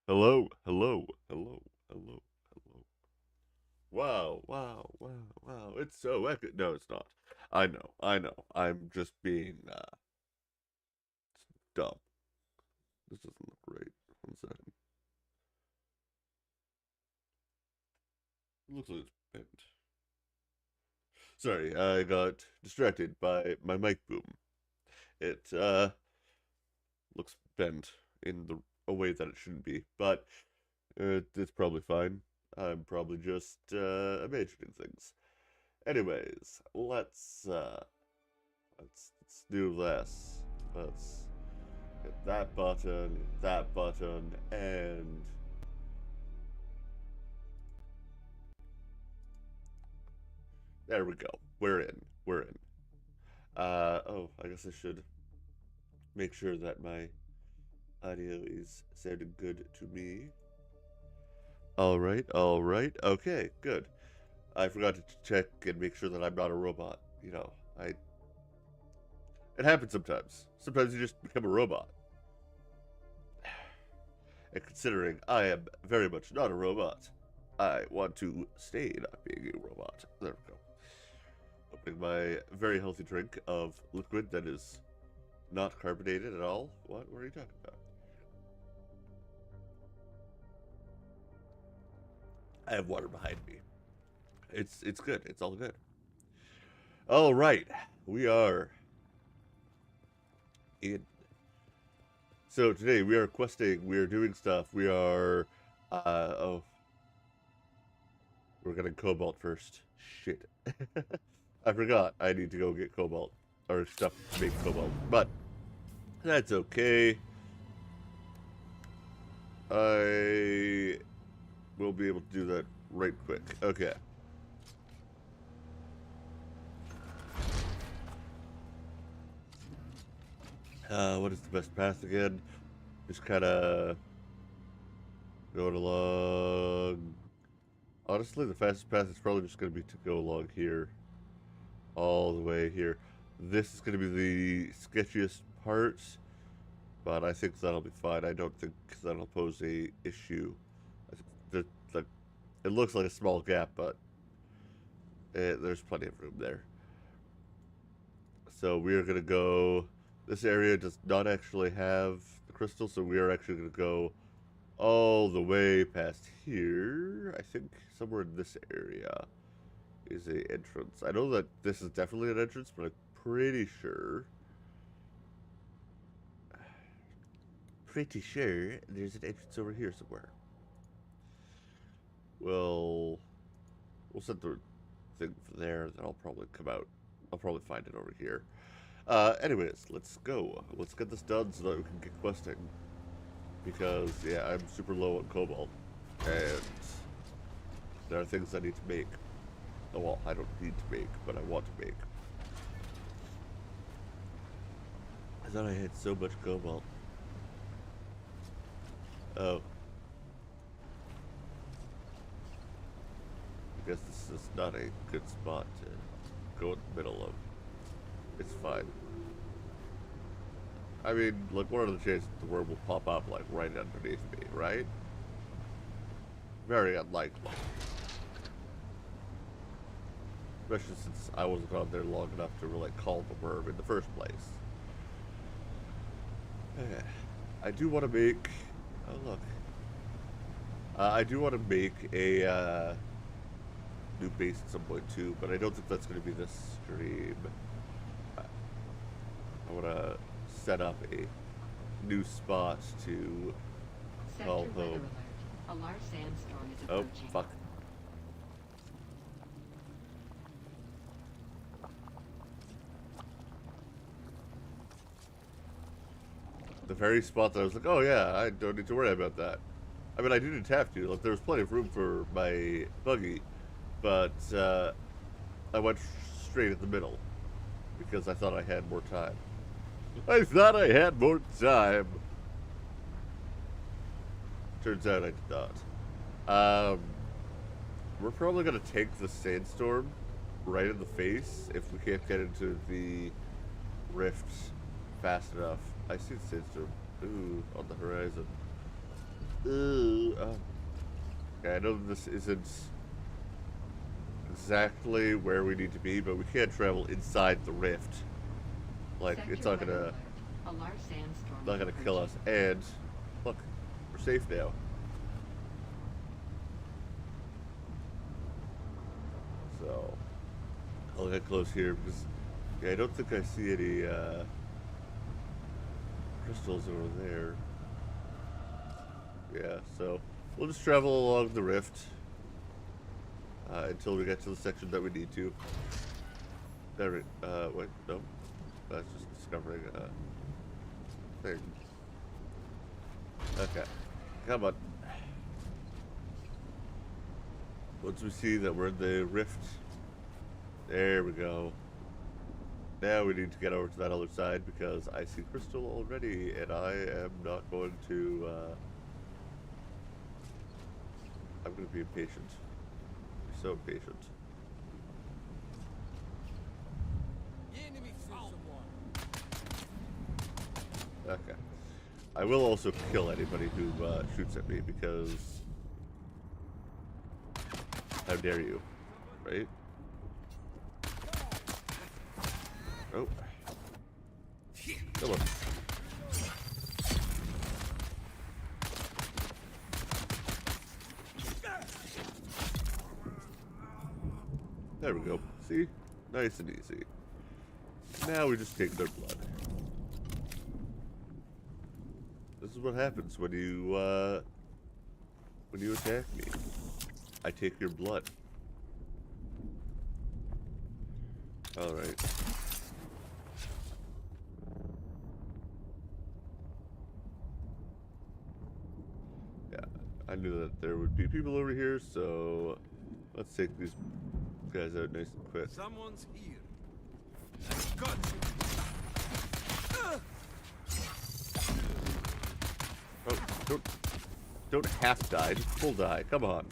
Hello, hello, hello, hello, hello. Wow, wow, wow, wow. It's so epic. No, it's not. I know, I know. I'm just being dumb. This doesn't look right. One second. It looks like it's bent. Sorry, I got distracted by my mic boom. It looks bent in a way that it shouldn't be, but it's probably fine. I'm probably just imagining things. Anyways, let's do this. Let's hit that button, and there we go. We're in. We're in. Oh, I guess I should make sure that my audio is sounding good to me. All right, all right. Okay, good. I forgot to check and make sure that I'm not a robot. I it happens sometimes. Sometimes you just become a robot. And considering I am very much not a robot, I want to stay not being a robot. There we go. Opening my very healthy drink of liquid that is not carbonated at all. What are you talking about? I have water behind me. It's good. It's all good. All right, we are in. So today we are questing. We are doing stuff. We are. Oh, we're getting cobalt first. Shit. I forgot. I need to go get cobalt or stuff to make cobalt, but that's okay. I will be able to do that right quick. Okay. What is the best path again? Just kind of going along. Honestly, the fastest path is probably just going to be to go along here. All the way here. This is going to be the sketchiest part, but I think that'll be fine. I don't think that'll pose a issue. I think that it looks like a small gap, but there's plenty of room there. So we are going to go. This area does not actually have the crystal, so we are actually going to go all the way past here. I think somewhere in this area is a entrance. I know that this is definitely an entrance, but I'm pretty sure. Pretty sure there's an entrance over here somewhere. Well, we'll set the thing for there, then I'll probably come out. I'll probably find it over here. Anyways, let's go. Let's get this done so that we can get questing. Because, yeah, I'm super low on cobalt. And there are things I need to make. Oh, well, I don't need to make, but I want to make. I thought I had so much cobalt. Oh. I guess this is not a good spot to go in the middle of. It's fine. I mean, like, what are the chances the worm will pop up, like, right underneath me, right? Very unlikely. Especially since I wasn't on there long enough to really call the worm in the first place. I do want to make... Oh, look. I do want to make a new base at some point, too, but I don't think that's going to be this stream. I want to set up a new spot to call home. A large sandstorm is Oh, approaching. fuck. The very spot that I was like, oh yeah, I don't need to worry about that. I mean, I didn't have to. Like, there was plenty of room for my buggy, but I went straight in the middle because I thought I had more time. I thought I had more time. Turns out I did not. We're probably gonna take the sandstorm right in the face if we can't get into the rift fast enough. I see the sandstorm. Ooh, on the horizon. Okay, I know this isn't exactly where we need to be, but we can't travel inside the rift. Like, it's Sector weather alert. A large sandstorm not is gonna kill us. approaching. And look, we're safe now. So I'll get close here because yeah, I don't think I see any crystals over there. Yeah, so we'll just travel along the rift until we get to the section that we need to. There we, wait, no, that's just discovering a thing. Okay, come on. Once we see that we're in the rift, there we go. Now we need to get over to that other side because I see crystal already, and I am not going to. I'm going to be impatient. Be so impatient. Okay. I will also kill anybody who shoots at me because how dare you, right? Oh. Kill him. There we go. See? Nice and easy. Now we just take their blood. This is what happens when you attack me. I take your blood. Alright. Yeah, I knew that there would be people over here, so let's take these guys out nice and quick. Someone's here. I've got you. Oh, don't half die, just full die. Come on.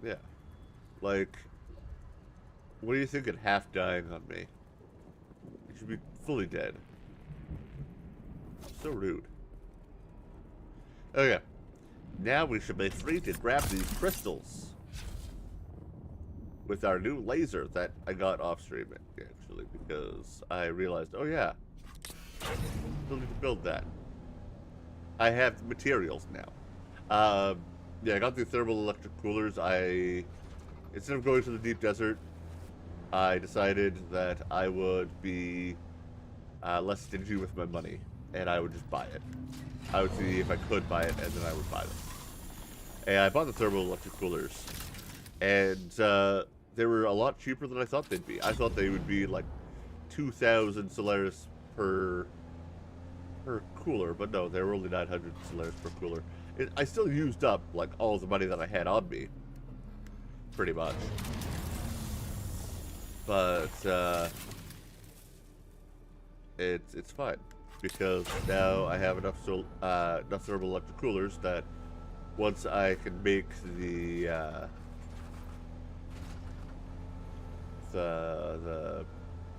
Yeah. Like, what are you thinking half dying on me? You should be fully dead. So rude. Okay. Now we should be free to grab these crystals. With our new laser that I got off stream, actually, because I realized, oh yeah, still need to build that. I have the materials now. Yeah, I got the thermal electric coolers. Instead of going to the deep desert, I decided that I would be less stingy with my money, and I would just buy it. I would see if I could buy it, and then I would buy them. And I bought the thermal electric coolers, and they were a lot cheaper than I thought they'd be. I thought they would be like 2,000 Solaris per cooler, but no, they were only 900 Solaris per cooler. I still used up like all the money that I had on me, pretty much. But it's fine because now I have enough thermal electric coolers that once I can make the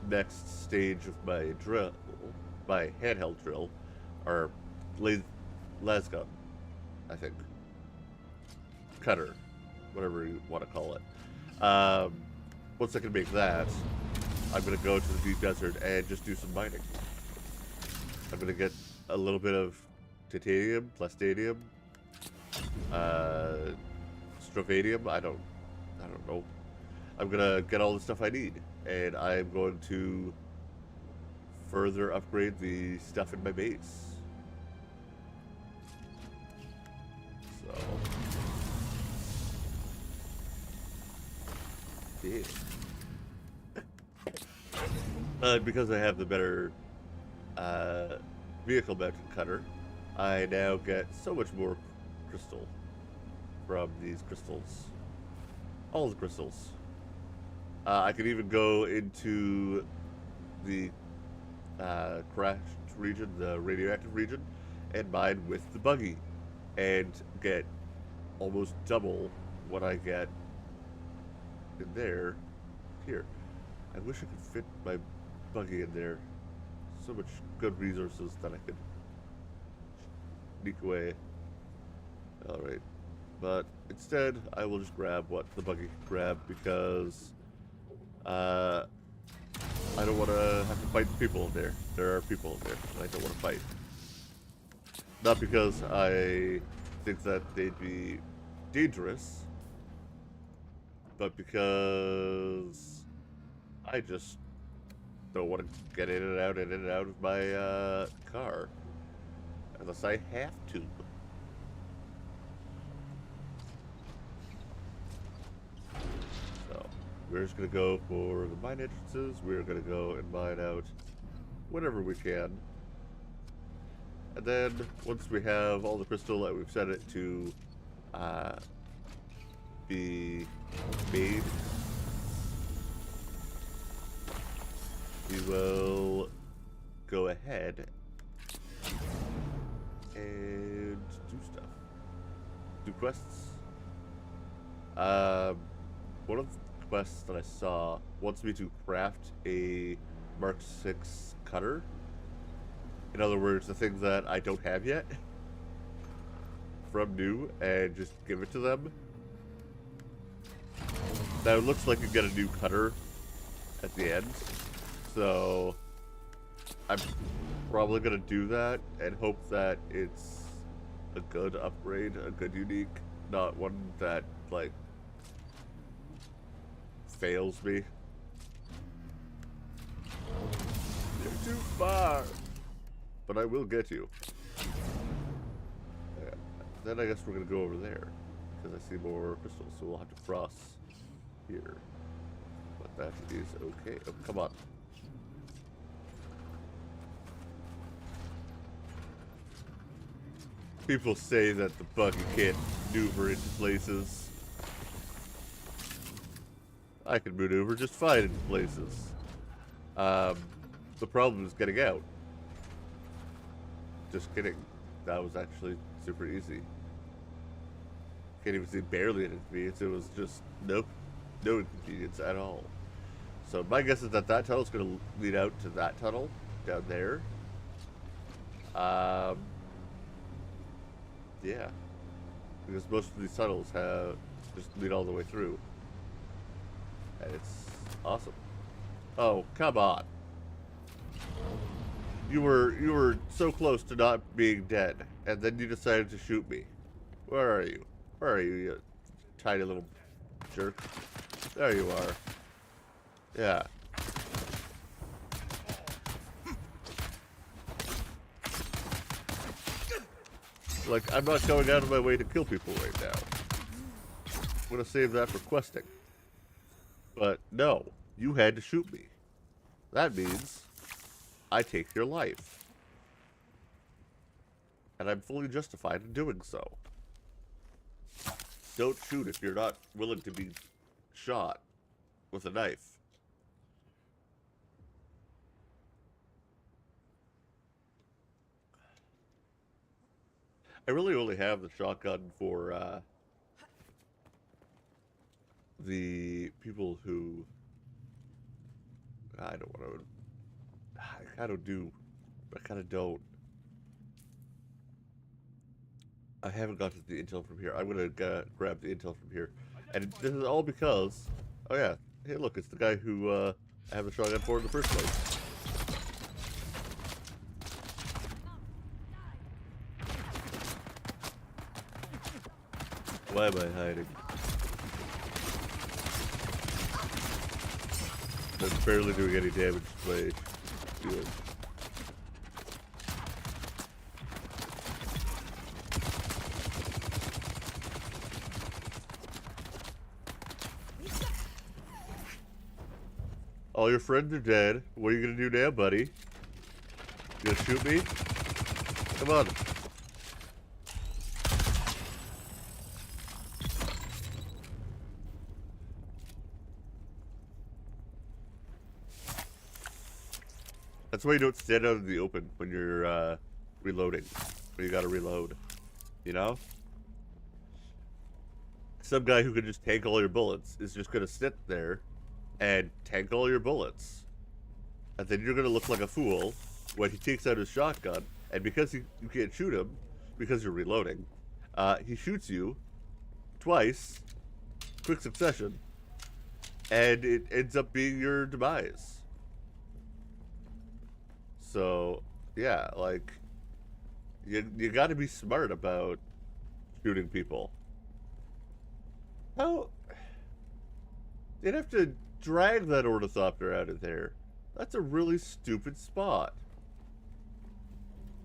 next stage of my drill, my handheld drill, or lasgun, I think, cutter, whatever you want to call it. Once I can make that, I'm gonna go to the deep desert and just do some mining. I'm gonna get a little bit of titanium, plastadium, strovadium. I don't know. I'm gonna get all the stuff I need, and I'm going to further upgrade the stuff in my base. So, yeah. Because I have the better vehicle mounted cutter, I now get so much more crystal from these crystals. All the crystals. I could even go into the crashed region, the radioactive region, and mine with the buggy, and get almost double what I get in there. Here, I wish I could fit my buggy in there. So much good resources that I could sneak away. Alright. But instead, I will just grab what the buggy can grab because I don't want to have to fight the people in there. There are people in there, and I don't want to fight. Not because I think that they'd be dangerous, but because I just don't want to get in and out of my car unless I have to. So we're just gonna go for the mine entrances. We're gonna go and mine out whatever we can, and then once we have all the crystal that we've set it to be made, we will go ahead and do stuff. Do quests. One of the quests that I saw wants me to craft a Mark 6 cutter. In other words, the thing that I don't have yet from new, and just give it to them. Now it looks like you get a new cutter at the end, so I'm probably gonna do that and hope that it's a good upgrade, a good unique, not one that like fails me. You're too far, but I will get you. Yeah. Then I guess we're gonna go over there because I see more crystals, so we'll have to cross here. But that is okay. Oh, come on. People say that the buggy can't maneuver into places. I can maneuver just fine into places. The problem is getting out. Just kidding. That was actually super easy. Can't even see barely an inconvenience. It was just no inconvenience at all. So my guess is that that tunnel is going to lead out to that tunnel down there. Yeah, because most of these tunnels have just lead all the way through, and it's awesome. Oh, come on! You were so close to not being dead, and then you decided to shoot me. Where are you? Where are you, you tiny little jerk? There you are. Yeah. Like, I'm not going out of my way to kill people right now. I'm gonna save that for questing. But no, you had to shoot me. That means I take your life. And I'm fully justified in doing so. Don't shoot if you're not willing to be shot with a knife. I really only have the shotgun for the people who I don't want to. I kind of do. I kind of don't. I haven't got to the intel from here. I'm gonna grab the intel from here, and this is all because. Oh yeah, hey look, it's the guy who I have the shotgun for in the first place. Why am I hiding? I'm barely doing any damage to my shield. All your friends are dead. What are you gonna do now, buddy? You gonna shoot me? Come on. That's why you don't stand out in the open when you're reloading. When you gotta reload. You know? Some guy who can just tank all your bullets is just gonna sit there and tank all your bullets. And then you're gonna look like a fool when he takes out his shotgun, and because you can't shoot him, because you're reloading. He shoots you twice, quick succession, and it ends up being your demise. So, yeah, like, you gotta be smart about shooting people. How? They'd have to drag that ornithopter out of there. That's a really stupid spot.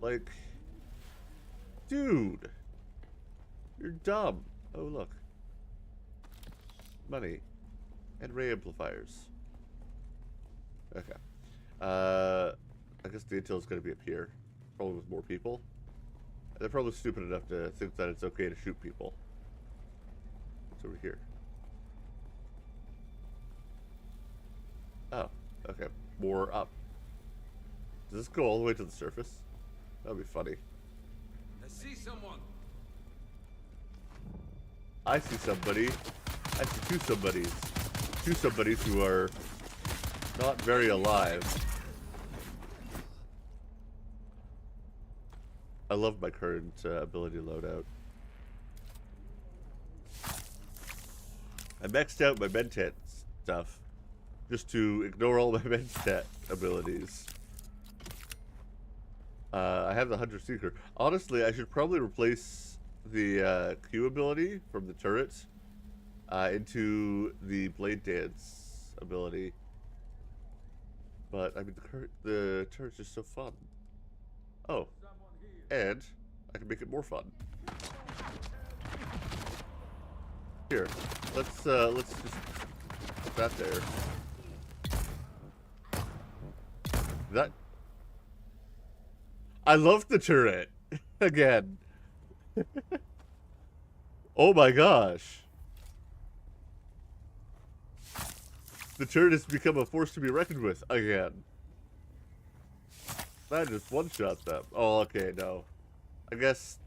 Like, dude, you're dumb. Oh, look. Money. And ray amplifiers. Okay. I guess the intel's gonna be up here. Probably with more people. They're probably stupid enough to think that it's okay to shoot people. It's over here. Oh, okay. More up. Does this go all the way to the surface? That'd be funny. I see someone. I see somebody. I see two somebodies. Two somebodies who are not very alive. I love my current ability loadout. I maxed out my Mentat stuff just to ignore all my Mentat abilities. I have the Hunter Seeker. Honestly, I should probably replace the Q ability from the turret into the Blade Dance ability. But I mean, the turret's just so fun. Oh, and I can make it more fun. Here, let's just put that there. That. I love the turret again. Oh my gosh. The turret has become a force to be reckoned with again. That just one-shot them. Oh, okay, no. I guess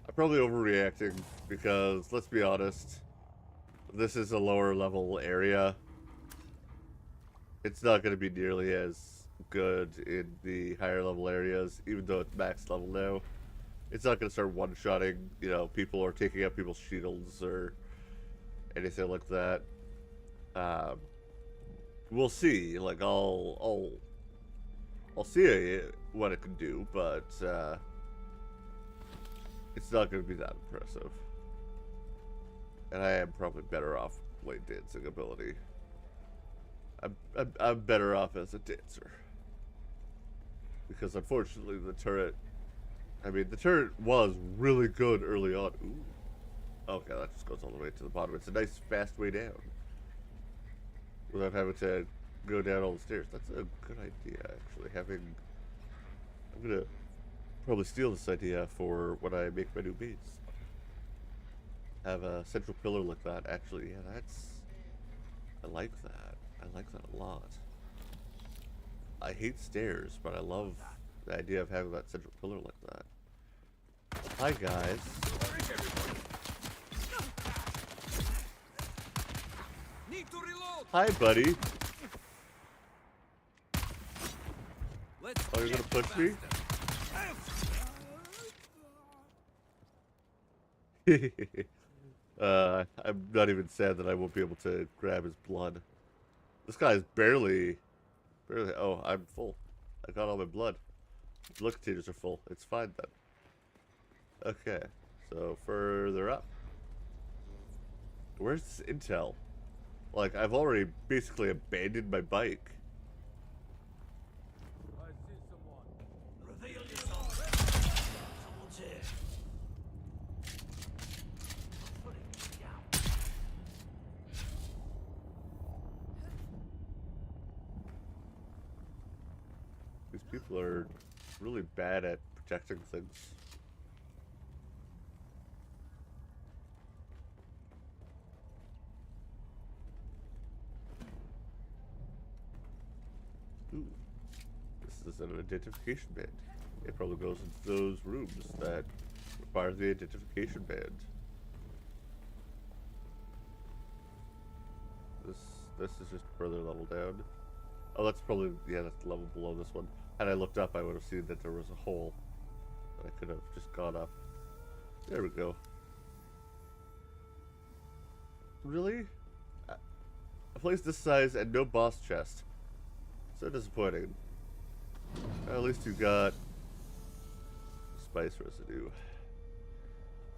I'm probably overreacting because, let's be honest, this is a lower level area. It's not going to be nearly as good in the higher level areas, even though it's max level now. It's not going to start one-shotting, you know, people or taking out people's shields or anything like that. We'll see. Like, I'll see what it can do, but it's not going to be that impressive. And I am probably better off with Blade Dancing ability. I'm better off as a dancer. Because unfortunately the turret, I mean, the turret was really good early on. Ooh. Okay, that just goes all the way to the bottom. It's a nice fast way down. Without having to go down all the stairs. That's a good idea, actually. I'm gonna probably steal this idea for when I make my new base. Have a central pillar like that. Actually, yeah, I like that. I like that a lot. I hate stairs, but I love the idea of having that central pillar like that. Hi, guys. Need to reload. Hi, buddy. Let's Oh, you're gonna push me? I'm not even sad that I won't be able to grab his blood. This guy's barely. Oh, I'm full. I got all my blood. Blood containers are full. It's fine then. Okay, so further up. Where's this intel? Like, I've already basically abandoned my bike. I see someone. Reveal yourself. Someone's here. Putting it down. These people are really bad at protecting things. Ooh. This is an identification band. It probably goes into those rooms that require the identification band. This is just further level down. Oh, that's probably, yeah, that's the level below this one. Had I looked up, I would have seen that there was a hole that I could have just gone up. There we go. Really? A place this size and no boss chest. So disappointing. At least you got spice residue.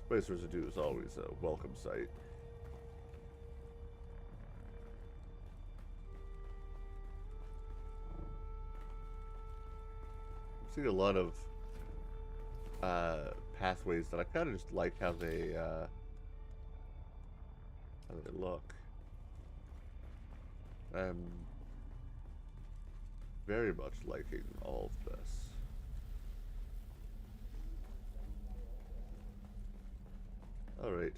Spice residue is always a welcome sight. I'm seeing a lot of pathways that I kind of just like how they look. I'm very much liking all of this. Alright.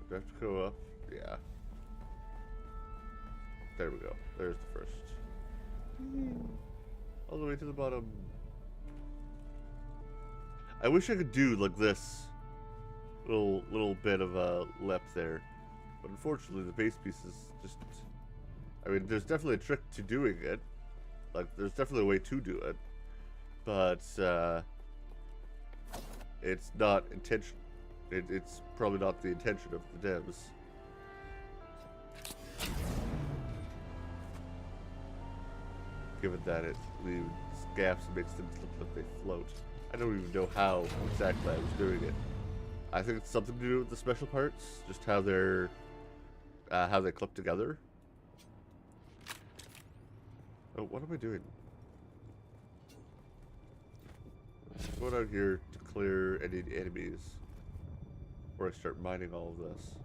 Do I have to go up? Yeah. There we go. There's the first. All the way to the bottom. I wish I could do like this little bit of a lip there, but unfortunately the base piece is just. I mean, there's definitely a trick to doing it. Like, there's definitely a way to do it, but it's not intention. It's probably not the intention of the devs. Given that it leaves gaps and makes things look like they float. I don't even know how exactly I was doing it. I think it's something to do with the special parts, just how they're how they clip together. Oh, what am I doing? Go down here to clear any enemies before I start mining all of this.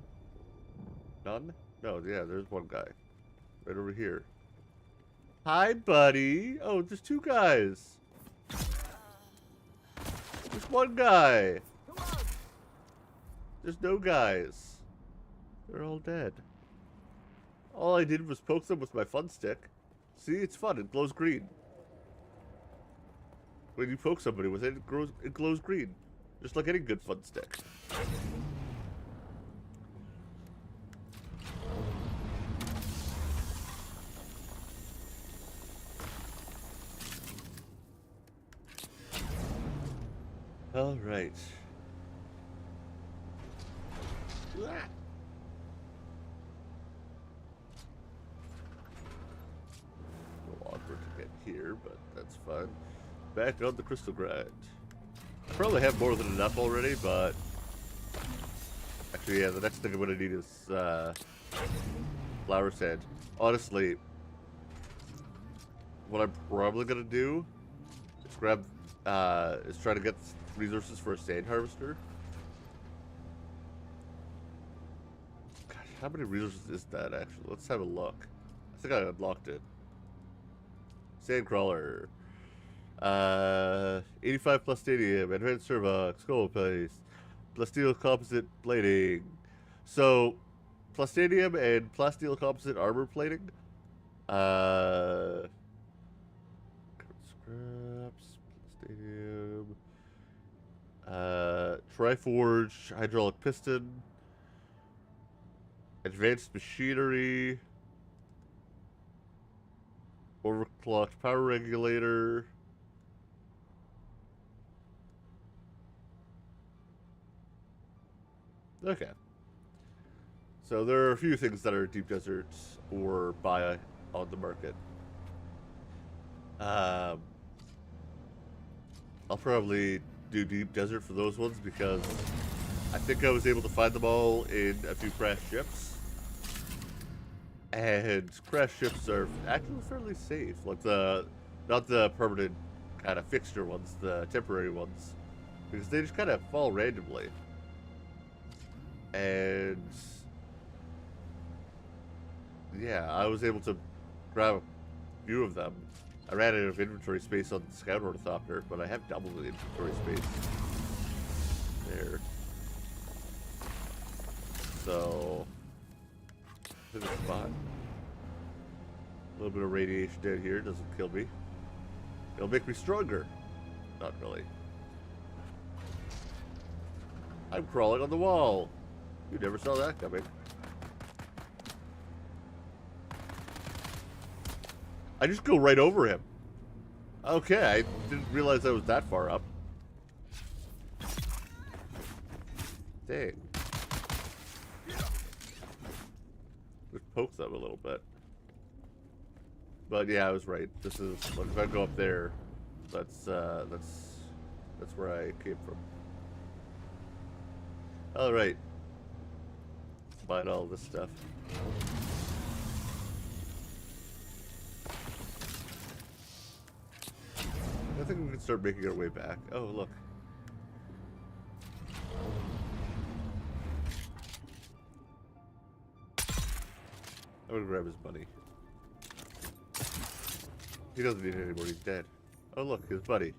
None? No, yeah, there's one guy right over here. Hi, buddy. Oh, there's two guys. There's one guy. There's no guys. They're all dead. All I did was poke them with my fun stick. See, it's fun. It glows green. When you poke somebody with it, it glows green. Just like any good fun stick. All right. A little awkward to get here, but that's fine. Back on the crystal grind. I probably have more than enough already, but actually, yeah, the next thing I'm gonna need is flower sand. Honestly, what I'm probably gonna do is try to get resources for a sand harvester. Gosh, how many resources is that actually? Let's have a look. I think I unlocked it. Sand crawler. 85 plastadium, advanced servox, skull paste, plasteel composite plating. So, plastadium and plasteel composite armor plating. Scraps, plastadium. Triforge, hydraulic piston, advanced machinery, overclocked power regulator. Okay. So there are a few things that are deep deserts or buy on the market. I'll probably do deep desert for those ones because I think I was able to find them all in a few crashed ships. And crashed ships are actually fairly safe. Like not the permanent kind of fixture ones, the temporary ones. Because they just kind of fall randomly. And yeah, I was able to grab a few of them. I ran out of inventory space on the Scout Ornithopter, but I have double the inventory space there. So, I think it's fine. A little bit of radiation down here doesn't kill me. It'll make me stronger. Not really. I'm crawling on the wall. You never saw that coming. I just go right over him. Okay, I didn't realize I was that far up. Dang. Just poke them a little bit. But yeah, I was right. This is, like, if I go up there, that's where I came from. All right. Buying all this stuff. I think we can start making our way back. Oh, look. I'm gonna grab his money. He doesn't need it anymore, he's dead. Oh look, his buddy.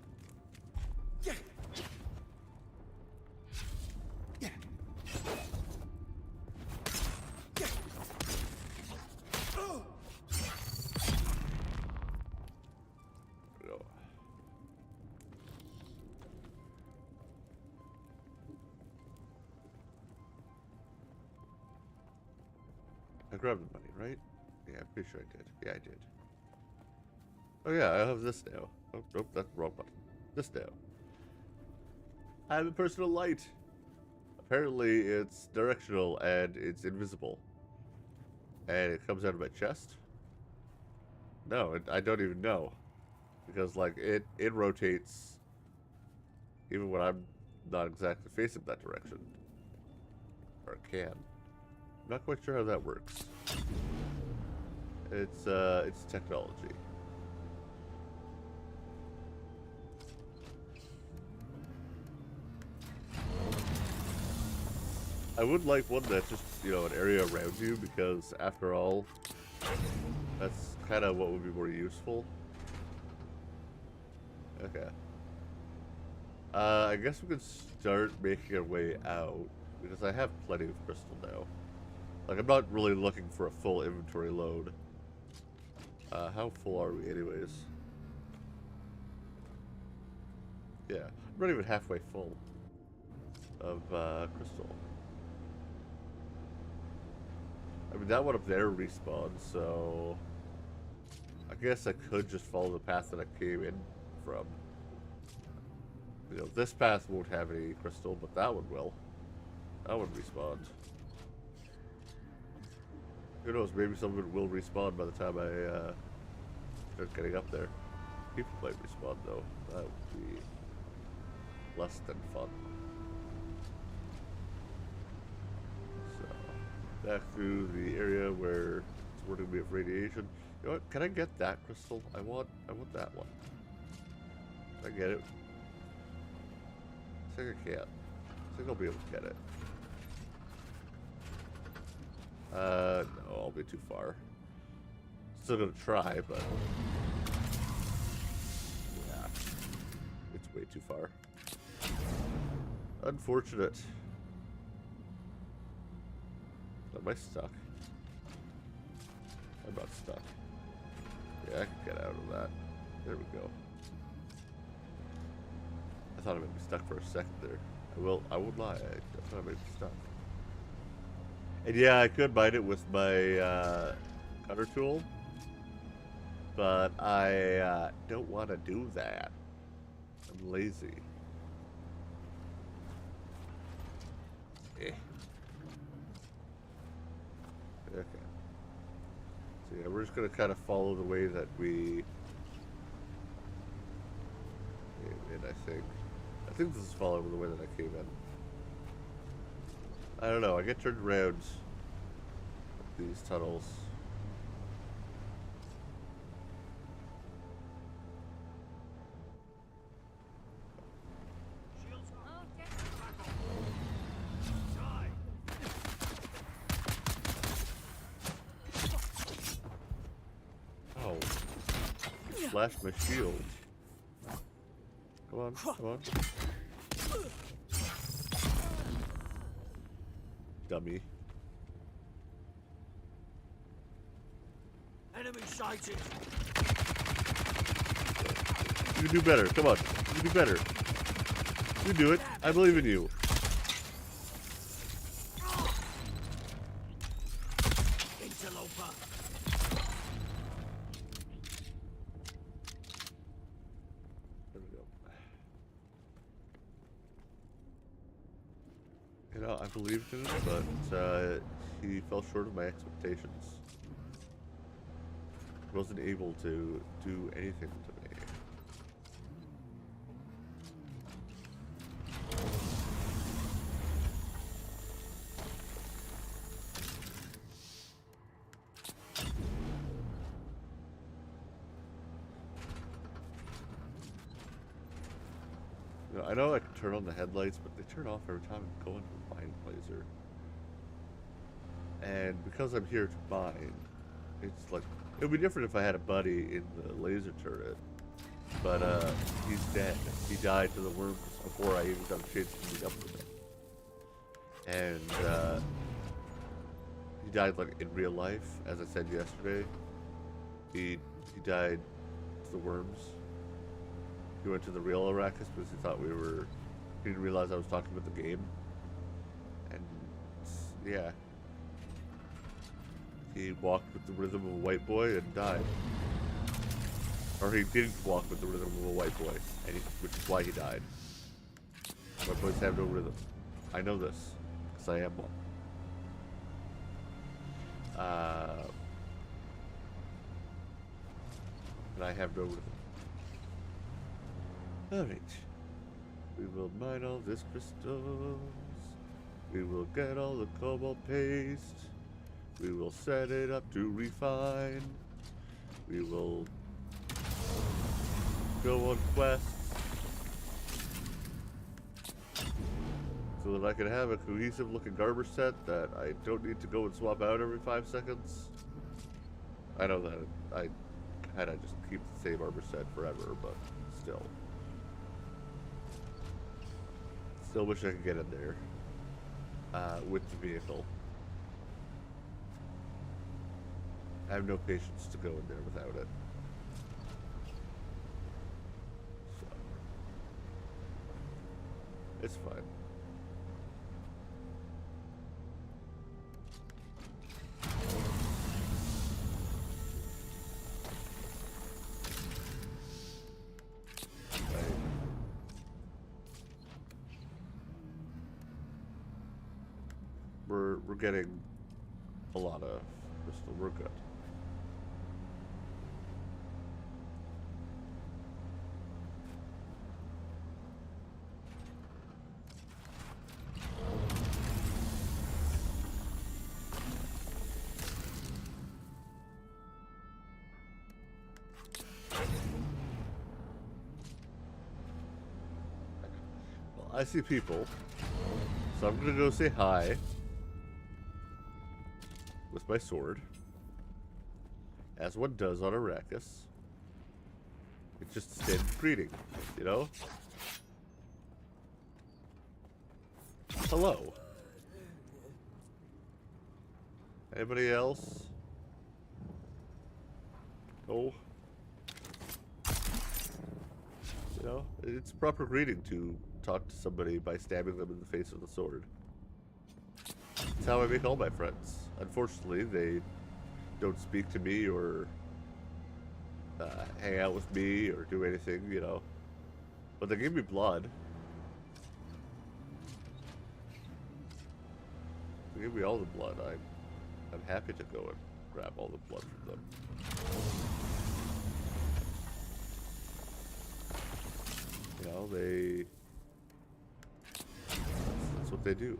I grabbed the money, right? Yeah, I'm pretty sure I did. Yeah, I did. Oh yeah, I have this now. Oh, nope, that's the wrong button. This now. I have a personal light. Apparently, it's directional and it's invisible. And it comes out of my chest? No, I don't even know. Because, like, it rotates even when I'm not exactly facing that direction. Or it can. I'm not quite sure how that works. It's technology. I would like one that's just, you know, an area around you, because after all, that's kind of what would be more useful. Okay. I guess we could start making our way out, because I have plenty of crystal now. Like, I'm not really looking for a full inventory load. How full are we anyways? Yeah, I'm not even halfway full of crystal. I mean, that one up there respawned, so I guess I could just follow the path that I came in from. You know, this path won't have any crystal, but that one will. That one respawned. Who knows, maybe some of it will respawn by the time I start getting up there. People might respawn though. That would be less than fun. So, back through the area where it's warning me of radiation. You know what? Can I get that crystal? I want that one. Can I get it? I think I can't. I think I'll be able to get it. No, I'll be too far. Still gonna try, but yeah, it's way too far. Unfortunate. Am I stuck? I'm not stuck. Yeah, I can get out of that. There we go. I thought I might be stuck for a second there. I won't lie. I thought I might be stuck. And yeah, I could bite it with my cutter tool, but I don't want to do that. I'm lazy. Eh. Okay. So yeah, we're just gonna kind of follow the way that we came in, I think. I think this is following the way that I came in. I don't know, I get turned around these tunnels. Shields up. Die. Oh. Flashed my shield. Come on, come on. Dummy. Enemy sighted. You can do better. Come on. You can do better. You do it. I believe in you. Interloper. You know, I believed in him, but he fell short of my expectations. He wasn't able to do anything to me. You know, I know I can turn on the headlights, but they turn off every time I go into a mine laser. And because I'm here to mine, it's like, it would be different if I had a buddy in the laser turret. But, he's dead. He died to the worms before I even got a chance to meet up with him. And, he died, like, in real life, as I said yesterday. He died to the worms. He went to the real Arrakis because he thought we were... He didn't realize I was talking about the game. And, yeah. He walked with the rhythm of a white boy and died. Or he didn't walk with the rhythm of a white boy, and which is why he died. White boys have no rhythm. I know this, because I am one. And I have no rhythm. Alright. We will mine all these crystals. We will get all the cobalt paste. We will set it up to refine. We will go on quests so that I can have a cohesive looking garbage set that I don't need to go and swap out every 5 seconds. I know that I kinda just keep the same armor set forever, but still. Still wish I could get in there with the vehicle. I have no patience to go in there without it. So, it's fine. We're getting a lot of crystal. We're good. Well, I see people, so I'm gonna go say hi with my sword, as one does on Arrakis. It's just a standard greeting, you know? Hello. Anybody else? No? You know, it's a proper greeting to talk to somebody by stabbing them in the face with a sword. It's how I make all my friends. Unfortunately, they don't speak to me or hang out with me or do anything, you know. But they give me blood. They give me all the blood. I'm happy to go and grab all the blood from them. You know, that's what they do.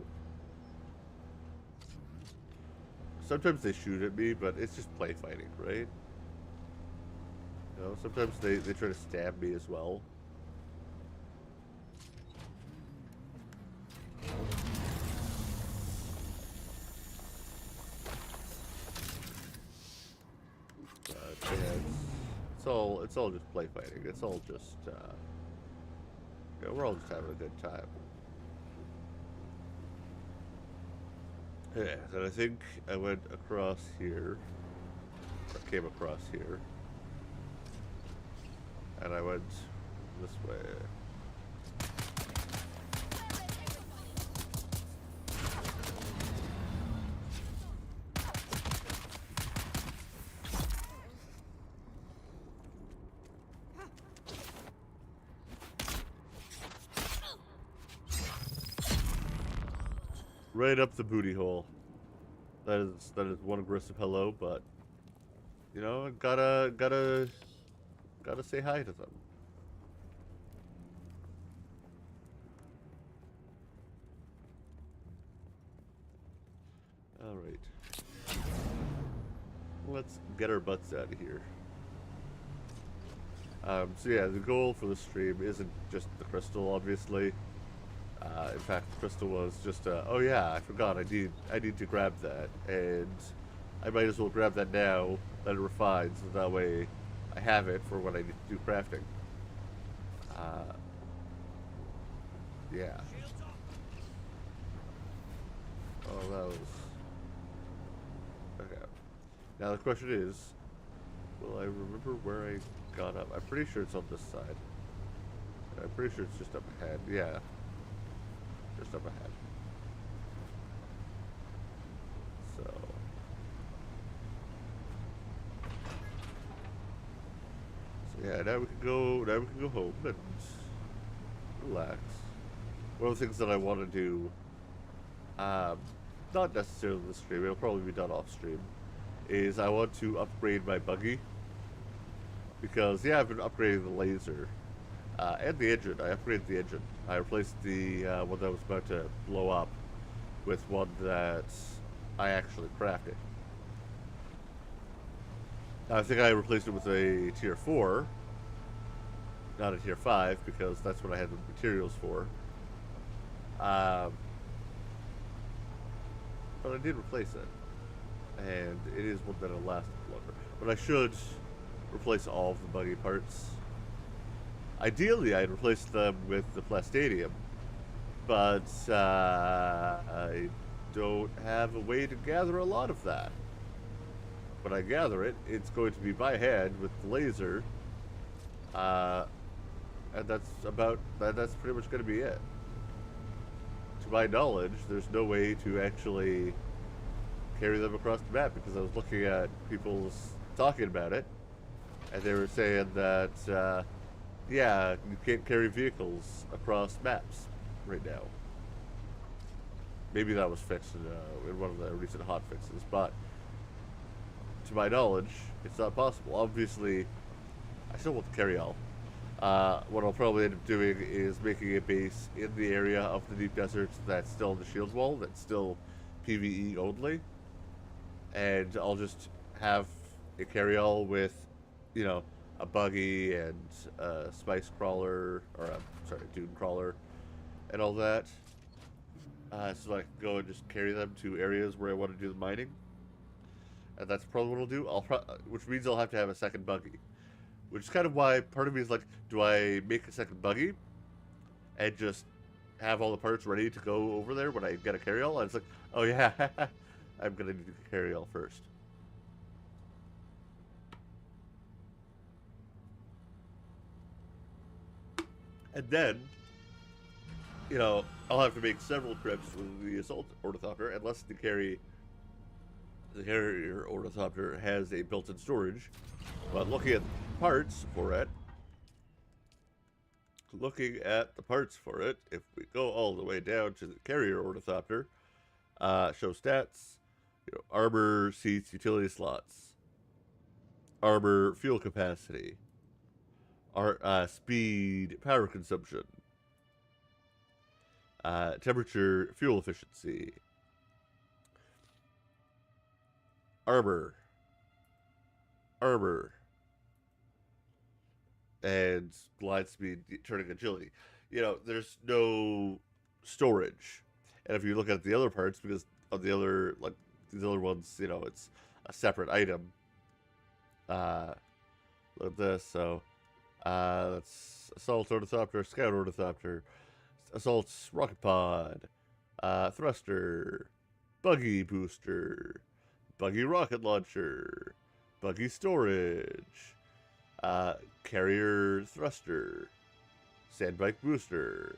Sometimes they shoot at me, but it's just play fighting, right? You know, sometimes they try to stab me as well. But yeah, it's all just play fighting. It's all just you know, we're all just having a good time. Yeah, and I think I went across here, or came across here, and I went this way. Right up the booty hole. That is one aggressive hello, but you know, gotta say hi to them. All right, let's get our butts out of here. So yeah, the goal for the stream isn't just the crystal, obviously. In fact, the crystal was just, oh yeah, I forgot, I need to grab that, and I might as well grab that now, let it refine, so that way I have it for when I need to do crafting. Uh, yeah. Shields up. Oh, that was... Okay. Now the question is, will I remember where I got up? I'm pretty sure it's on this side. I'm pretty sure it's just up ahead. Yeah. Just up ahead. So... So yeah, now we can go home and relax. One of the things that I want to do, not necessarily this stream, it'll probably be done off stream, is I want to upgrade my buggy. Because, yeah, I've been upgrading the laser. And the engine. I upgraded the engine. I replaced the one that was about to blow up with one that I actually crafted. I think I replaced it with a tier 4, not a tier 5, because that's what I had the materials for. But I did replace it, and it is one that'll last longer. But I should replace all of the buggy parts. Ideally, I'd replace them with the plastadium, but I don't have a way to gather a lot of that. When I gather it, it's going to be by hand with the laser, and that's pretty much going to be it. To my knowledge, there's no way to actually carry them across the map, because I was looking at people's talking about it, and they were saying that, yeah, you can't carry vehicles across maps right now. Maybe that was fixed in one of the recent hot fixes, but to my knowledge, it's not possible. Obviously, I still want the carry-all. What I'll probably end up doing is making a base in the area of the deep desert that's still in the shield wall, that's still PvE only, and I'll just have a carry-all with, you know, a buggy and a spice crawler, or a dune crawler, and all that. So I can go and just carry them to areas where I want to do the mining. And that's probably what I'll do. Which means I'll have to have a second buggy. Which is kind of why part of me is like, do I make a second buggy and just have all the parts ready to go over there when I get a carry-all? And it's like, oh yeah, I'm going to need a carry-all first. And then, you know, I'll have to make several trips with the assault ornithopter, unless the carrier ornithopter has a built-in storage. But looking at the parts for it, if we go all the way down to the carrier ornithopter, show stats, you know, armor, seats, utility slots, armor, fuel capacity, speed, power consumption, temperature, fuel efficiency, armor, and glide speed, turning agility. You know, there's no storage. And if you look at the other parts, because of the other, like, these other ones, you know, it's a separate item. Look at this, so, that's assault ornithopter, scout ornithopter, assault rocket pod, thruster, buggy booster, buggy rocket launcher, buggy storage, carrier thruster, sandbike booster,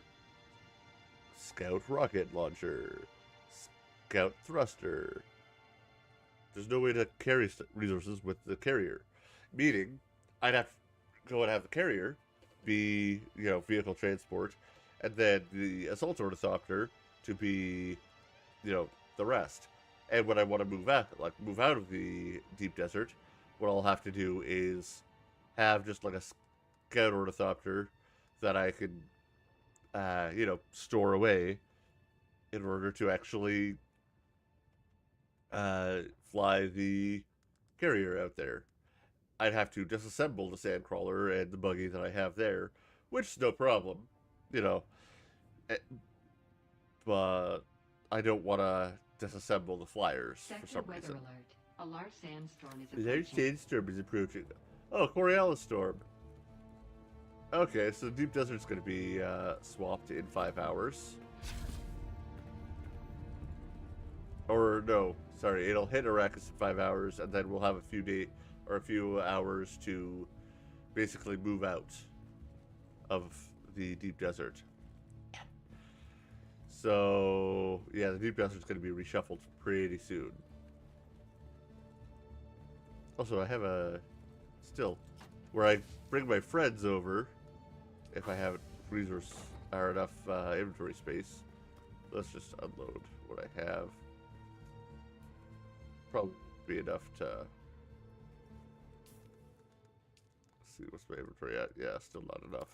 scout rocket launcher, scout thruster. There's no way to carry resources with the carrier, meaning I'd have to go and have the carrier be, vehicle transport, and then the assault ornithopter to be the rest. And when I want to move out of the deep desert, what I'll have to do is have just like a scout ornithopter that I can, store away in order to actually fly the carrier out there. I'd have to disassemble the sandcrawler and the buggy that I have there, which is no problem, you know. eh, But I don't want to disassemble the flyers for Sector some weather reason. alert. A large sandstorm is A large approaching. sandstorm is approaching. Oh, Coriolis storm. Okay, so the deep desert's going to be swapped in 5 hours. Or no, sorry, it'll hit Arrakis in 5 hours, and then we'll have a few hours to basically move out of the deep desert. So yeah, the deep desert's going to be reshuffled pretty soon. Also, I have a still where I bring my friends over if I have resource or enough inventory space. Let's just unload what I have. Probably be enough to see what's my inventory at. Yeah, still not enough.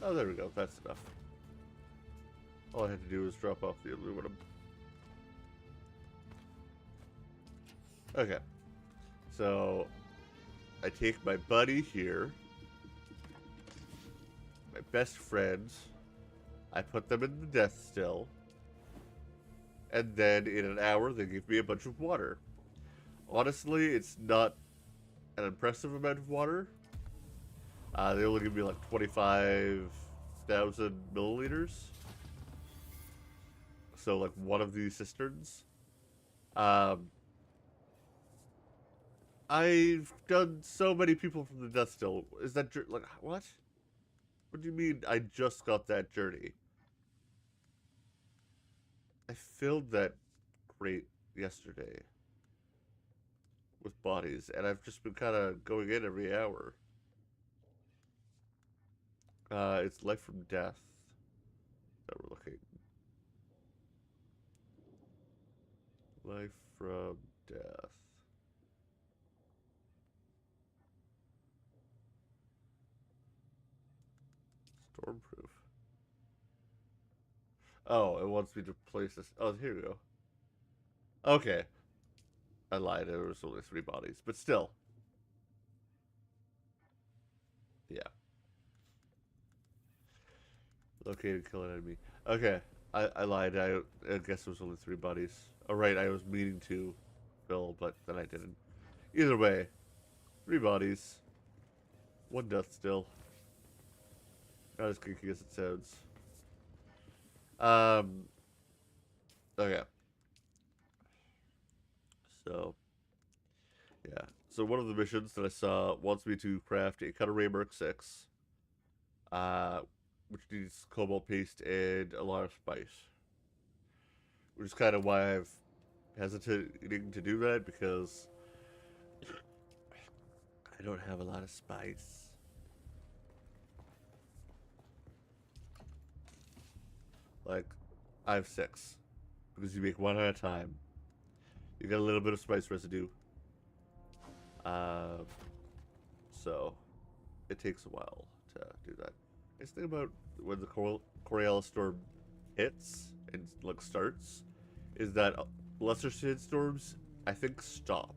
Oh, there we go. That's enough. All I had to do was drop off the aluminum. Okay. So, I take my buddy here, my best friend, I put them in the death still, and then in an hour they give me a bunch of water. Honestly, it's not an impressive amount of water. They only give me like 25,000 milliliters. So like one of these cisterns. I've done so many people from the death still. Is that like what? What do you mean I just got that journey? I filled that crate yesterday with bodies, and I've just been kind of going in every hour. It's life from death that we're looking. Life from death. Stormproof. Oh, it wants me to place this. Oh, here we go. Okay. I lied. There was only 3 bodies, but still. Yeah. Located, kill an enemy. Okay. I lied. I guess it was only 3 bodies. Oh, right. I was meaning to fill, but then I didn't. Either way. 3 bodies. 1 death still. Not as creaky as it sounds. Okay. So, yeah. So one of the missions that I saw wants me to craft a Cutaway Mark 6, uh, which needs cobalt paste and a lot of spice. Which is kind of why I've hesitating to do that, because I don't have a lot of spice. Like, I have 6, because you make 1 at a time. You got a little bit of spice residue. So it takes a while to do that. Nice thing about when the Coriolis storm hits and like starts is that lesser sandstorms, I think, stop.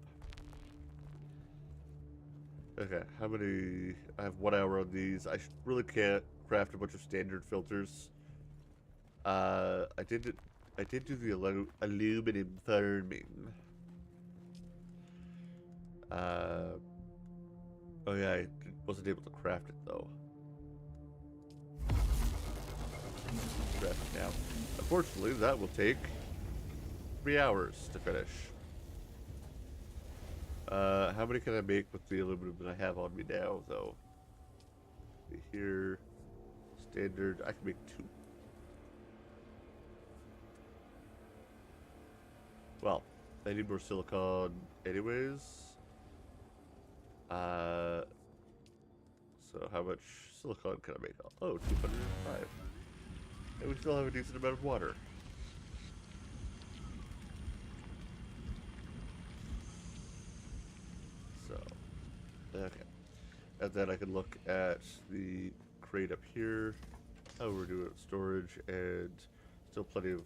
Okay, how many? I have 1 hour on these. I really can't craft a bunch of standard filters. I did do the aluminum farming. Oh yeah, I wasn't able to craft it though. Craft it now. Unfortunately, that will take 3 hours to finish. How many can I make with the aluminum that I have on me now, though? Here, standard, I can make 2. Well, I need more silicon anyways. So how much silicon can I make? Oh, 205. And we still have a decent amount of water. So, okay. And then I can look at the crate up here. How we're doing storage, and still plenty of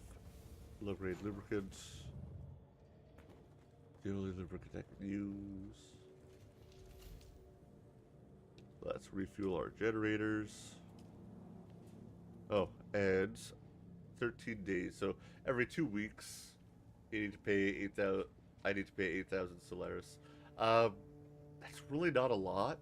low-grade lubricants. The only lubricant I can use. Let's refuel our generators. Oh, and 13 days. So every 2 weeks, you need to pay 8,000. I need to pay 8,000 Solaris. That's really not a lot.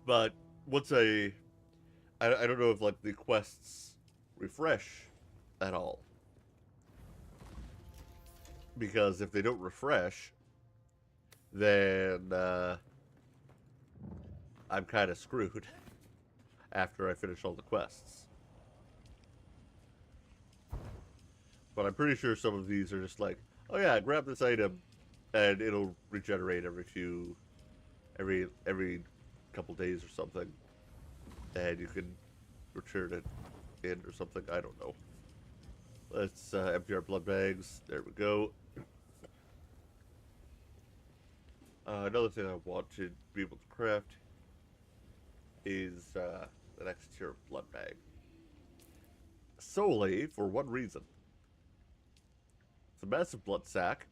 But once I don't know if like the quests refresh at all, because if they don't refresh, then I'm kind of screwed after I finish all the quests. But I'm pretty sure some of these are just like, oh yeah, grab this item, and it'll regenerate every couple days or something, and you can return it in or something. I don't know. Let's empty our blood bags. There we go. Another thing I want to be able to craft is the next tier of blood bag. Solely for one reason. It's a massive blood sac.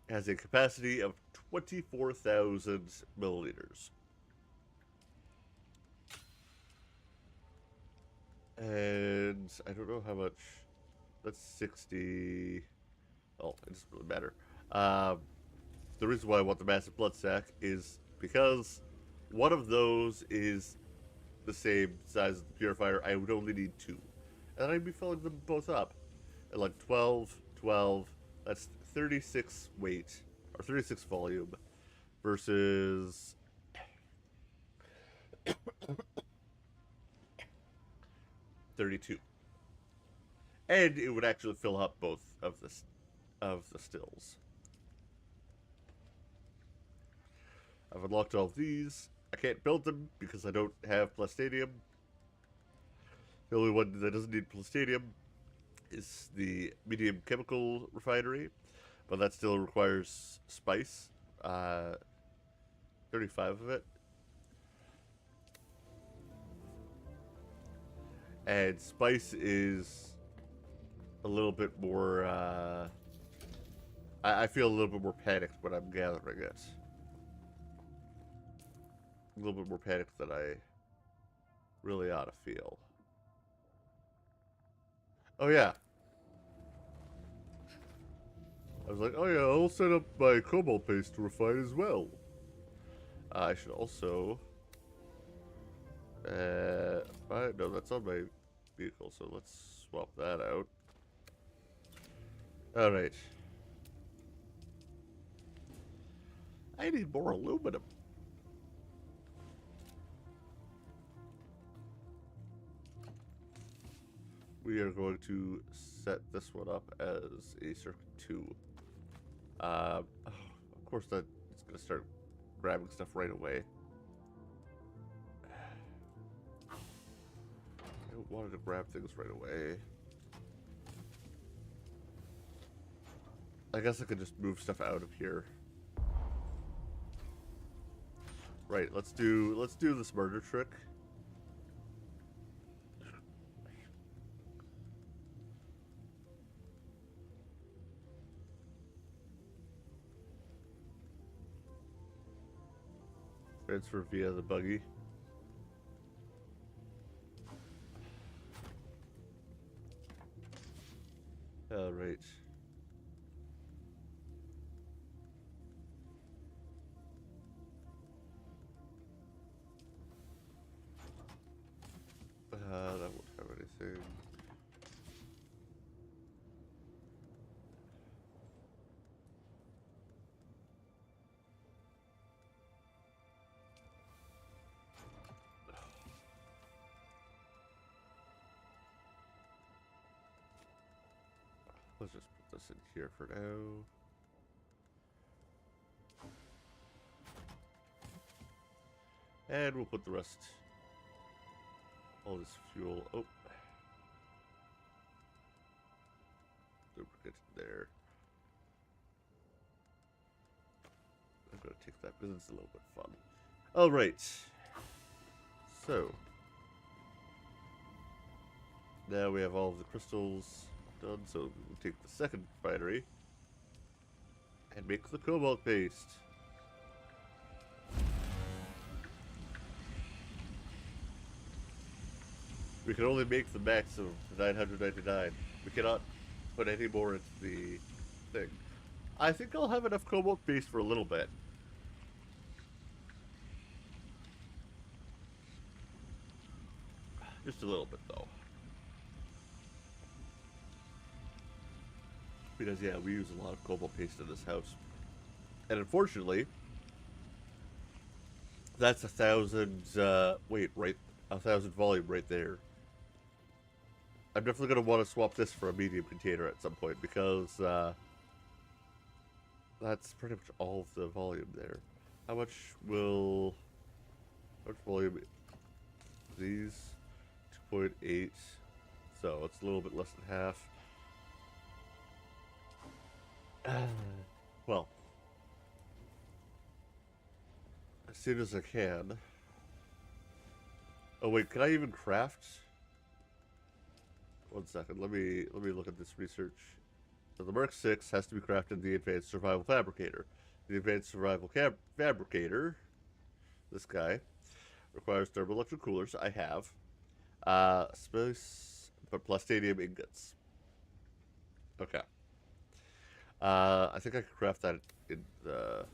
Has a capacity of 24,000 milliliters. And I don't know how much. That's 60. Oh, it doesn't really matter. The reason why I want the massive blood sac is because one of those is the same size as the purifier. I would only need 2. And I'd be filling them both up. At like 12, 12, that's 36 weight, or 36 volume, versus 32. And it would actually fill up both of the stills. I've unlocked all of these. I can't build them because I don't have plastadium. The only one that doesn't need plastadium is the medium chemical refinery, but that still requires spice. 35 of it. And spice is a little bit more, I feel a little bit more panicked when I'm gathering it. A little bit more panicked than I really ought to feel. Oh yeah. I was like, oh yeah, I'll set up my cobalt paste to refine as well. I should also... no, that's on my vehicle, so let's swap that out. Alright. I need more aluminum. We are going to set this one up as a circuit 2. Of course, that it's going to start grabbing stuff right away. I don't want it to grab things right away. I guess I could just move stuff out of here. Right, let's do this murder trick. Transfer via the buggy. All right. That won't have anything. Let's just put this in here for now. And we'll put the rest. All this fuel. Oh. Lubricant there. I'm going to take that because it's a little bit fun. Alright. So. Now we have all of the crystals done, so we'll take the second refinery and make the cobalt paste. We can only make the max of 999. We cannot put any more into the thing. I think I'll have enough cobalt paste for a little bit. Just a little bit, though. Because, yeah, we use a lot of cobalt paste in this house. And unfortunately, that's 1,000, wait, right, 1,000 volume right there. I'm definitely going to want to swap this for a medium container at some point because that's pretty much all of the volume there. How much volume? These 2.8, so it's a little bit less than half. Well, as soon as I can. Oh wait, can I even craft? 1 second. Let me look at this research. So the Mark 6 has to be crafted in the Advanced Survival Fabricator. The Advanced Survival Fabricator, this guy, requires thermoelectric coolers. I have. Space, but plastadium ingots. Okay. I think I could craft that in the...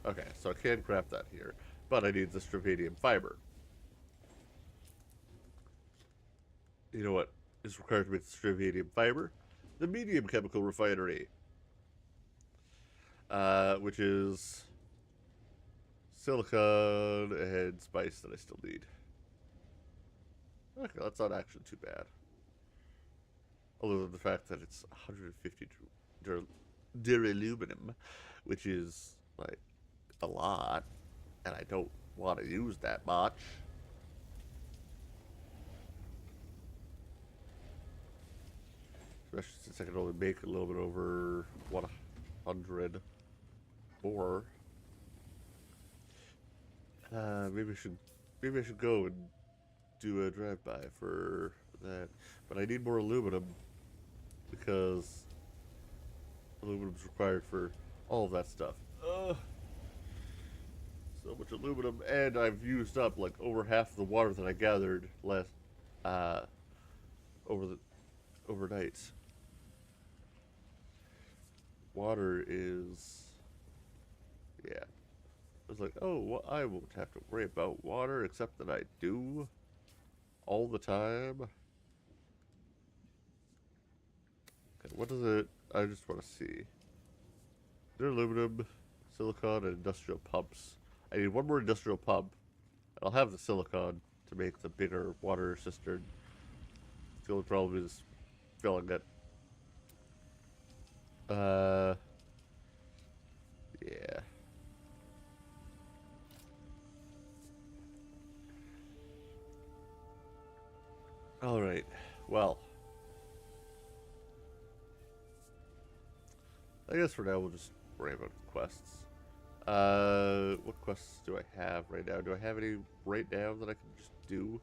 Okay, so I can craft that here, but I need the stravadium fiber. You know what is required to make the stravadium fiber? The medium chemical refinery. Which is silicon and spice that I still need. Okay, that's not actually too bad. Other than the fact that it's 150 duraluminum, which is, like, a lot, and I don't want to use that much. Especially since I can only make a little bit over 100 or maybe I should go and do a drive-by for that. But I need more aluminum because aluminum is required for all of that stuff. So much aluminum, and I've used up like over half of the water that I gathered overnight. Water is, yeah. I was like, oh, well, I won't have to worry about water, except that I do all the time. Okay, what is it? I just want to see. They're aluminum, silicon, and industrial pumps. I need one more industrial pump. I'll have the silicon to make the bigger water cistern. The only problem is filling it. Yeah. Alright, well. I guess for now we'll just worry about quests. What quests do I have right now? Do I have any right now that I can just do?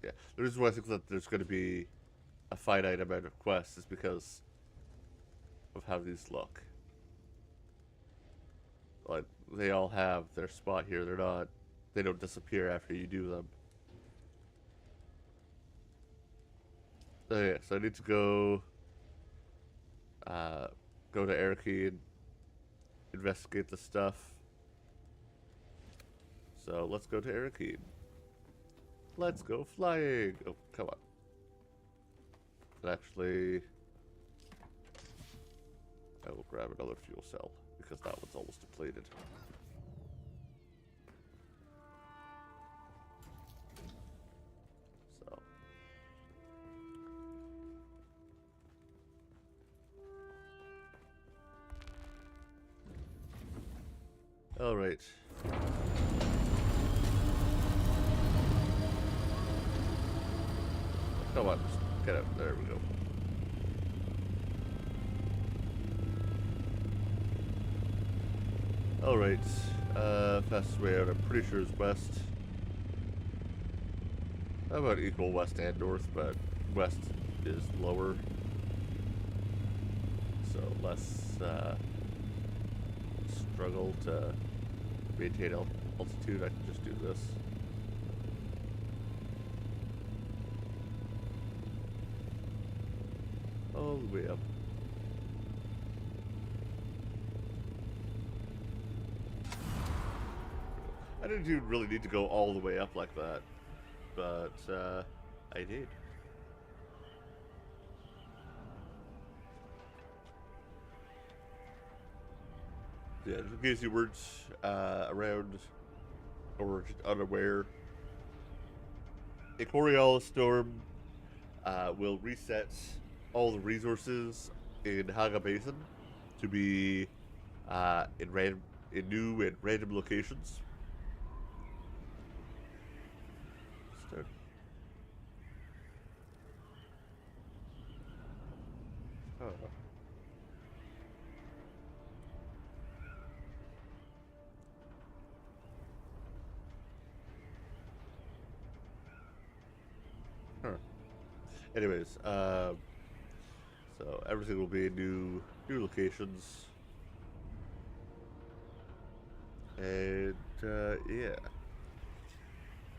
Yeah, the reason why I think that there's going to be a finite amount of quests is because of how these look. Like, they all have their spot here. They don't disappear after you do them. So yeah, so I need to go to Araki and investigate the stuff. So let's go to Araki. Let's go flying. Oh, come on. But actually, I will grab another fuel cell because that one's almost depleted. Alright. Come on, just get out. There we go. Alright. Fastest way out, I'm pretty sure is west. How about equal west and north, but west is lower. So less struggle to maintain altitude. I can just do this. All the way up. I didn't even really need to go all the way up like that, but I did. Yeah, in case you weren't around or just unaware, a Coriolis storm will reset all the resources in Haga Basin to be in new and random locations. Start. Oh. Huh. Anyways, so everything will be in new locations, and yeah,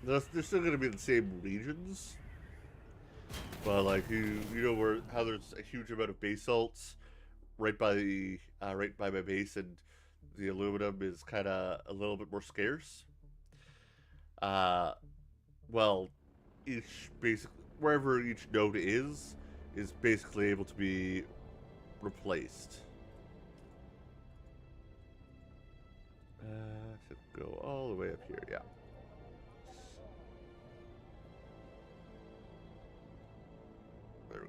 they're still gonna be the same regions, but like you know where how there's a huge amount of basalts right by the right by my base, and the aluminum is kind of a little bit more scarce. Uh, well, each basically wherever each node is basically able to be replaced. To go all the way up here, yeah. There we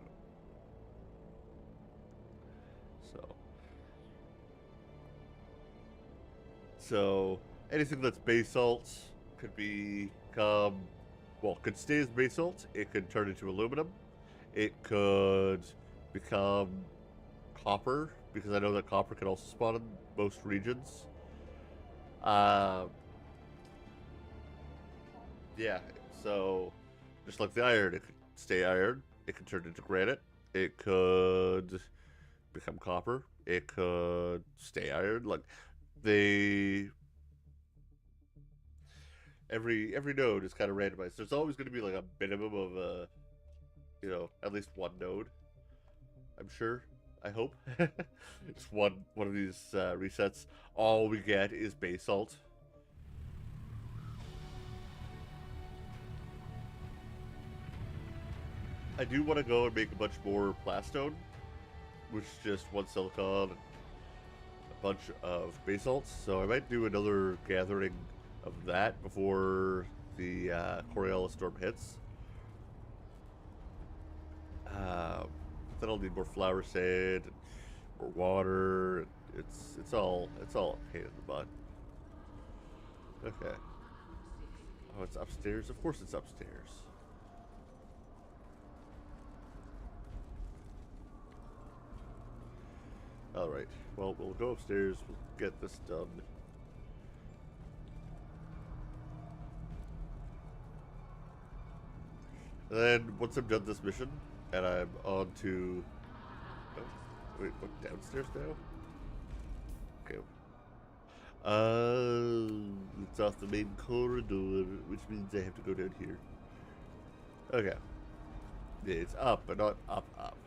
go. So anything that's basalt could become, well, could stay as basalt. It could turn into aluminum. It could become copper, because I know that copper can also spawn in most regions. Yeah, so just like the iron, it could stay iron. It could turn into granite. It could become copper. It could stay iron. Like they, every node is kind of randomized. There's always going to be like a minimum of at least one node. I'm sure. I hope. Just one of these resets. All we get is basalt. I do want to go and make a bunch more plastone, which is just one silicon and a bunch of basalts. So I might do another gathering of that before the Coriolis storm hits. Then I'll need more flour sand and more water. It's all a pain in the butt. Okay. Oh, it's upstairs. Of course, it's upstairs. All right. Well, we'll go upstairs. We'll get this done. And then once I'm done this mission, and I'm on to. Oh, wait, what? Downstairs now? Okay. It's off the main corridor, which means I have to go down here. Okay. Yeah, it's up, but not up.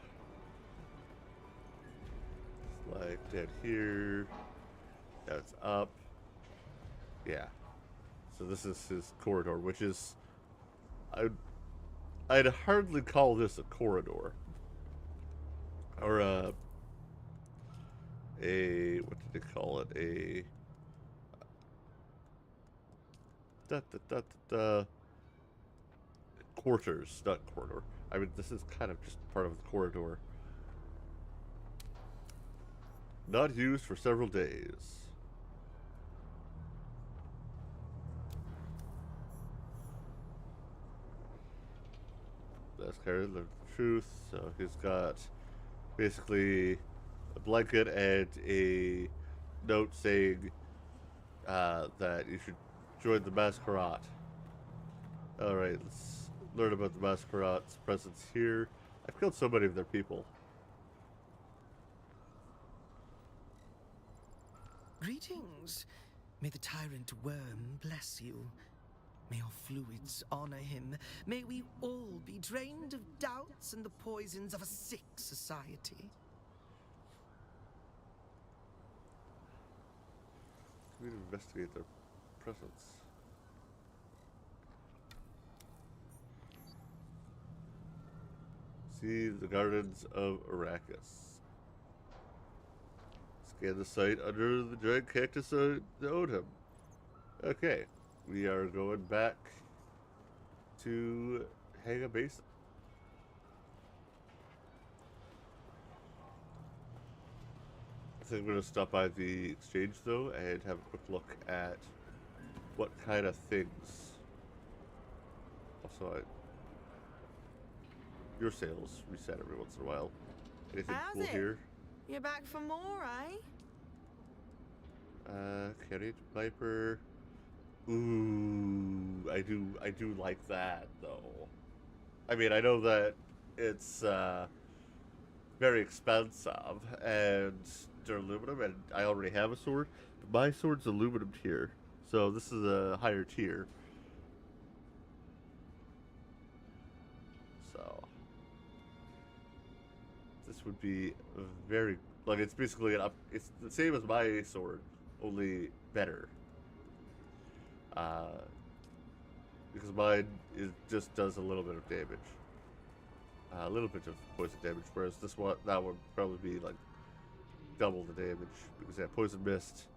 It's like down here. That's up. Yeah. So this is his corridor, which is, I'd hardly call this a corridor, or a what did they call it? A quarters, not corridor. I mean, this is kind of just part of the corridor. Not used for several days. That's kind of the truth. So he's got basically a blanket and a note saying that you should join the masquerade. Alright, let's learn about the masquerade's presence here. I've killed so many of their people. Greetings. May the tyrant worm bless you. May our fluids honor him. May we all be drained of doubts and the poisons of a sick society. We need to investigate their presence. See the gardens of Arrakis. Scan the site under the giant cactus that owed him. Okay, we are going back to Haga Basin. I think I'm going to stop by the exchange though and have a quick look at what kind of things. Also, your sales reset every once in a while. Anything How's cool it? here? You're back for more, eh? Carriage Viper. Ooh, I do like that though. I mean, I know that it's very expensive and they're aluminum, and I already have a sword. But my sword's aluminum tier, so this is a higher tier. So this would be very like it's basically an up. It's the same as my sword, only better. Because mine just does a little bit of damage, a little bit of poison damage, whereas that would probably be like double the damage because that poison mist.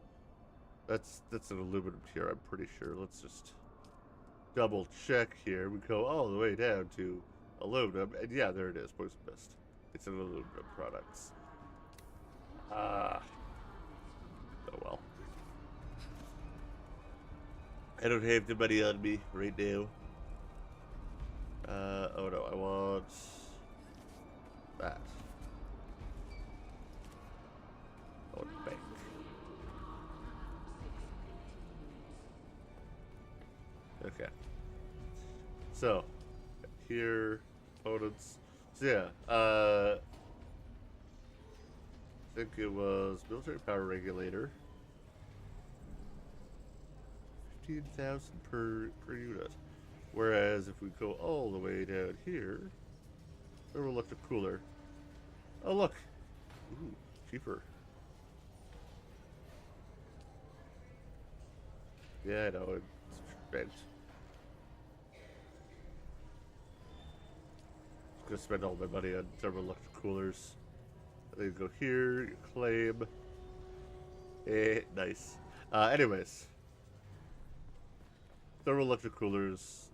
That's an aluminum tier, I'm pretty sure. Let's just double check here. We go all the way down to aluminum, and yeah, there it is, poison mist. It's an aluminum product. Oh well. I don't have the money on me right now. Oh no, I want that. I want bank. Okay. So, here, opponents. So yeah, I think it was military power regulator. 15,000 per unit. Whereas if we go all the way down here, thermal electric cooler. Oh look! Ooh, cheaper. Yeah, I know, it's spent. Just gonna spend all my money on thermal electric coolers. And then you go here, you claim. Nice. Anyways. Thermal electric coolers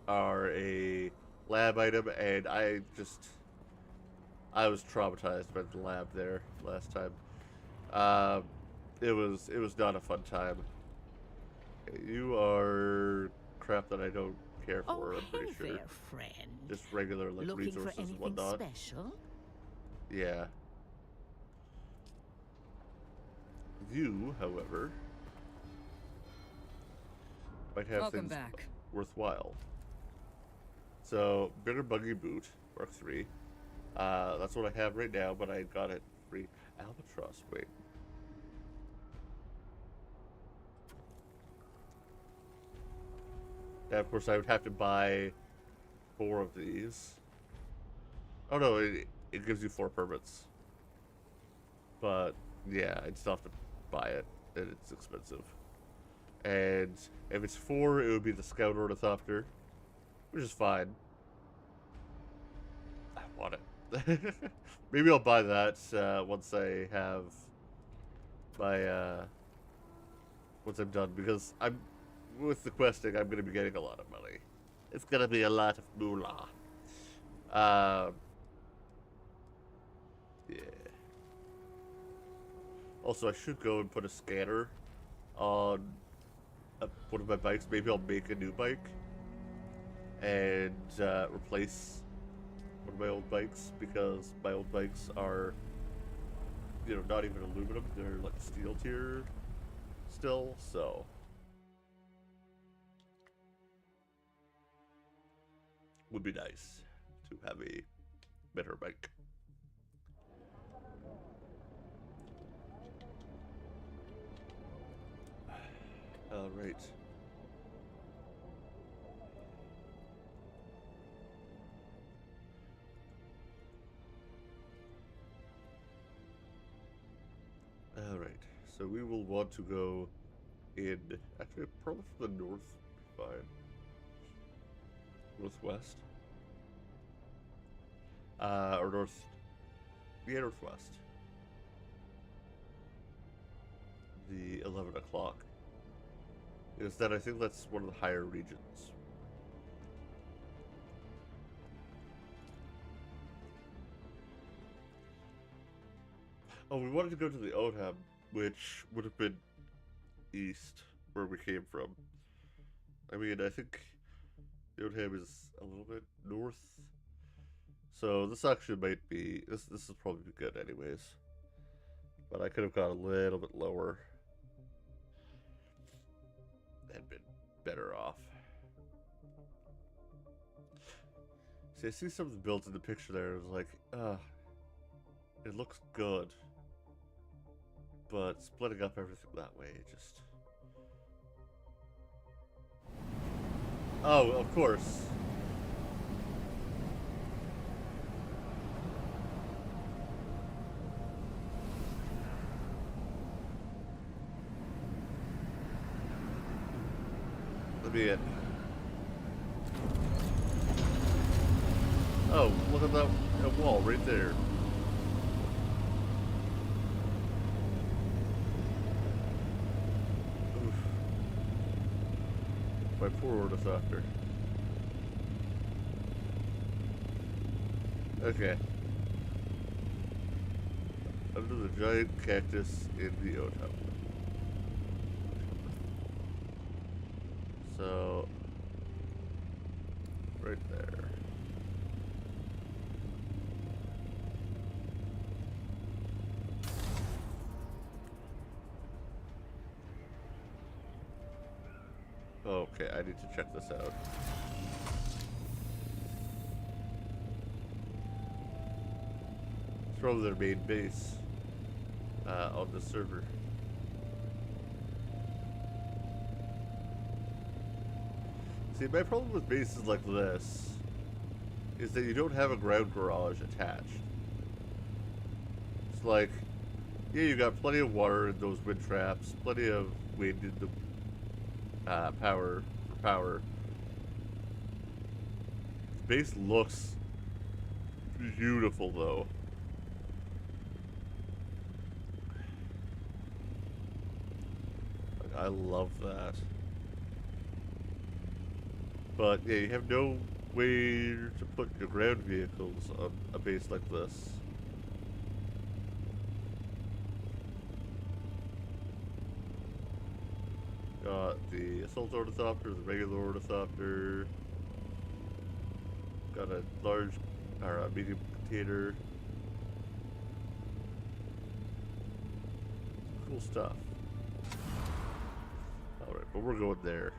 are a lab item, and I was traumatized by the lab there last time. It was not a fun time. You are crap that I don't care for. I'm pretty sure. There, friend. Just regular like Looking resources for and anything whatnot. special? Yeah. You, however, might have Welcome things back. worthwhile. So, bigger buggy boot, Mark 3. That's what I have right now, but I got it free. Albatross wing. Now, of course, I would have to buy 4 of these. Oh no, it gives you 4 permits. But, yeah, I'd still have to buy it, and it's expensive. And if it's 4, it would be the Scout Ornithopter, which is fine. I want it. Maybe I'll buy that once I have my once I'm done, because with the questing, I'm going to be getting a lot of money. It's going to be a lot of moolah. Yeah. Also, I should go and put a scanner on one of my bikes. Maybe I'll make a new bike and replace my old bikes because my old bikes are, you know, not even aluminum. They're like steel tier still, so. Would be nice to have a better bike. All right. All right. So we will want to go in. Actually, probably from the north. Fine. Northwest. Or north. Yeah, northwest. The 11 o'clock. Is that I think that's one of the higher regions. Oh, we wanted to go to the Otham, which would have been east, where we came from. I mean, I think the Otham is a little bit north. So this actually might be, this is probably good anyways. But I could have gone a little bit lower. And been better off. See, I see some of the builds in the picture there, it's like, it looks good. But splitting up everything that way, just... Oh, of course. Let me in. Oh, look at that wall right there. Oof. My poor ornithopter. Okay. Under the giant cactus in the Otham. So, right there. Okay, I need to check this out. It's probably their main base on the server. See, my problem with bases like this is that you don't have a ground garage attached. It's like, yeah, you got plenty of water in those wind traps, plenty of wind in the power for power. The base looks beautiful though. Like, I love that. But yeah, you have no way to put your ground vehicles on a base like this. Got the assault ornithopter, the regular ornithopter. Got a large or a medium container. Cool stuff. Alright, but we're going there.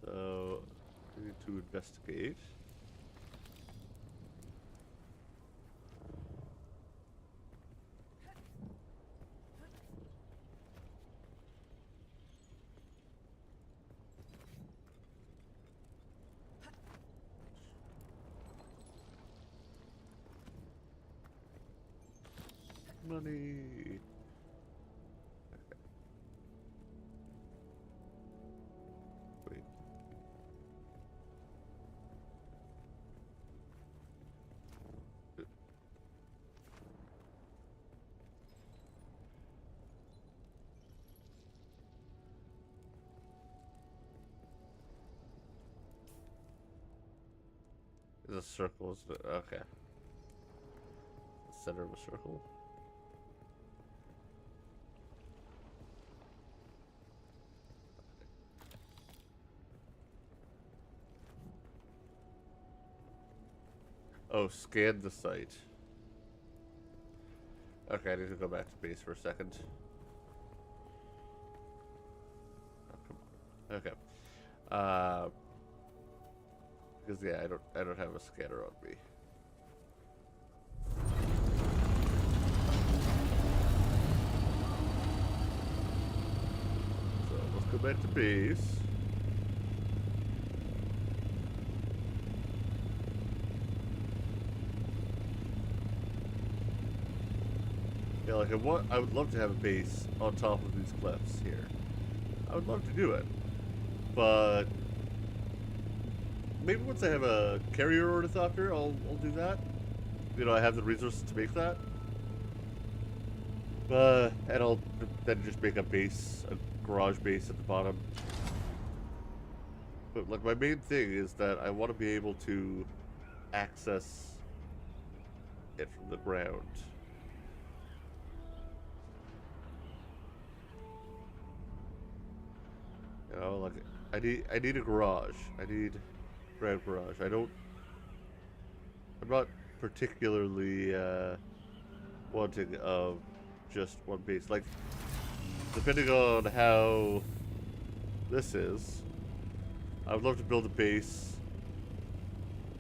So, we need to investigate. Money. Wait. Is a circle, isn't it? Okay. The center of a circle. Oh, scan the site. Okay, I need to go back to base for a second. Oh, come on. Okay. Because yeah, I don't have a scanner on me. So let's go back to base. Yeah, like I would love to have a base on top of these cliffs here. I would love to do it, but maybe once I have a carrier ornithopter, I'll do that. You know, I have the resources to make that. And I'll then just make a base, a garage base at the bottom. But like my main thing is that I want to be able to access it from the ground. You know, like I need a garage. I need ground garage. I'm not particularly wanting of just one base. Like depending on how this is, I would love to build a base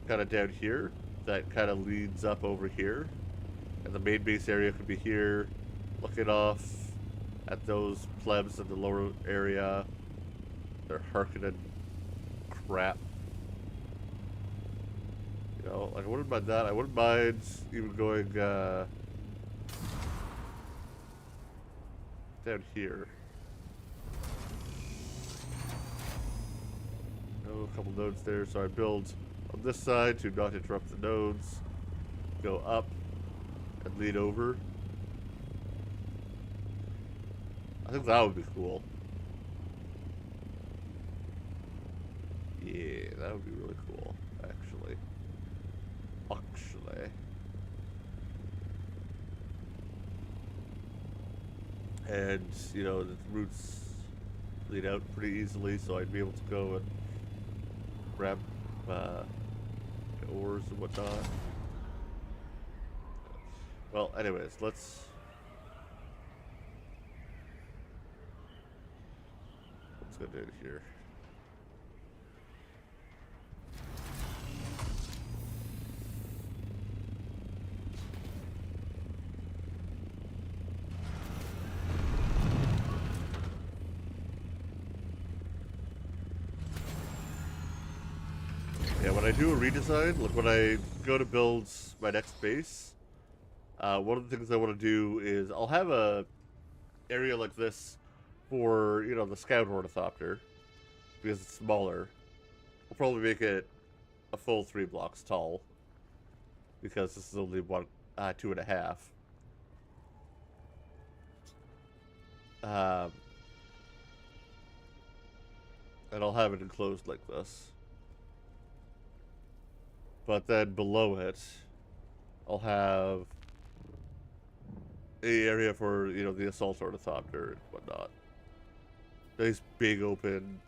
kind of down here that kind of leads up over here, and the main base area could be here, looking off at those plebs in the lower area. They're harkening crap. You know, like I wouldn't mind that. I wouldn't mind even going down here. Oh, a couple nodes there, so I build on this side to not interrupt the nodes. Go up and lead over. I think that would be cool. Yeah, that would be really cool, actually. And, you know, the routes lead out pretty easily, so I'd be able to go and grab ores and whatnot. Well, anyways, let's go down here. Yeah, when I do a redesign, like when I go to build my next base, one of the things I want to do is I'll have a area like this for, you know, the scout ornithopter, because it's smaller. I'll probably make it a full 3 blocks tall, because this is only 2.5. And I'll have it enclosed like this. But then below it, I'll have a area for, you know, the assault ornithopter and whatnot. Nice big open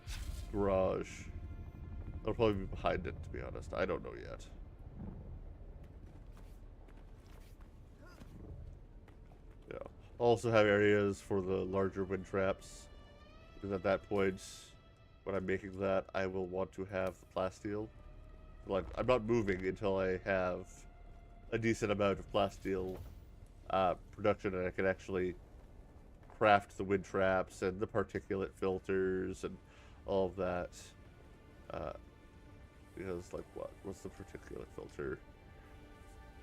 garage. I'll probably be behind it, to be honest. I don't know yet. Yeah. I'll also have areas for the larger wind traps. Because at that point, when I'm making that, I will want to have the plasteel. Like, I'm not moving until I have a decent amount of plasteel production, and I can actually craft the wind traps and the particulate filters and all of that. Because, like, what's the particulate filter?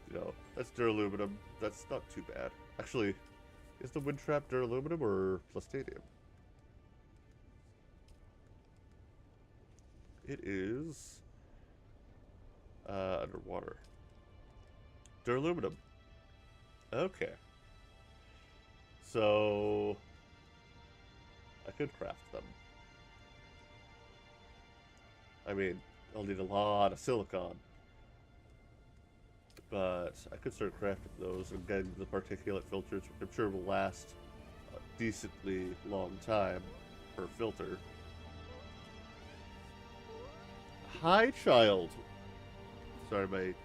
You know, that's duraluminum. That's not too bad. Actually, is the wind trap duraluminum or plastadium? It is underwater. Duraluminum. Okay. So I could craft them. I mean, I'll need a lot of silicon, but I could start crafting those and getting the particulate filters, which I'm sure will last a decently long time per filter. Hi, child. Sorry, my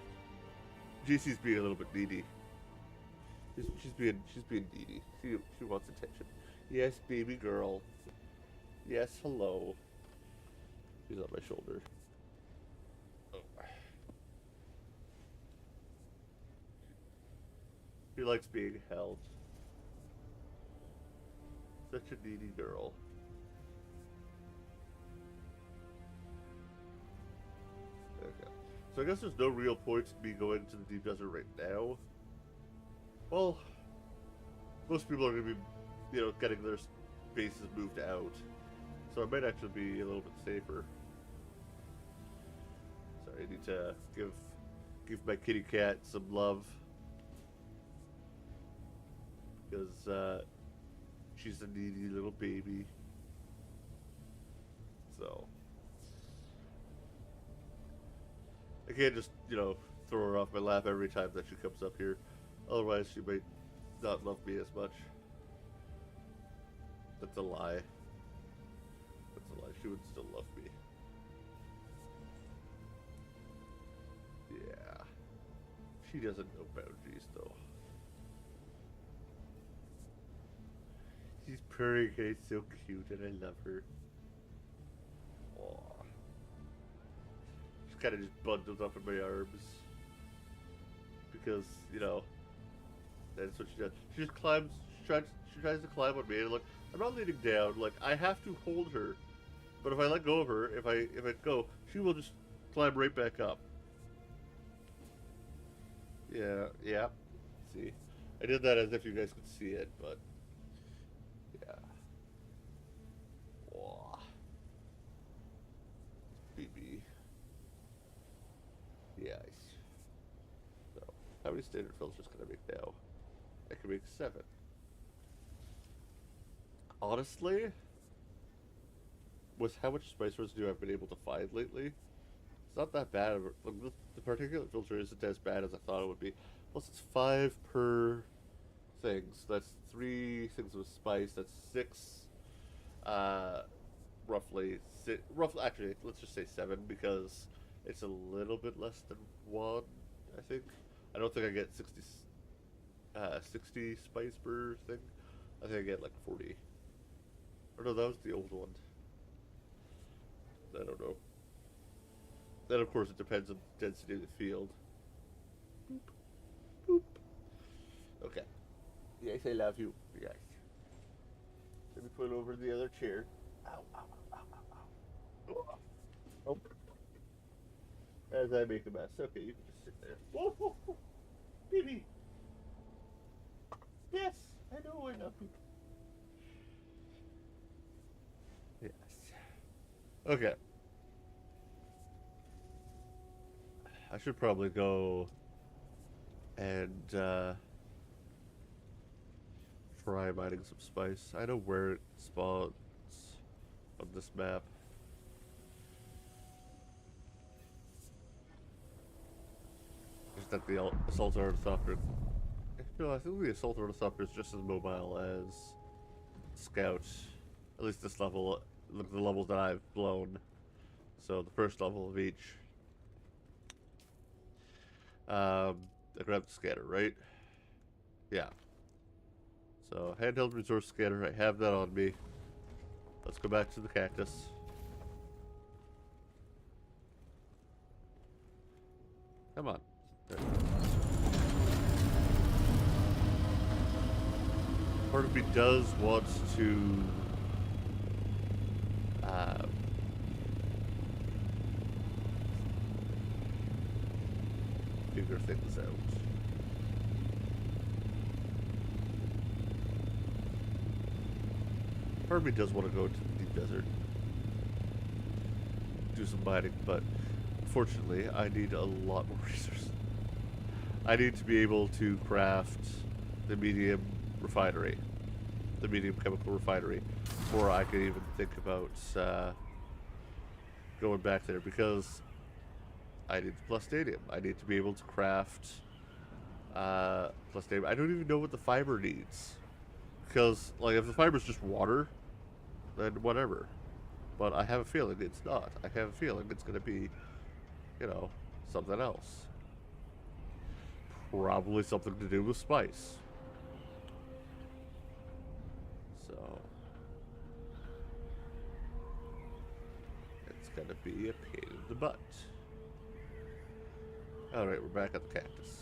GC's being a little bit needy. She's being needy. She wants attention. Yes, baby girl. Yes, hello. She's on my shoulder. Oh. She likes being held. Such a needy girl. Okay. So I guess there's no real point in me going to the deep desert right now. Well, most people are going to be, getting their bases moved out. So I might actually be a little bit safer. Sorry, I need to give my kitty cat some love. Because, she's a needy little baby. So I can't just, throw her off my lap every time that she comes up here. Otherwise, she might not love me as much. That's a lie. That's a lie. She would still love me. Yeah. She doesn't know boundaries, though. She's purring and it's so cute and I love her. Aww. She's kind of just bundled up in my arms. Because, that's what she does. She just climbs, she tries to climb on me and look, I'm not leaning down, like, I have to hold her. But if I let go of her, if I go, she will just climb right back up. Yeah. See? I did that as if you guys could see it, but yeah. Whoa. BB. Yes. So, how many standard filters can I make now? I can make 7. Honestly, with how much spice residue I've been able to find lately, it's not that bad. The particulate filter isn't as bad as I thought it would be. Plus, it's 5 per thing, so that's 3 things with spice. That's 6, roughly. Actually, let's just say 7 because it's a little bit less than 1. I think. I don't think I get 60 spice per thing. I think I get like 40. Or no, that was the old one. I don't know. Then of course it depends on the density of the field. Boop. Boop. Okay. Yes, I love you. Yes. Let me put over the other chair. Ow, ow, ow, ow, ow. Oh. As I make a mess. Okay, you can just sit there. Whoa, whoa, whoa. Baby. Yes, I know I love you. Yes. Okay. I should probably go and try mining some spice. I know where it spawns on this map. Just that the assault ornithopter. No, I think the assault ornithopter is just as mobile as Scout. At least this level, the levels that I've blown. So the first level of each. I grabbed the scanner, right? Yeah. So, handheld resource scanner, I have that on me. Let's go back to the cactus. Come on. There. Part of me does want to figure things out. Part of me does want to go to the deep desert, do some mining, but unfortunately I need a lot more resources. I need to be able to craft the medium refinery, the medium chemical refinery, before I can even think about going back there, because I need the plus stadium. I need to be able to craft Plus name. I don't even know what the fiber needs. Because, like, if the fiber's just water, then whatever. But I have a feeling it's not. I have a feeling it's going to be, you know, something else. Probably something to do with spice. So, it's going to be a pain in the butt. Alright, we're back at the cactus.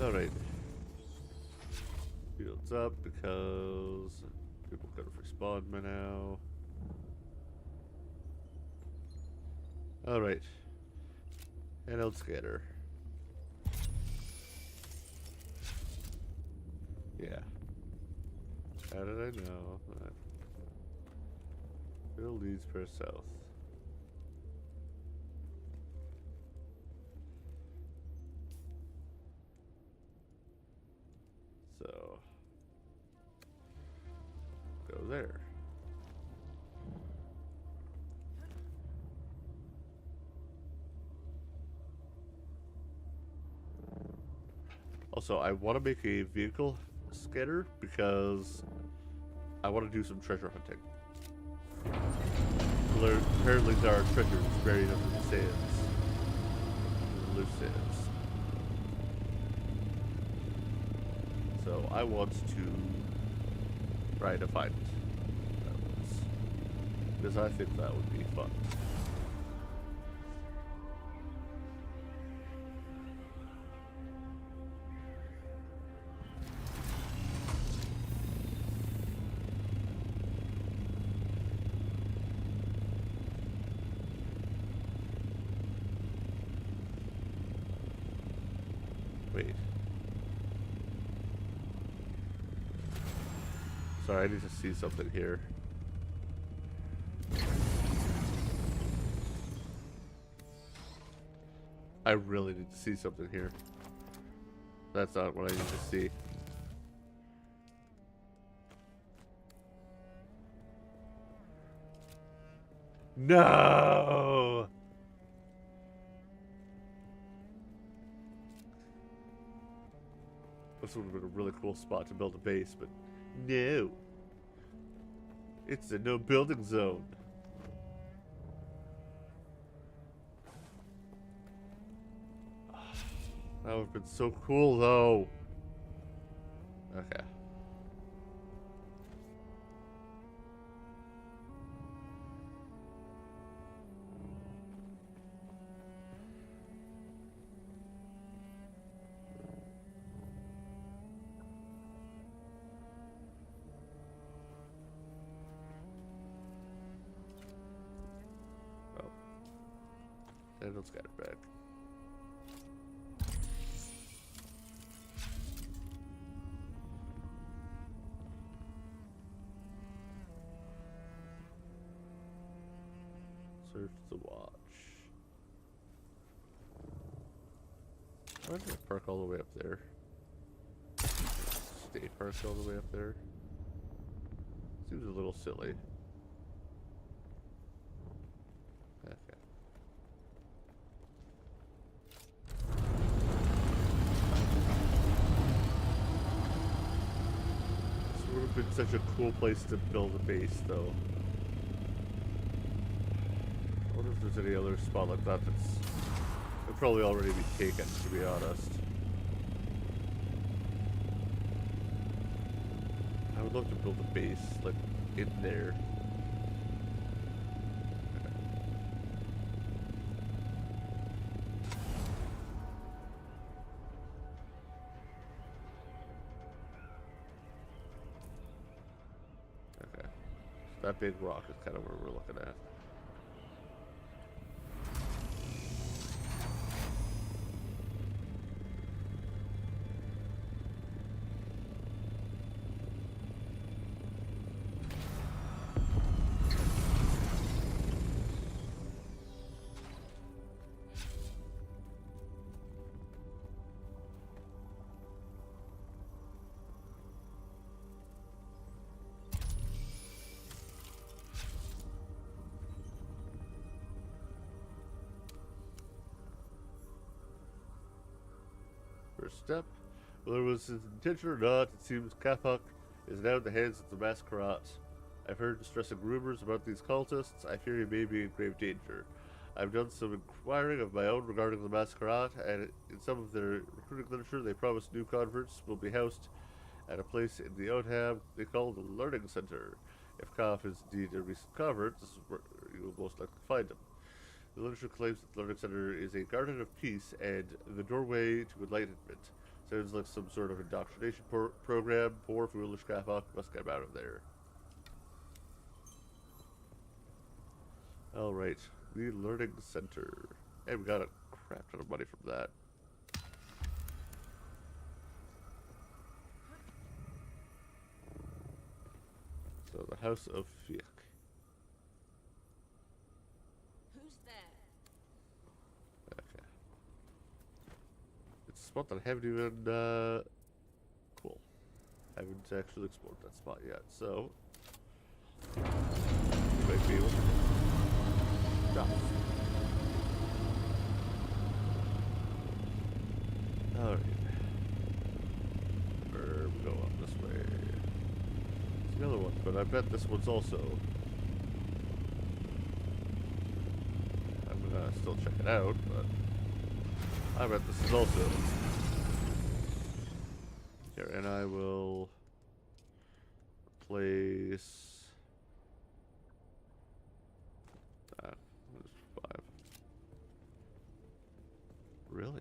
Alright. Fields up because people could have respawned by now. Alright. Handheld scanner. Yeah. How did I know that? Bill leads per south. So, go there. Also, I want to make a vehicle scanner because I want to do some treasure hunting. Apparently there are treasures buried under the sands. The loose sands. So I want to try to find those. Because I think that would be fun. Wait. Sorry, I need to see something here. I really need to see something here. That's not what I need to see. No! This would have been a really cool spot to build a base, but no. It's a no building zone. That would have been so cool, though. Okay. And let's get it back. Search the watch. Why did it park all the way up there? Stay parked all the way up there. Seems a little silly. Okay. This would have been such a cool place to build a base, though. I wonder if there's any other spot like that that's... It'd probably already be taken, to be honest. I would love to build a base, like, in there. Okay. That big rock is kind of where we're looking at. first step. Whether it was his intention or not, it seems Kapok is now in the hands of the Masquerade. I've heard distressing rumors about these cultists. I fear he may be in grave danger. I've done some inquiring of my own regarding the Masquerade, and in some of their recruiting literature, they promise new converts will be housed at a place in the Otham they call the Learning Center. If Kaf is indeed a recent convert, this is where you will most likely find him. The literature claims that the Learning Center is a garden of peace and the doorway to enlightenment. Sounds like some sort of indoctrination program. Poor foolish Kapok must get out of there. Alright, the Learning Center. And we got a crap ton of money from that. So, the House of Fiach. Who's there? Okay. It's a spot that I haven't even, cool. Haven't actually explored that spot yet, so... You might be able to... Drop. Alright. Where we go up this way. It's the other one, but I bet this one's also... I'm gonna still check it out, but... I bet this is also... Here, and I will... place... Five. Really?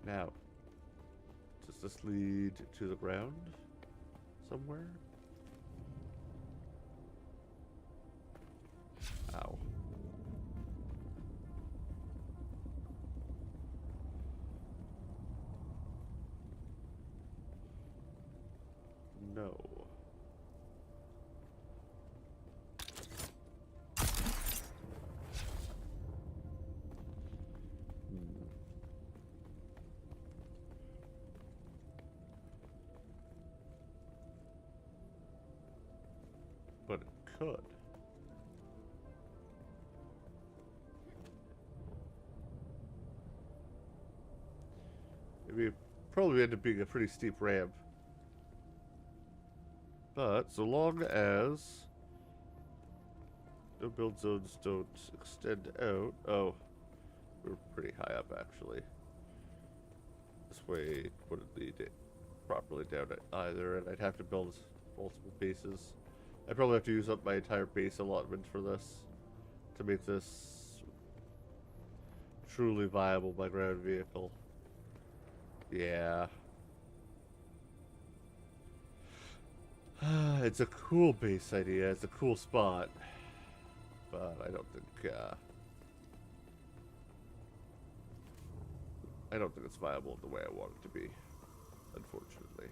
Now, does this lead to the ground somewhere? Ow. No. But it could. Maybe it probably end up being a pretty steep ramp. But so long as no build zones don't extend out. Oh, we're pretty high up actually. This way wouldn't lead it properly down it either, and I'd have to build multiple bases. I'd probably have to use up my entire base allotment for this to make this truly viable by ground vehicle. Yeah. It's a cool base idea, it's a cool spot, but I don't think it's viable the way I want it to be, unfortunately.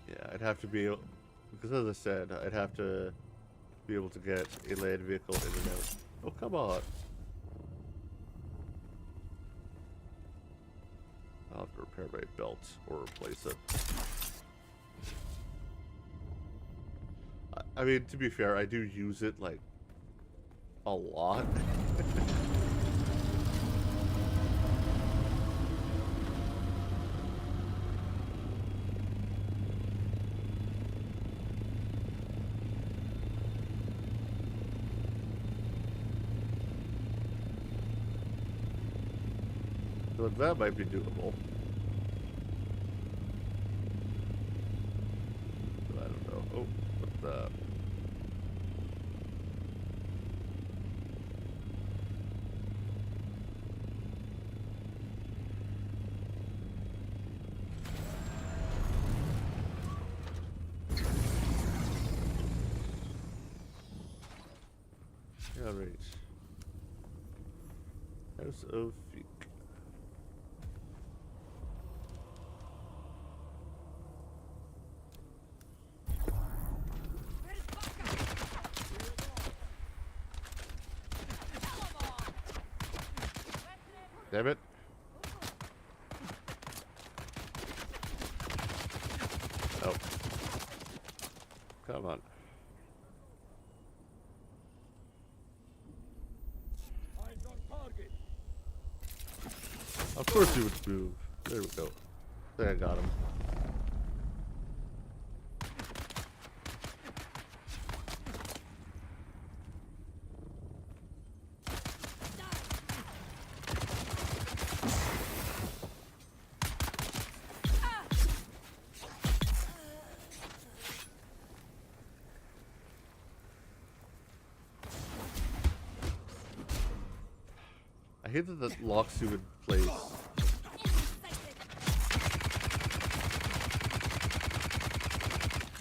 Yeah, I'd have to be able, because as I said, I'd have to be able to get a land vehicle in and out. Oh, come on. I'll have to repair my belt or replace it. I mean, to be fair, I do use it, like, a lot. So that might be doable. I don't know. Oh, what's that? Alright. House of Fiach. Damn it. Of course he would move. There we go. There, I got him. I hate that that locks you in place.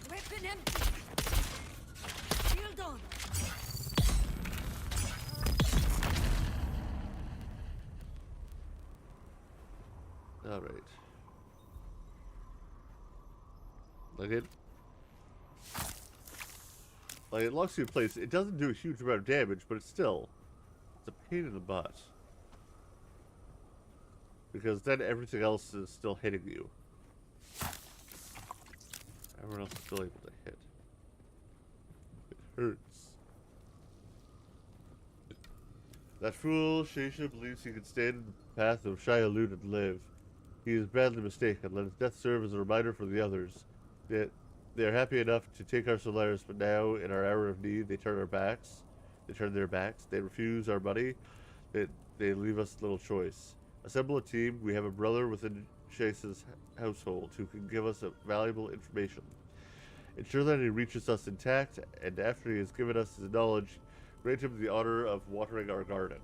Weapon empty. Shield on. Alright. Like it locks you in place. It doesn't do a huge amount of damage, but it's a pain in the butt. Because then everything else is still hitting you. Everyone else is still able to hit. It hurts. That fool, Shesha, believes he can stand in the path of Shia-Lun and live. He is badly mistaken. Let his death serve as a reminder for the others that they are happy enough to take our Solaris, but now, in our hour of need, they turn their backs. They refuse our money. They leave us little choice. Assemble a team. We have a brother within Chase's household who can give us valuable information. Ensure that he reaches us intact, and after he has given us his knowledge, grant him the honor of watering our garden.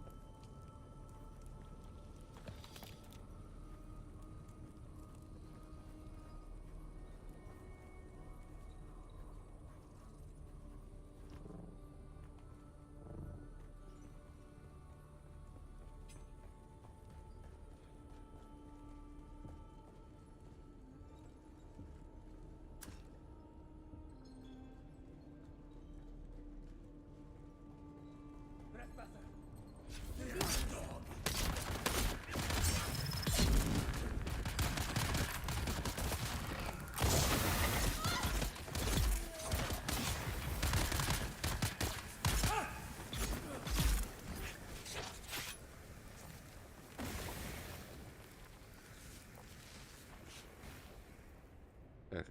Okay.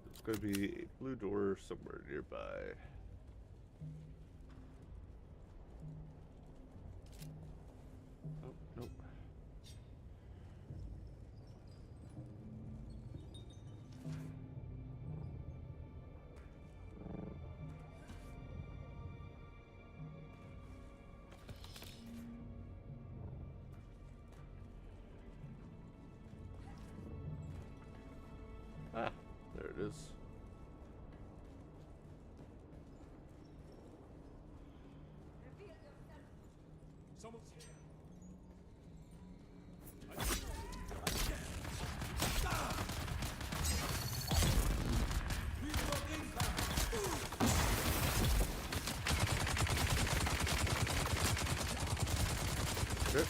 There's going to be a blue door somewhere nearby. Oh, nope. Ah, there it is. Someone's here. Sure.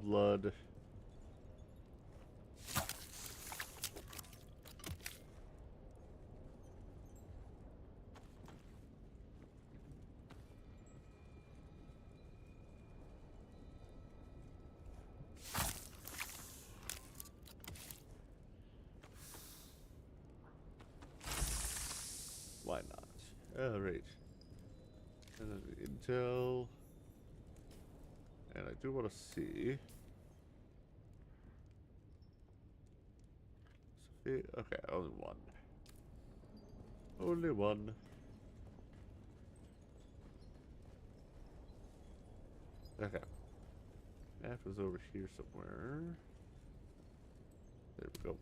blood. Why not? Alright. And then the intel. And I do want to see. Okay, only one. Only one. Okay. Map is over here somewhere. There we go.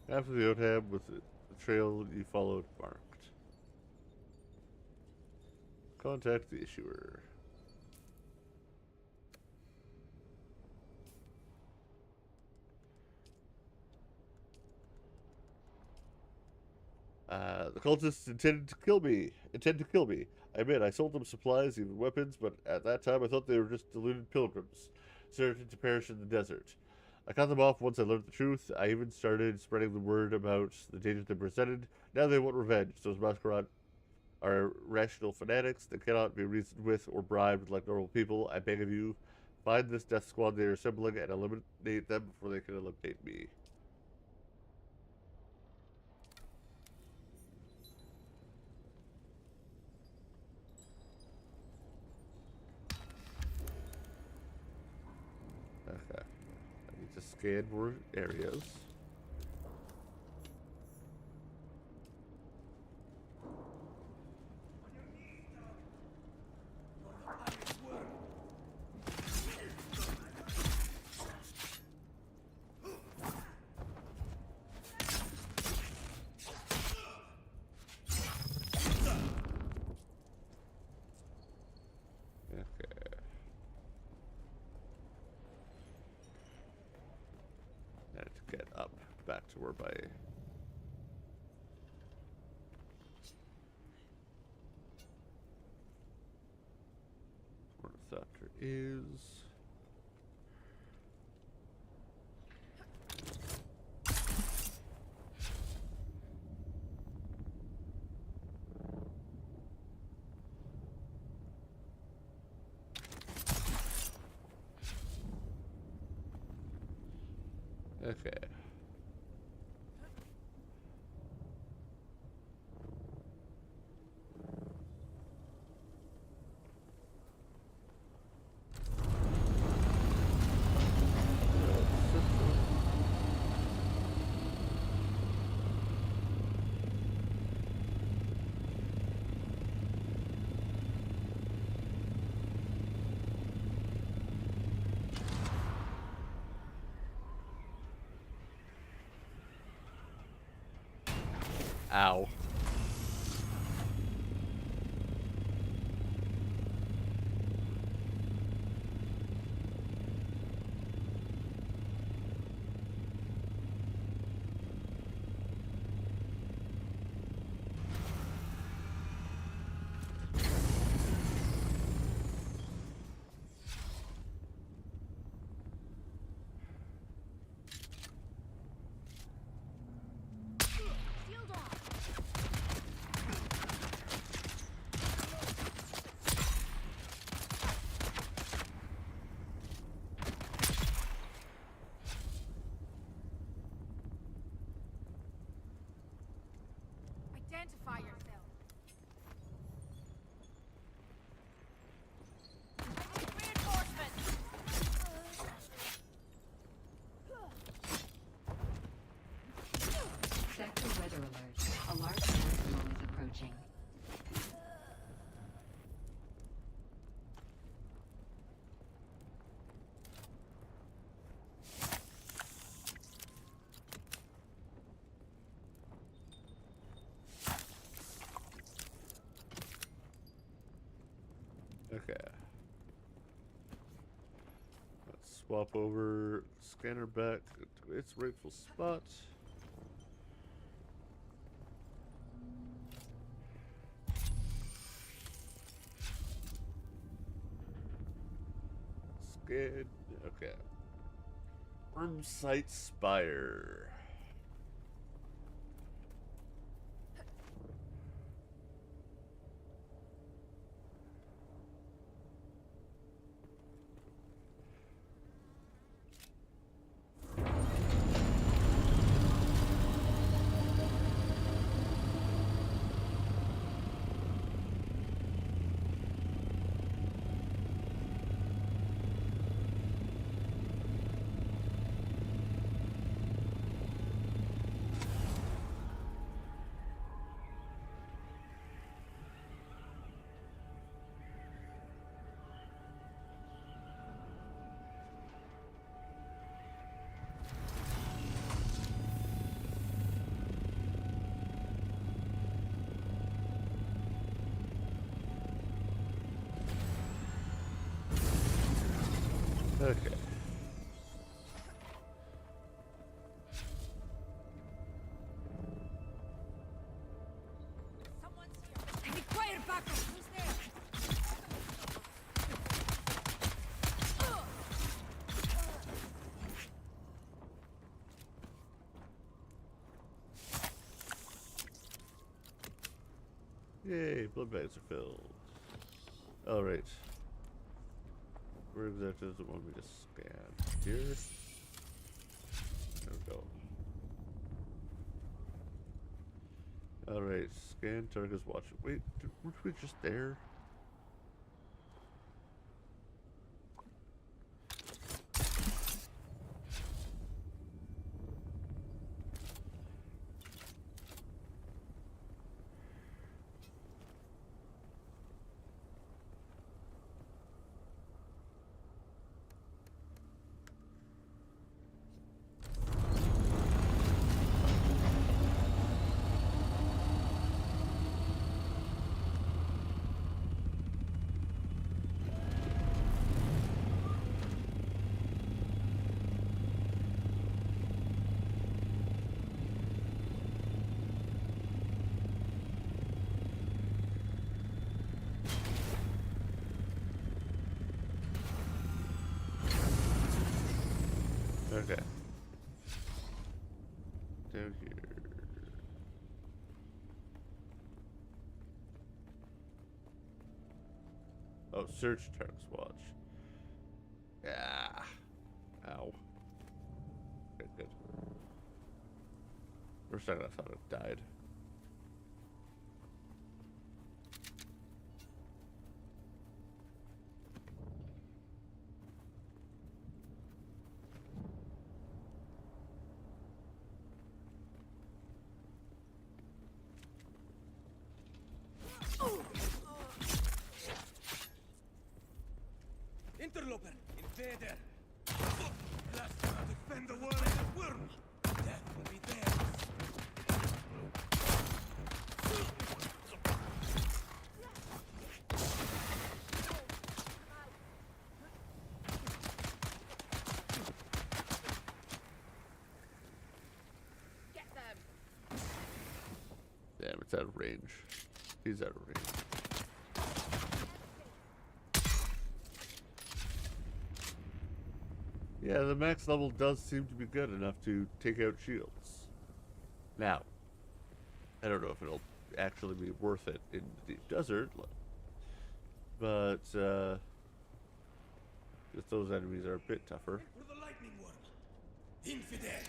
After the OTAB with the trail you followed marked. Contact the issuer. The cultists intend to kill me. I admit, I sold them supplies, even weapons, but at that time I thought they were just deluded pilgrims, certain to perish in the desert. I cut them off once I learned the truth. I even started spreading the word about the dangers they presented. Now they want revenge. Those masquerade are rational fanatics that cannot be reasoned with or bribed like normal people. I beg of you, find this death squad they are assembling and eliminate them before they can eliminate me. Okay. I need to scan more areas. Get up back to where my ornithopter is. Okay. Ow. Shield off. Identify yourself. I need reinforcements. Sector weather alert. A large snowstorm is approaching. Okay. Let's swap over scanner back to its rightful spot. Good. Okay. Wormsite Spire. Okay. Someone's here. I require backup. Who's there? Yay, blood bags are filled. Alright. Where exactly does it want me to scan? Here? There we go. Alright, scan target's watch. Wait, weren't we just there? Okay. Down here. Oh, search target's watch. Yeah. Ow. Okay, good. For a second I thought it died. Interloper, invader. Let's defend the world as a worm. Death will be theirs. Get them. Damn, it's out of range. He's out of range. Yeah, the max level does seem to be good enough to take out shields. Now, I don't know if it'll actually be worth it in the deep desert, but just those enemies are a bit tougher. For the lightning worm. Infidel.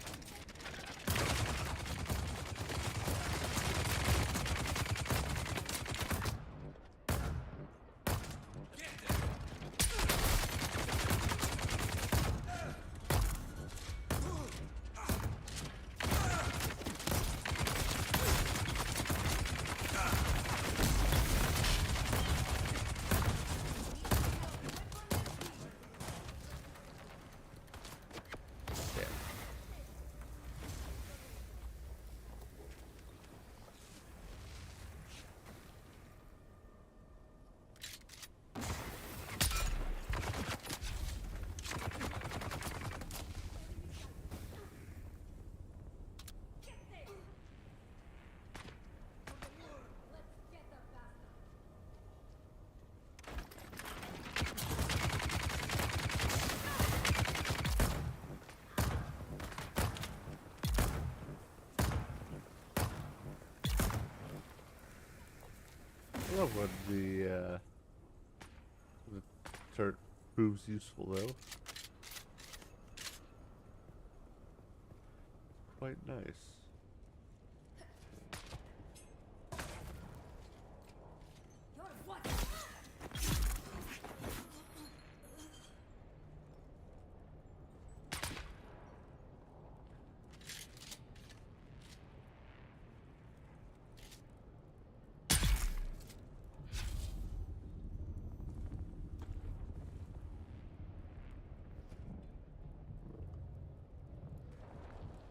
love when the turret proves useful though. Quite nice. You're what?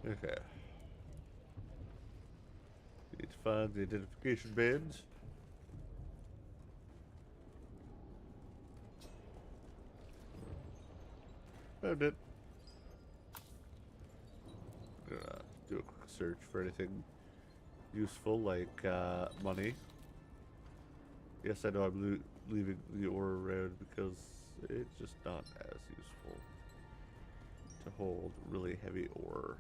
Okay. Need to find the identification band. Found it. I'm gonna do a quick search for anything useful like money. Yes, I know I'm leaving the ore around because it's just not as useful to hold really heavy ore.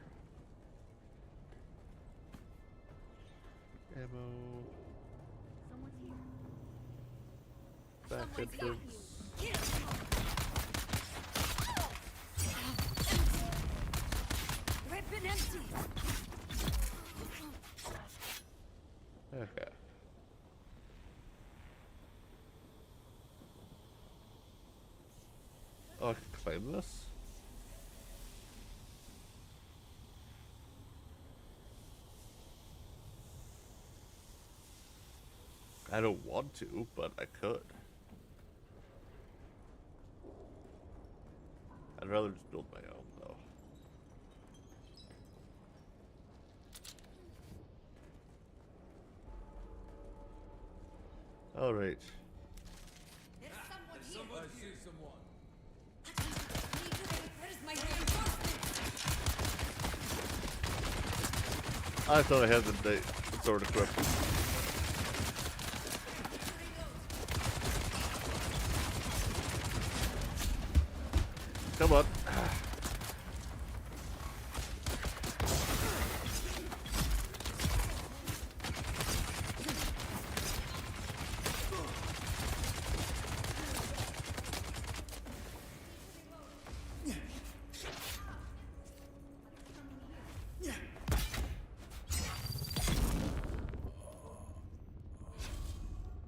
Ammo. Someone's here. Back Someone's got entrance. you. Weapon empty. Okay. Oh, I can claim this? I don't want to, but I could. I'd rather just build my own, though. Alright. There's someone here. I see someone. Where's my reinforcement? I thought I had the sword equipped. Come on.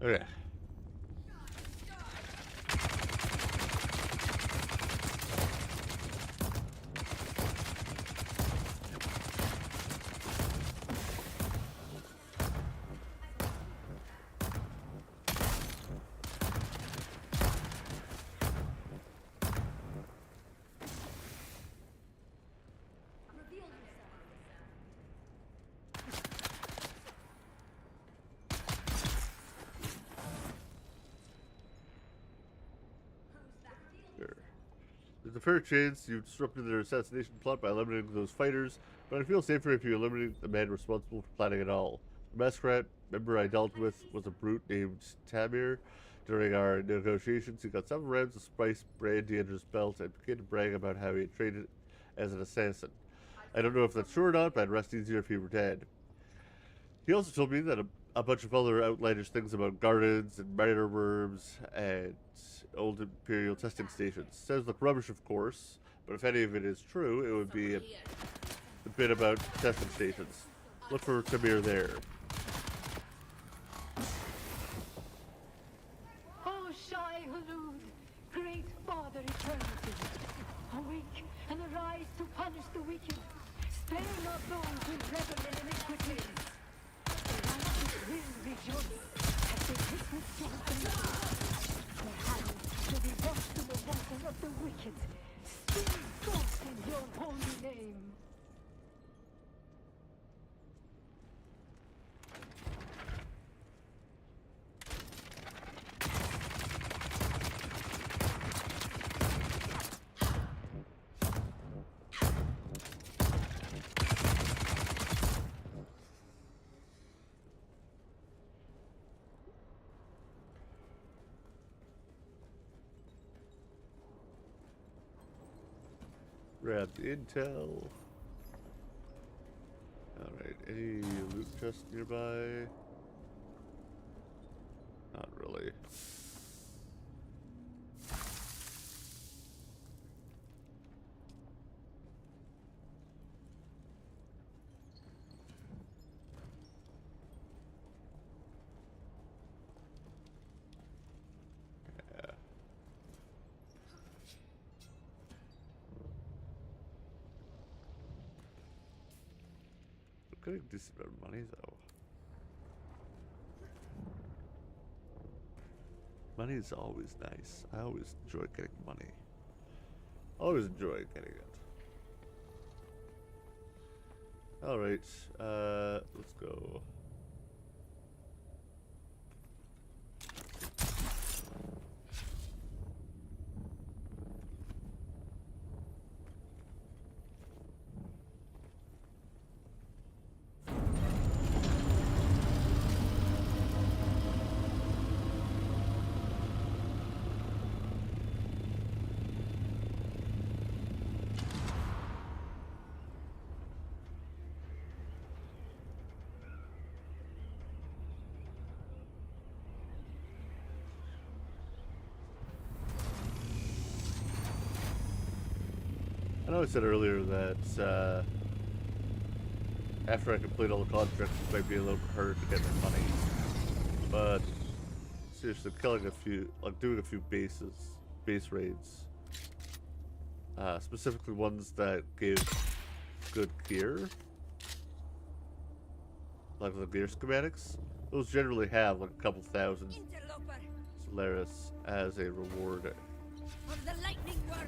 Okay. Sure. There's a fair chance you disrupted their assassination plot by eliminating those fighters, but I feel safer if you eliminate the man responsible for planning it all. The masquerade member I dealt with was a brute named Tamir. During our negotiations, he got 7 rounds of spice brandy under his belt and began to brag about how he had trained as an assassin. I don't know if that's true or not, but I'd rest easier if he were dead. He also told me that a bunch of other outlandish things about gardens and miner worms and old Imperial testing stations. Sounds like rubbish, of course, but if any of it is true, it would be a bit about testing stations. Look for Tamir there. Oh, Shai Hulud, great Father Eternity, awake and arise to punish the wicked. Spare not those who revel in iniquity. The righteous will rejoice as they witness judgment. Their hands shall be washed in the water of the wicked. Still forth in your holy name. Grab the intel. Alright, any loot chests nearby? Getting a decent amount of money though. Money is always nice. I always enjoy getting money. Always enjoy getting it. Alright, let's go. I know I said earlier that after I complete all the contracts, it might be a little bit harder to get my money. But seriously, killing a few, like doing a few base raids, specifically ones that give good gear, like the gear schematics, those generally have like a couple thousand Interloper Solaris as a reward. of the lightning worm.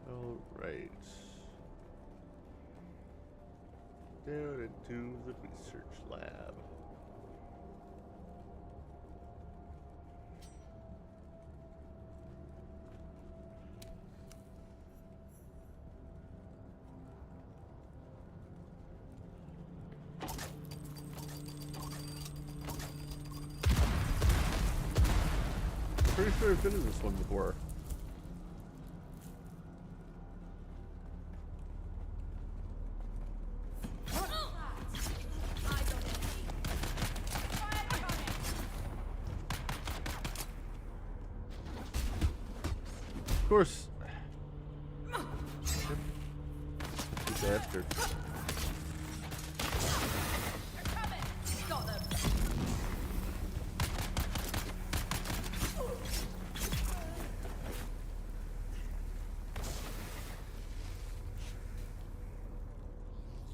Alright. Down into the research lab. Pretty sure I've been in this one before. Of course. You bastard.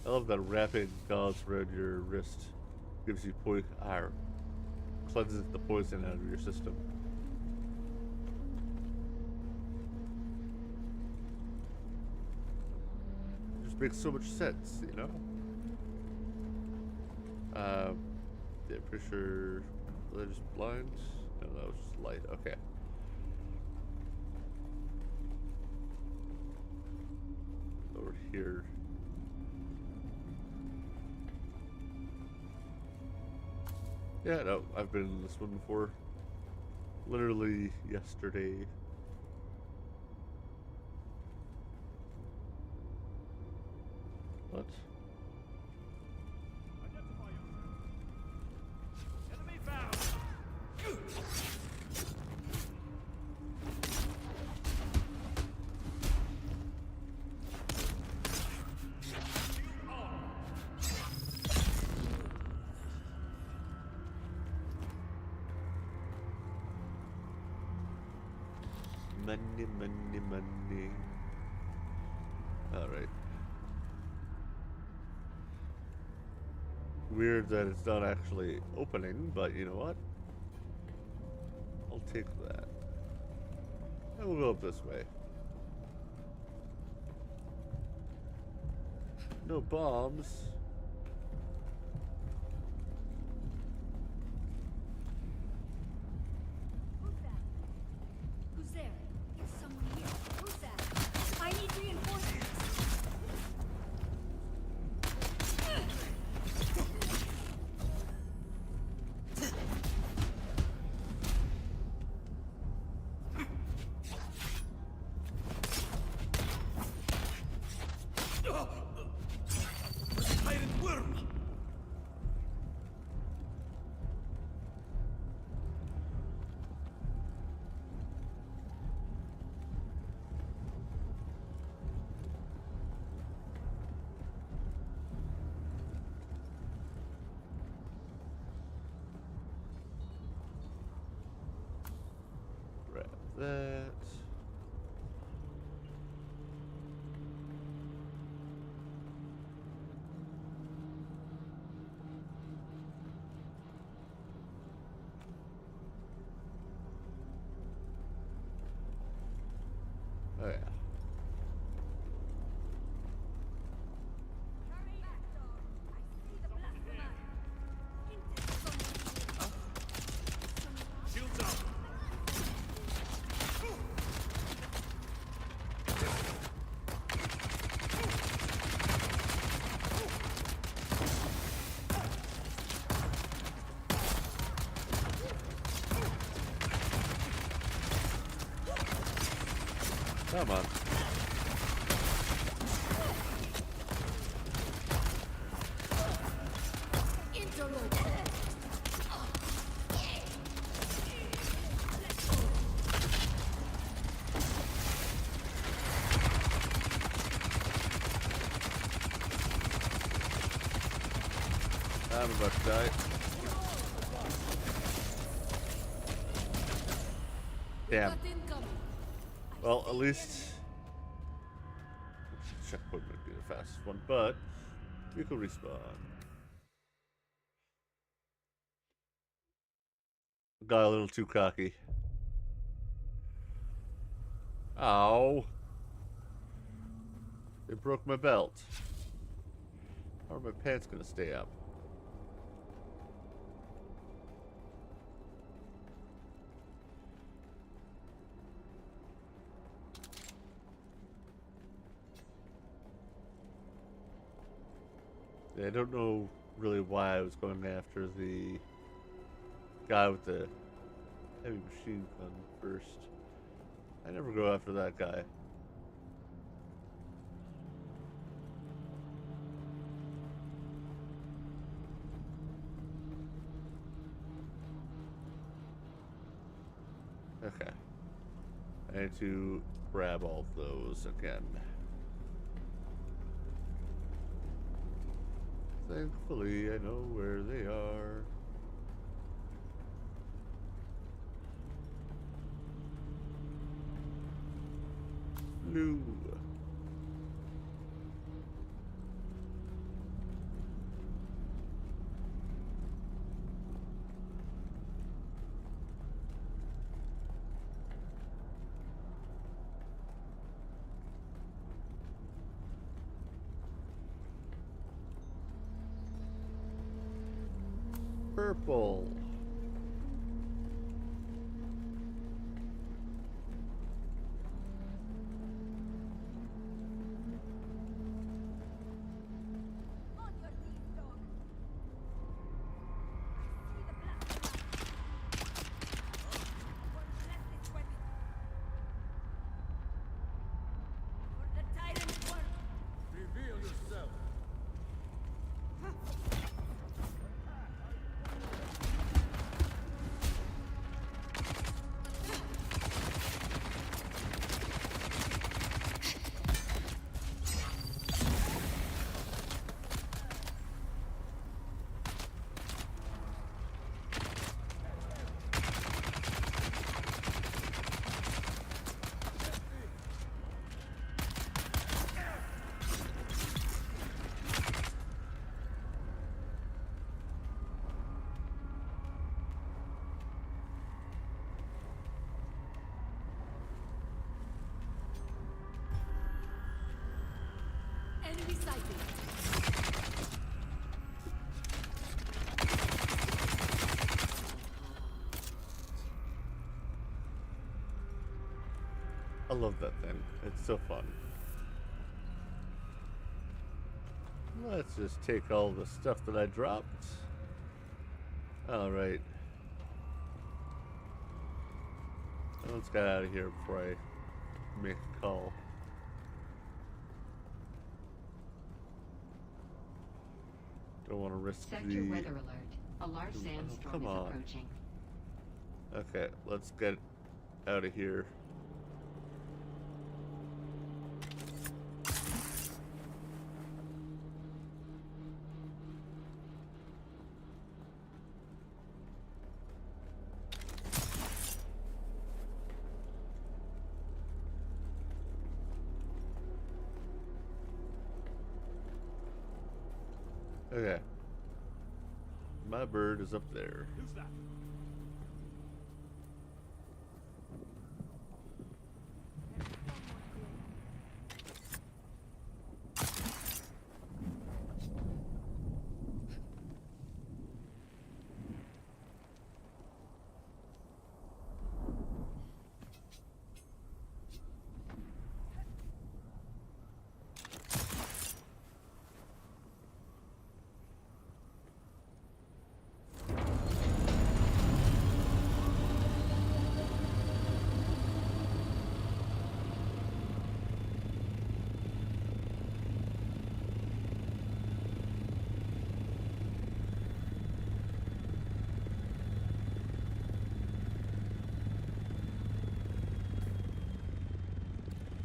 I love that wrapping gauze around your wrist gives you cleanses the poison out of your system. Makes so much sense, you know? Yeah, pretty sure. Was I just blind? No, that was just light. Okay. Over here. Yeah, no, I've been in this one before. Literally yesterday. What? Enemy found. Money, money, money. Alright. Weird that it's not actually opening, but you know what? I'll take that. And we'll go up this way. No bombs. that. Oh yeah. Shields up. Come on. I'm about to die. Damn. Well, at least checkpoint might be the fastest one, but we could respawn. Got a little too cocky. Ow. It broke my belt. How are my pants gonna stay up? I don't know really why I was going after the guy with the heavy machine gun first. I never go after that guy. Okay. I need to grab all of those again. Thankfully, I know where they are. Blue. Purple. Reveal yourself. Enemy sighted. I love that thing. It's so fun. Let's just take all the stuff that I dropped. Alright. Let's get out of here before I make a call. Don't want to risk Sector the... weather alert. A large sandstorm come is on. approaching. Okay, let's get out of here. Okay. My bird is up there. Who's that?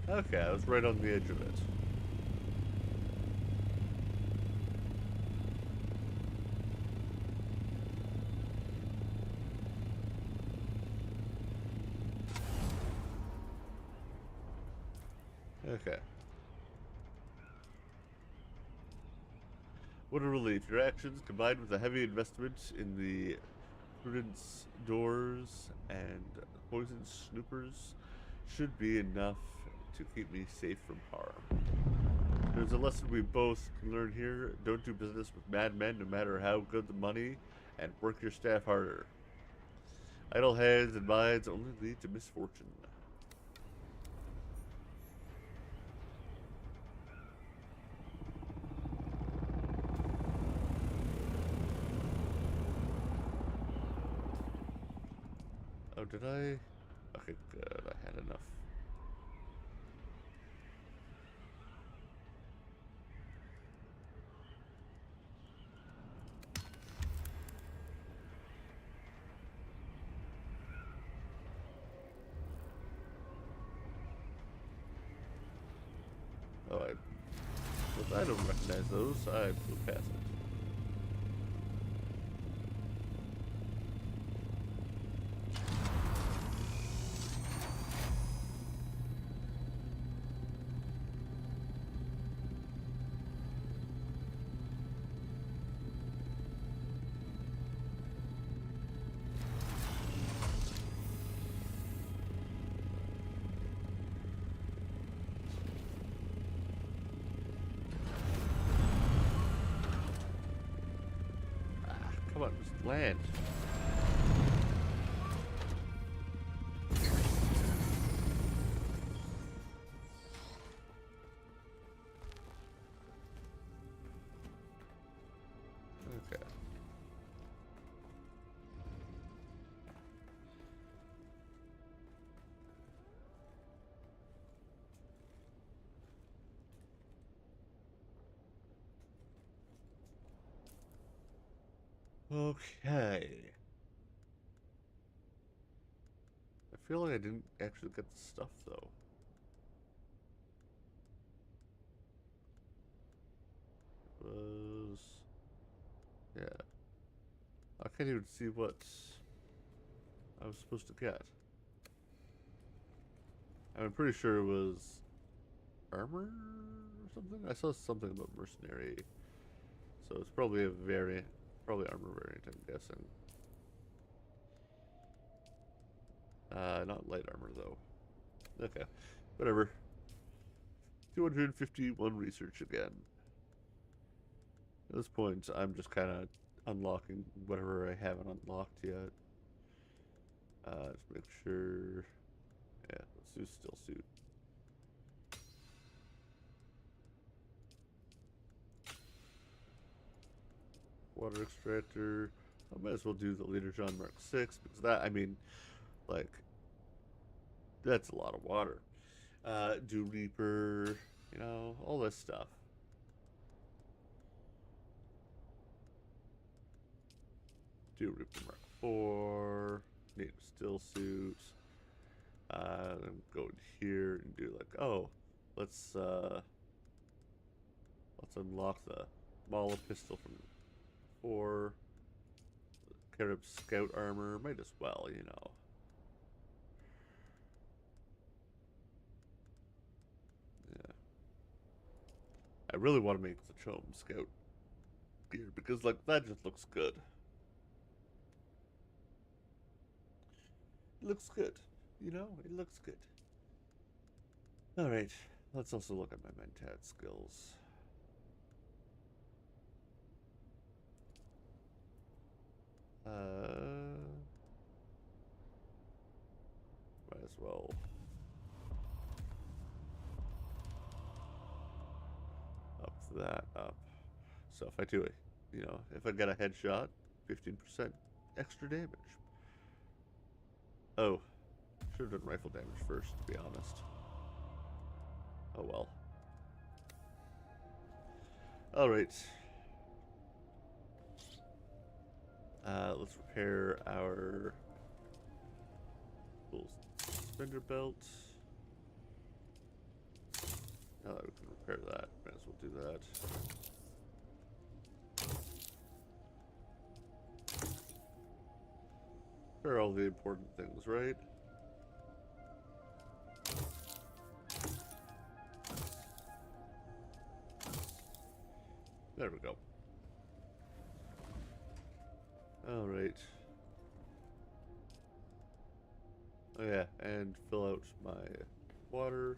Okay, I was right on the edge of it. Okay. What a relief. Your actions, combined with a heavy investment in the prudence doors and poison snoopers, should be enough to keep me safe from harm. There's a lesson we both can learn here. Don't do business with madmen, no matter how good the money, and work your staff harder. Idle hands and minds only lead to misfortune. Oh, did I? Okay, good. I had enough. Oh, I don't recognize those. I flew past it. Come on, just land. Okay. Okay. I feel like I didn't actually get the stuff though. It was yeah. I can't even see what I was supposed to get. I'm pretty sure it was armor or something. I saw something about mercenary, so it's probably a variant, probably armor variant. I'm guessing. Not light armor though. Okay, whatever. 251 research again. At this point, I'm just kind of unlocking whatever I haven't unlocked yet. Just make sure. Yeah, let's do still suit. Water extractor. I might as well do the Leader John Mark 6 because that, I mean, like, that's a lot of water. Do Reaper, you know, all this stuff. Do Reaper Mark 4. Need a still suit. Then go in here and do like, oh, let's unlock the Mala pistol from 4. Carib Scout armor, might as well, you know. Yeah. I really want to make the Chom Scout gear because like that just looks good. It looks good. You know, it looks good. Alright, let's also look at my mentat skills. Might as well. Up that up. So if I do it, you know, if I get a headshot, 15% extra damage. Oh, should have done rifle damage first, to be honest. Oh well. Alright. Let's repair our little suspender belt. Now that we can repair that, might as well do that. Repair all the important things, right? There we go. Alright. Oh yeah, and fill out my water.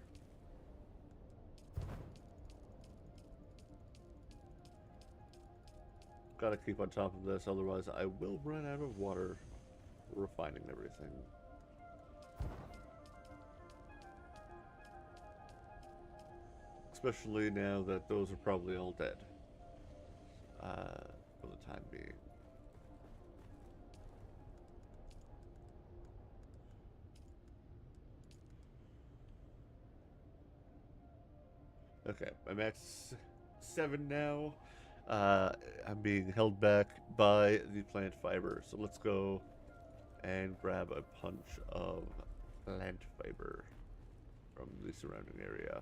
Gotta keep on top of this, otherwise I will run out of water for refining everything. Especially now that those are probably all dead. For the time being. Okay, I'm at 7 now. I'm being held back by the plant fiber, so let's go and grab a punch of plant fiber from the surrounding area.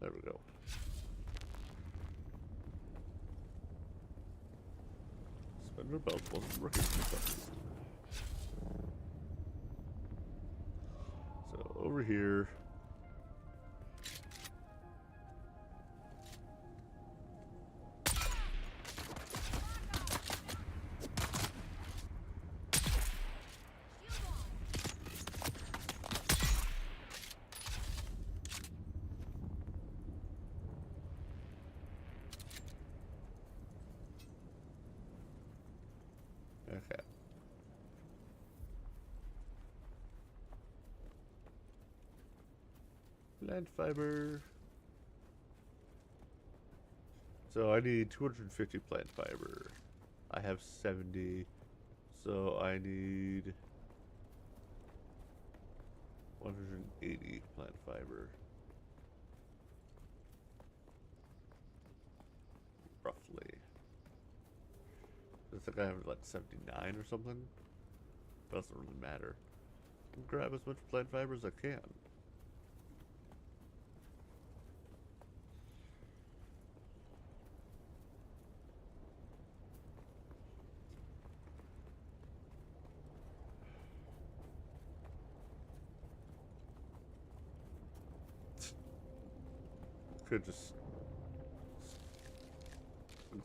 There we go. Spender belt wasn't working for some reason. So over here. Okay. Plant fiber. So I need 250 plant fiber. I have 70, so I need 180 plant fiber. Roughly. I think I have like 79 or something. Doesn't really matter. I'll grab as much plant fiber as I can. Could just...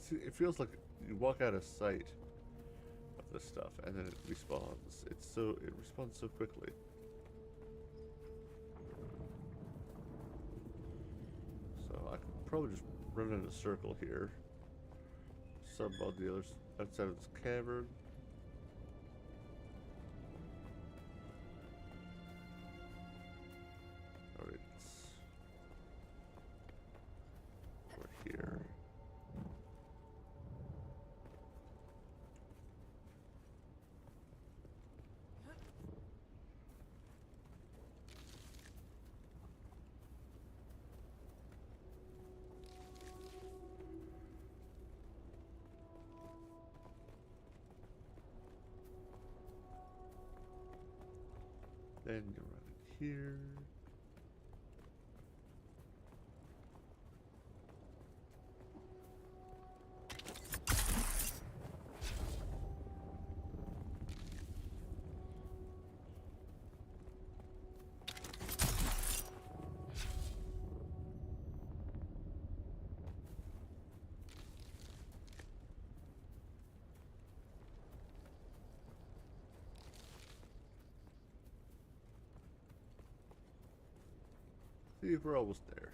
It feels like you walk out of sight of this stuff and then it respawns. It respawns so quickly. So I could probably just run in a circle here. Sub all the others outside of this cavern. Alright. We're here. Then you run it here. See if we're almost there.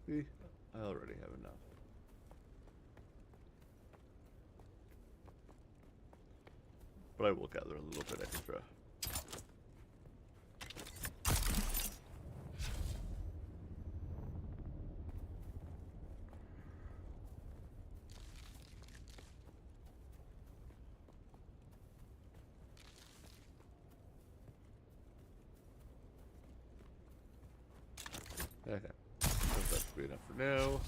See, I already have enough. But I will gather a little bit extra. Okay. So that should be enough for now.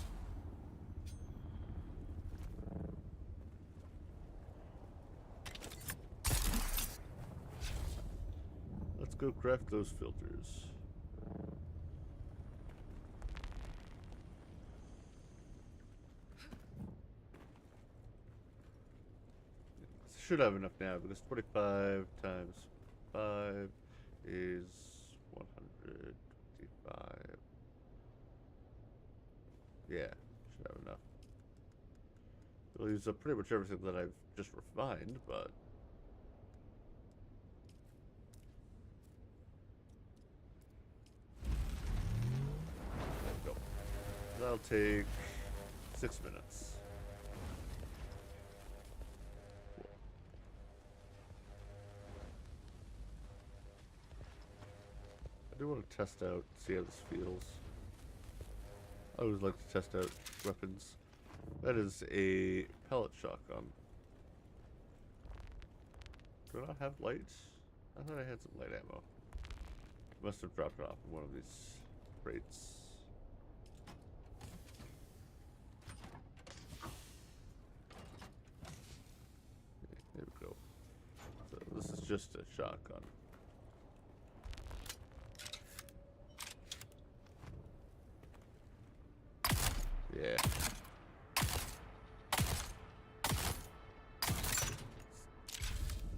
Let's go craft those filters. Should have enough now because 25 times 5 is 125. Yeah, should have enough. It'll use up pretty much everything that I've just refined, but there we go. That'll take 6 minutes. I do want to test out, see how this feels. I always like to test out weapons. That is a pellet shotgun. Do I not have light? I thought I had some light ammo. Must have dropped it off in one of these crates. Okay, there we go. So this is just a shotgun. Yeah.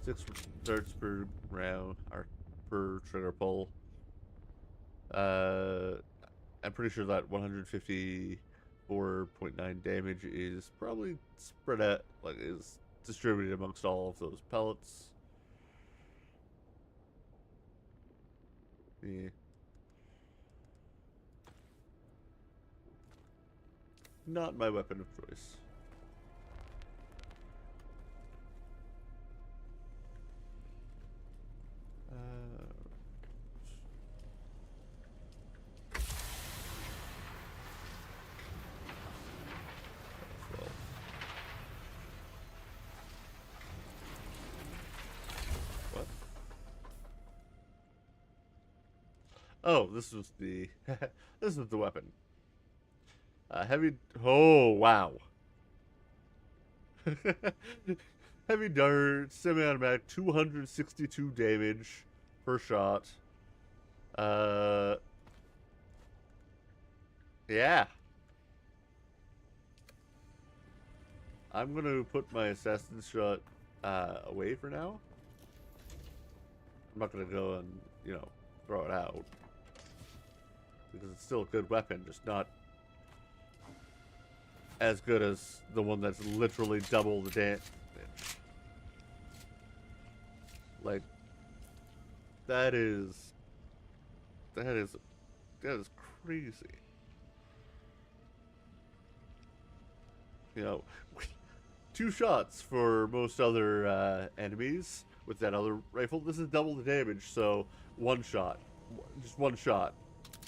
6 darts per round, or per trigger pull. I'm pretty sure that 154.9 damage is probably spread out, like, is distributed amongst all of those pellets. Yeah. Not my weapon of choice. Well. What? Oh, this was the this was the weapon. Heavy. Oh, wow. Heavy dart, semi-automatic, 262 damage per shot. Yeah. I'm gonna put my assassin's shot away for now. I'm not gonna go and, you know, throw it out because it's still a good weapon, just not as good as the one that's literally double the damage. Like, that is crazy. You know, 2 shots for most other enemies with that other rifle. This is double the damage, so 1 shot, just 1 shot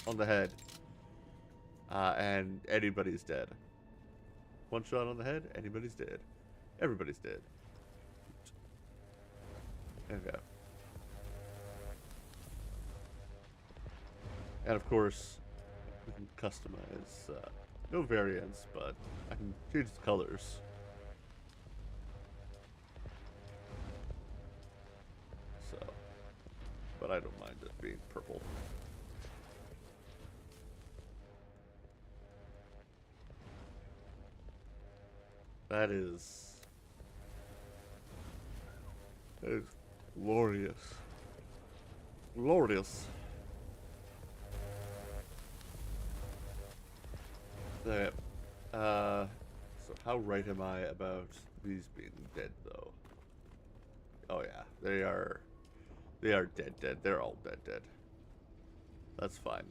on the head, and anybody's dead. 1 shot on the head, anybody's dead. Everybody's dead. Okay. And of course, we can customize, no variants, but I can change the colors. but I don't mind it being purple. That is glorious. Glorious. Okay. So how right am I about these being dead, though? Oh yeah, they are dead. They're all dead. That's fine.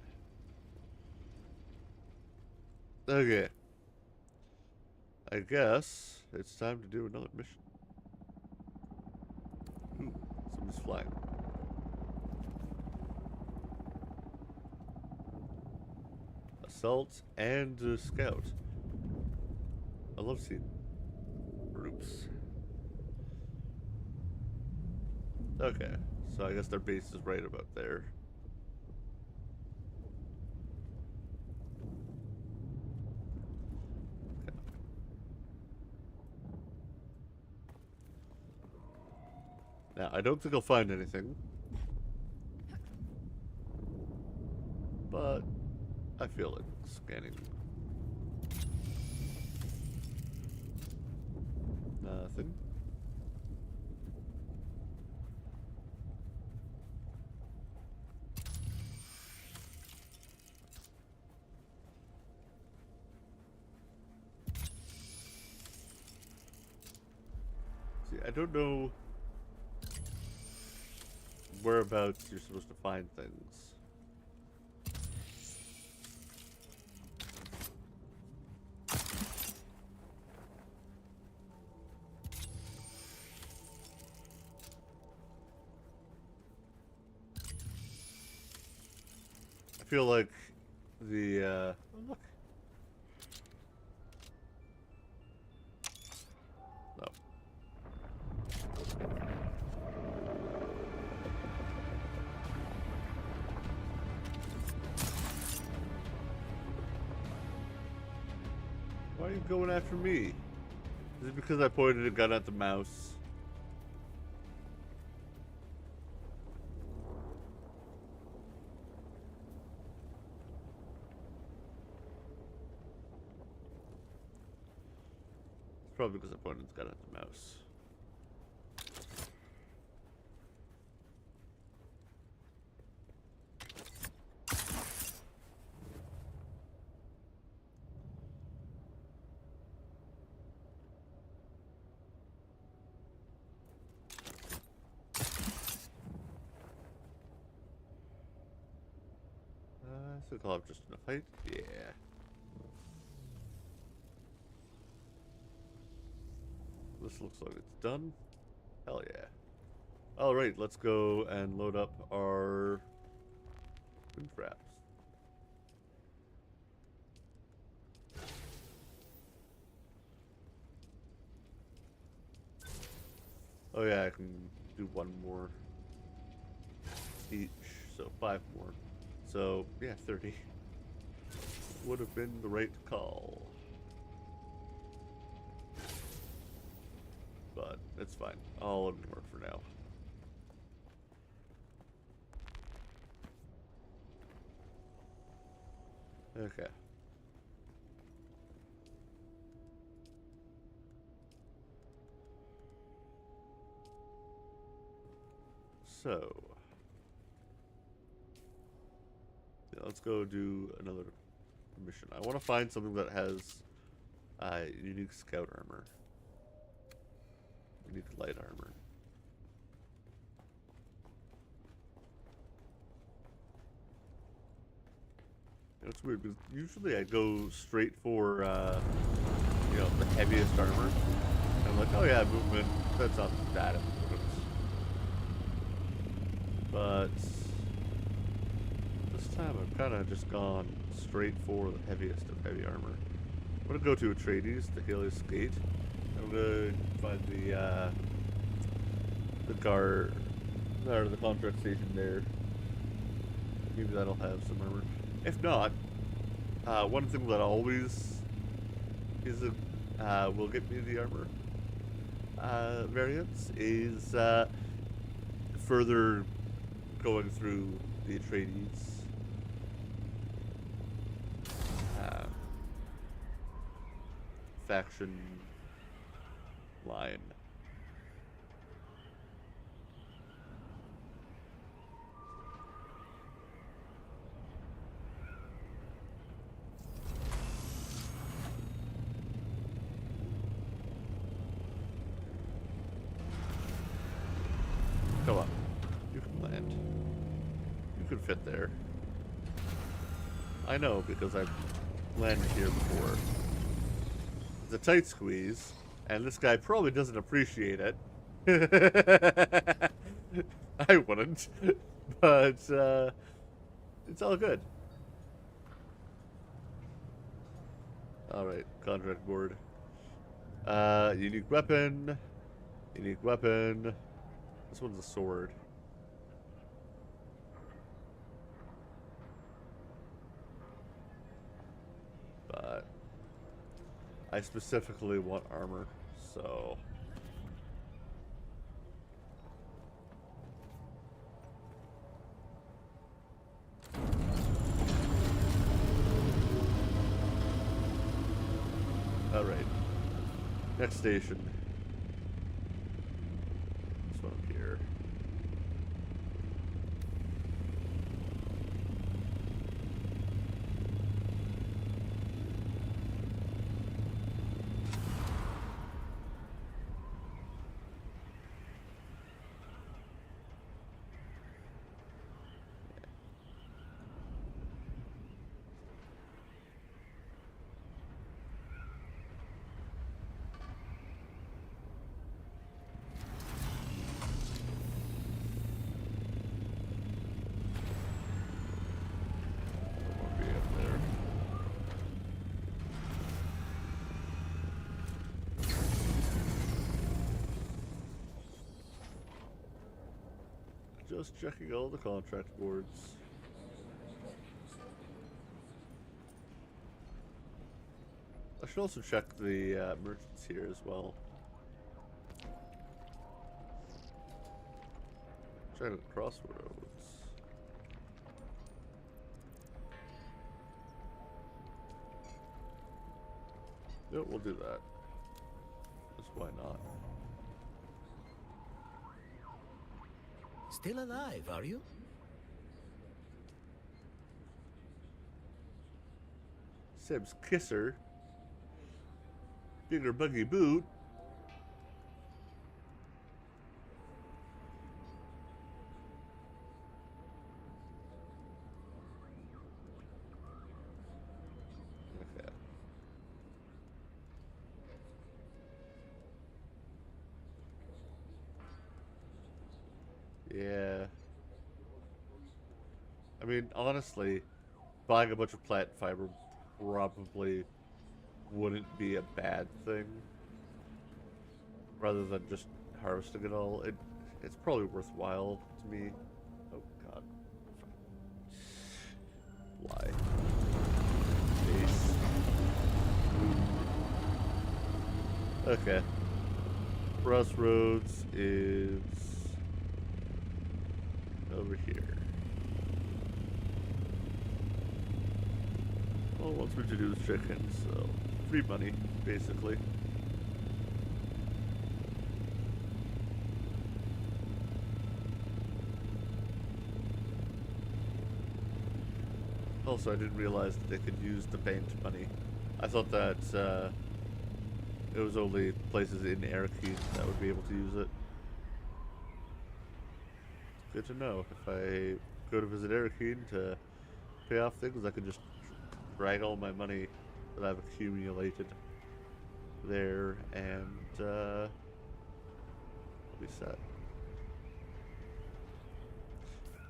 Okay. I guess it's time to do another mission. Ooh, somebody's flying. Assault and scout. I love seeing groups. Okay, so I guess their base is right about there. Okay. Now, I don't think I'll find anything. But I feel it scanning. Nothing. See, I don't know whereabouts you're supposed to find things. I feel like the oh, look. No. Why are you going after me? Is it because I pointed a gun at the mouse? It's probably because I pointed the gun at the mouse. I think I'll have just enough height. Yeah. This looks like it's done. Hell yeah. Alright, let's go and load up our wind traps. Oh yeah, I can do one more each, so 5 more. So, yeah, 30. Would have been the right call. But it's fine. I'll ignore it for now. Okay. So, yeah, let's go do another mission. I want to find something that has unique scout armor. Unique light armor. You know, it's weird because usually I go straight for, you know, the heaviest armor. And I'm like, oh yeah, movement, that's not that important. But this time I've kind of just gone straight for the heaviest of heavy armor. I'm going to go to Atreides, the Helios Gate. I'm going to find the guard, or the contract station there. Maybe that'll have some armor. If not, one thing that always is will get me the armor variants is further going through the Atreides faction line. Come on. You can land. You can fit there. I know, because I've landed here before. It's a tight squeeze, and this guy probably doesn't appreciate it. I wouldn't. But, it's all good. Alright, contract board. Unique weapon. Unique weapon. This one's a sword. But I specifically want armor, so all right. Next station. This one up here. Just checking all the contract boards. I should also check the merchants here as well. Check the crossroads. Yeah, we'll do that. Just why not? Still alive, are you? Seb's kisser. Bigger buggy boot. Okay. Yeah. I mean, honestly, buying a bunch of plant fiber probably wouldn't be a bad thing. Rather than just harvesting it all, it's probably worthwhile to me. Oh god. Lie. Base. Okay. Crossroads is over here. Well, wants me to do is chicken, so free money, basically. Also, I didn't realize that they could use the banked money. I thought that it was only places in Arakeen that would be able to use it. Good to know. If I go to visit Arakeen to pay off things, I could just drag all my money that I've accumulated there, and I'll be set.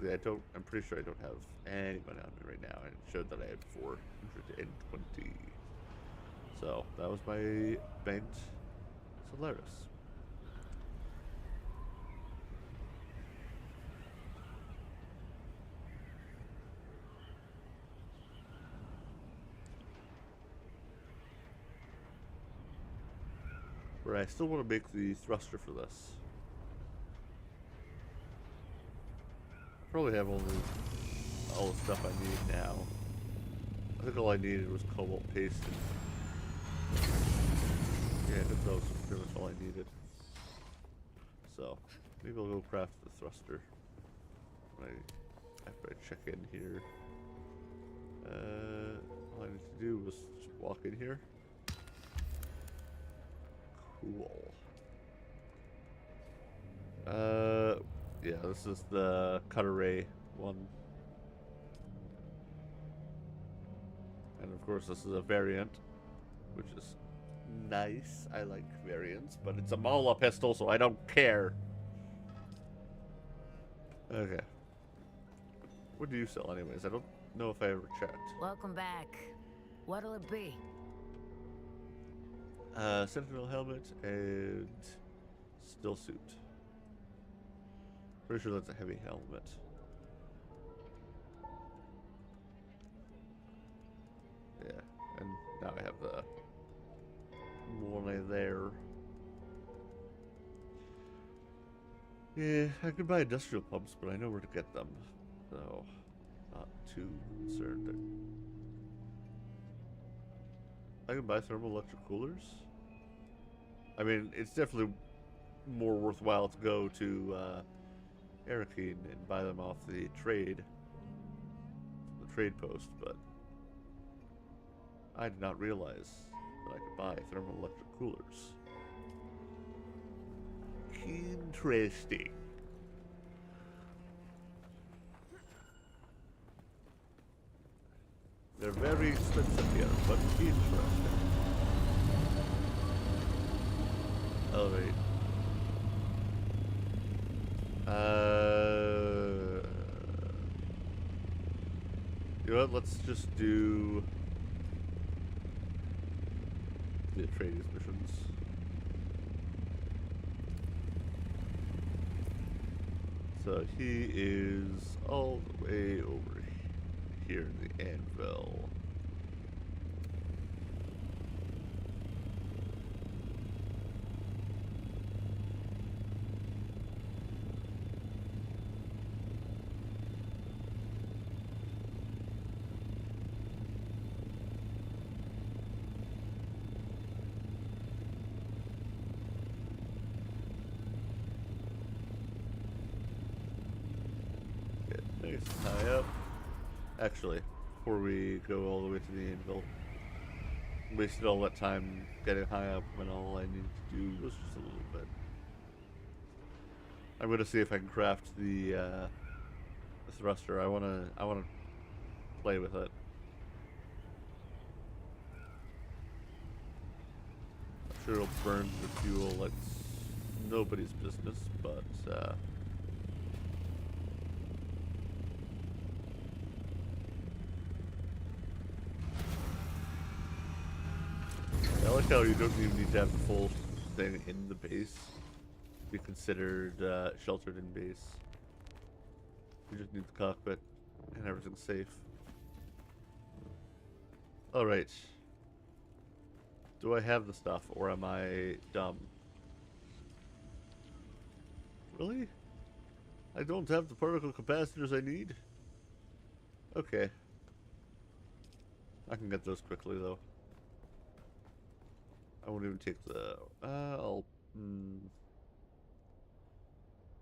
Yeah, I'm pretty sure I don't have any money on me right now, and it showed that I had 420. So that was my banked Solaris. But I still want to make the thruster for this. Probably have only all the stuff I need now. I think all I needed was cobalt paste. Yeah, I think that was pretty much all I needed. So, maybe I'll go craft the thruster after I check in here. All I need to do was just walk in here. Cool. Yeah, this is the cutter ray one. And of course this is a variant, which is nice. I like variants, but it's a Mala pistol, so I don't care. Okay. What do you sell anyways? I don't know if I ever checked. Welcome back. What'll it be? Sentinel helmet and still suit. Pretty sure that's a heavy helmet. Yeah, and now I have the money there. Yeah, I could buy industrial pumps, but I know where to get them, so not too concerned. I can buy thermal electric coolers. I mean, it's definitely more worthwhile to go to Arakeen and buy them off the trade post, but I did not realize that I could buy thermal electric coolers. Interesting. They're very expensive here, but interesting. Alright. You know what? Let's just do the Atreides missions. So he is all the way over here in the anvil. Nice and high up. Actually, before we go all the way to the anvil, wasted all that time getting high up when all I needed to do was just a little bit. I'm gonna see if I can craft the thruster. I wanna play with it. I'm sure it'll burn the fuel like nobody's business, but I like how you don't even need to have the full thing in the base to be considered sheltered in base. You just need the cockpit and everything's safe. Alright. Do I have the stuff or am I dumb? Really? I don't have the particle capacitors I need? Okay. I can get those quickly though. I won't even take the. I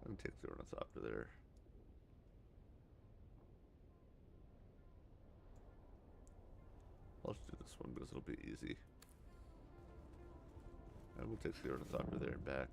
can take the ornithopter there. I'll just do this one because it'll be easy. I will take the ornithopter there and back.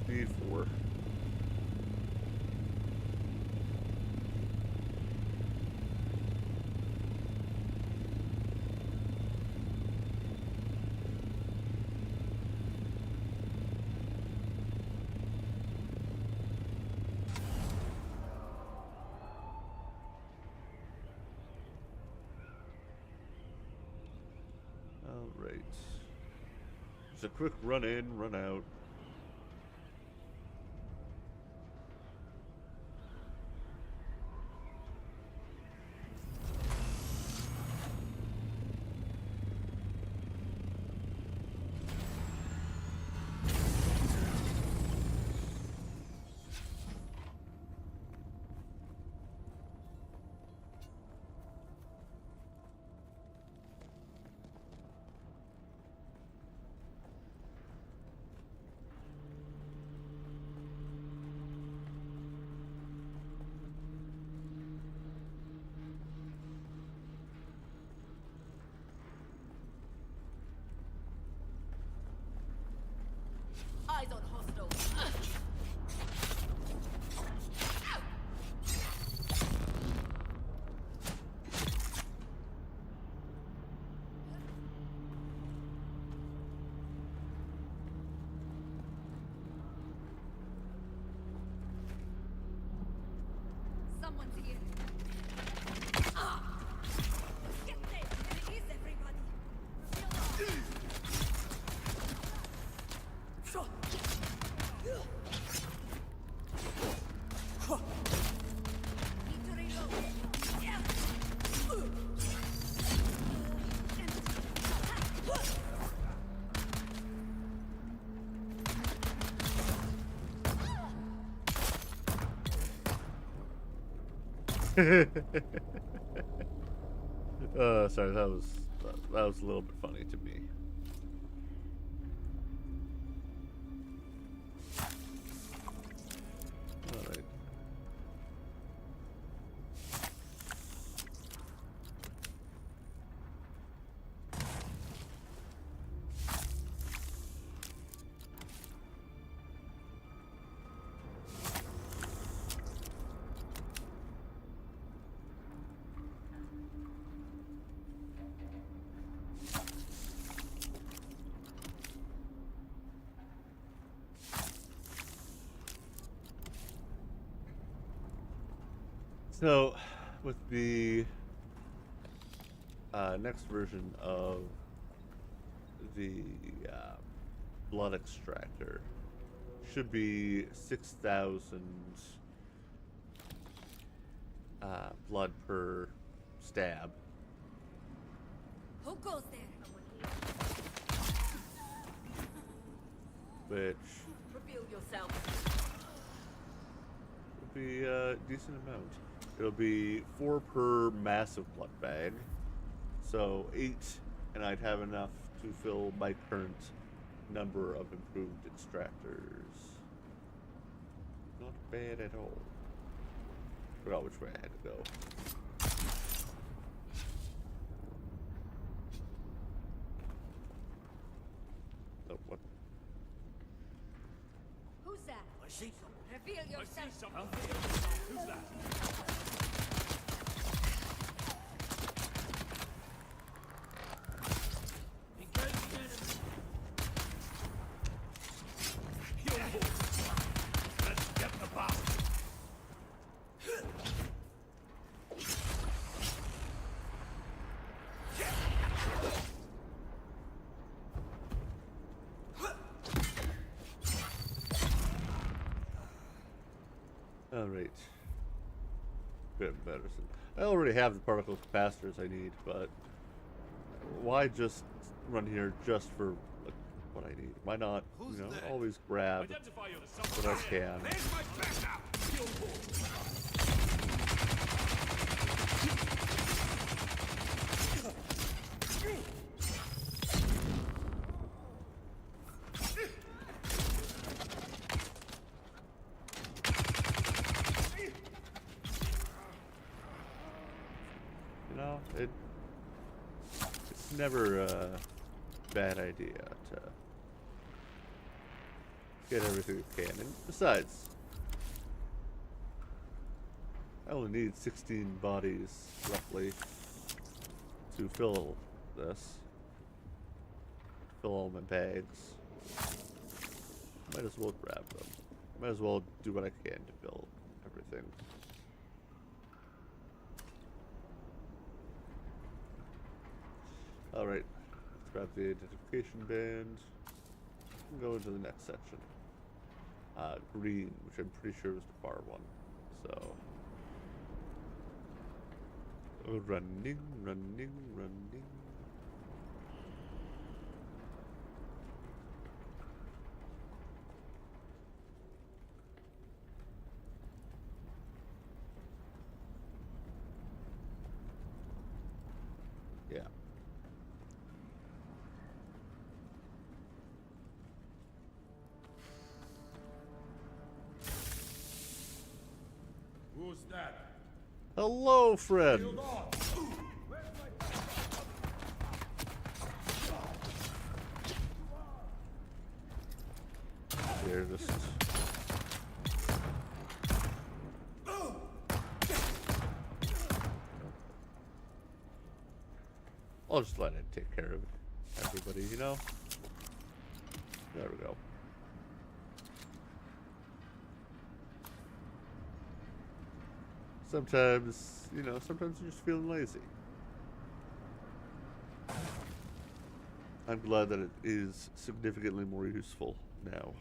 Need 4. All right. Just a quick run in, run out. Eyes on hostile. Someone's here. Get there! It is everybody! Need to reload. Yeah. Sorry, that was a little bit funny to me. All right. So, with the next version of the blood extractor, should be 6,000 blood per stab, Who goes there? which Reveal yourself. would be a decent amount. It'll be 4 per massive blood bag, so 8, and I'd have enough to fill my current number of improved extractors. Not bad at all. Forgot which way I had to go. Oh, what? Who's that? I see something. Reveal I yourself. see something. Who's that? Engage the enemy. Yo, let's get the bastard. Alright. Good medicine. I already have the particle capacitors I need, but why just run here just for like, what I need? Why not, Who's that? always grab Identify what yourself. I can? There's my back now. Kill ball. It's never a bad idea to get everything you can. And besides, I only need 16 bodies, roughly, to fill this. Fill all my bags. Might as well grab them. Might as well do what I can to fill everything. Alright, let's grab the identification band. can go into the next section. Green, which I'm pretty sure was the far one. So, running, running, running. Yeah. Who's that? Hello, friend. Hold on. Here, just. I'll just let it take care of everybody, you know? There we go. Sometimes, you know, sometimes you're just feeling lazy. I'm glad that it is significantly more useful now.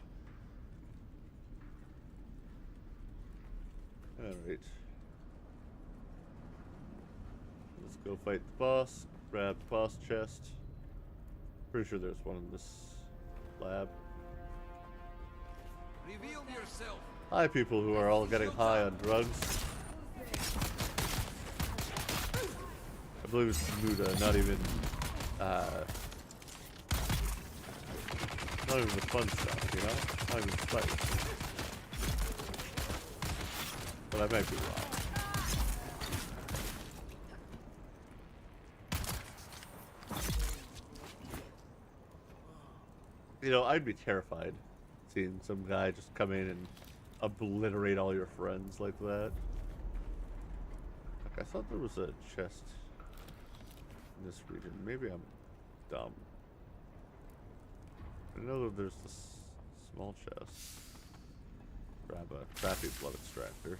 Alright. Let's go fight the boss. Grab the boss chest. Pretty sure there's one in this lab. Reveal yourself. Hi, people who are all getting high on drugs. I believe it's Muda, not even the fun stuff, you know? Not even spice. But I might be wrong. You know, I'd be terrified seeing some guy just come in and obliterate all your friends like that. Like, I thought there was a chest in this region. Maybe I'm dumb. I know that there's this small chest. Grab a crappy blood extractor.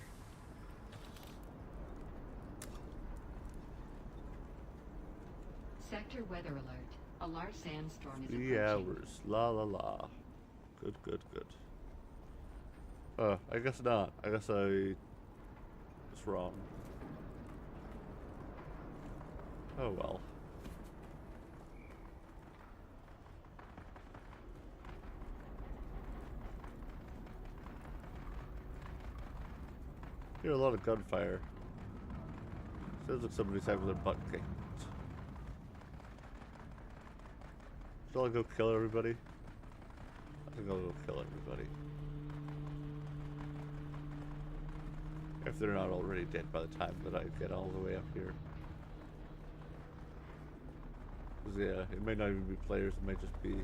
Sector weather alert. A large sandstorm is 3 approaching. hours. La la la. Good, good, good. I guess not. I guess I was wrong. Oh well. Hear a lot of gunfire. Sounds like somebody's having their butt kicked. Shall I go kill everybody? I think I'll go kill everybody. If they're not already dead by the time that I get all the way up here. 'Cause yeah, it may not even be players, it might just be...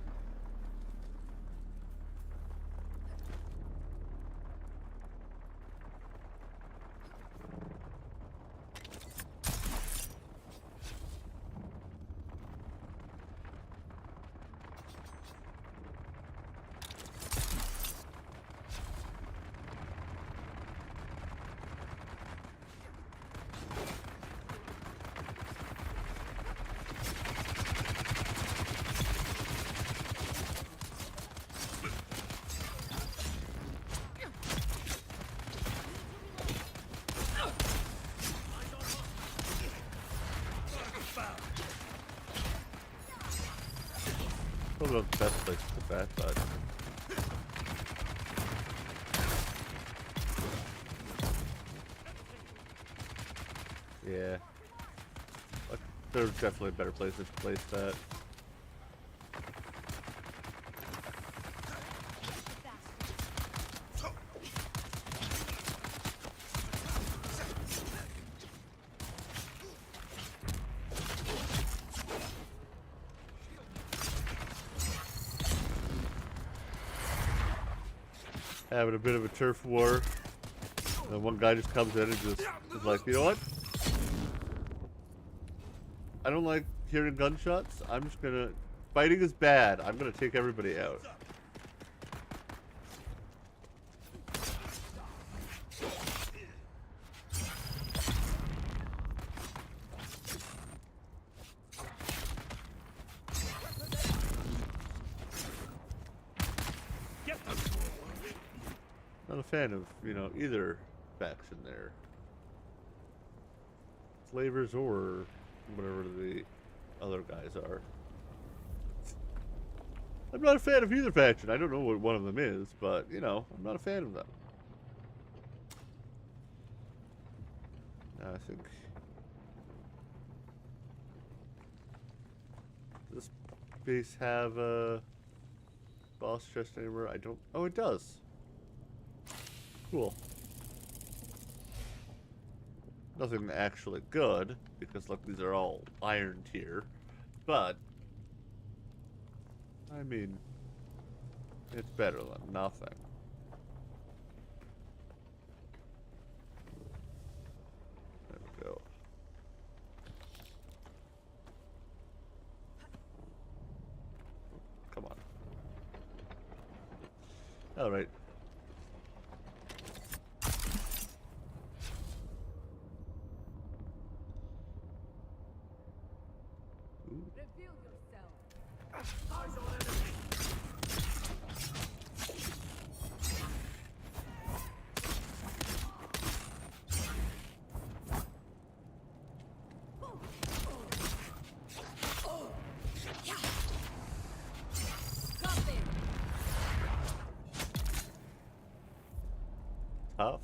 Probably not the best place to put that, but... yeah. Like, there's definitely a better place to place that. Having a bit of a turf war. And one guy just comes in and just is like, you know what? I don't like hearing gunshots. I'm just gonna... fighting is bad. I'm gonna take everybody out. a fan of, you know, either faction there. Slavers or whatever the other guys are. I'm not a fan of either faction. I don't know what one of them is, but, you know, I'm not a fan of them. I think... Does this base have a boss chest anywhere? I don't... Oh, it does. Cool. Nothing actually good, because look, these are all iron tier. But, I mean, it's better than nothing. There we go. Come on. Alright. Reveal yourself. Tough.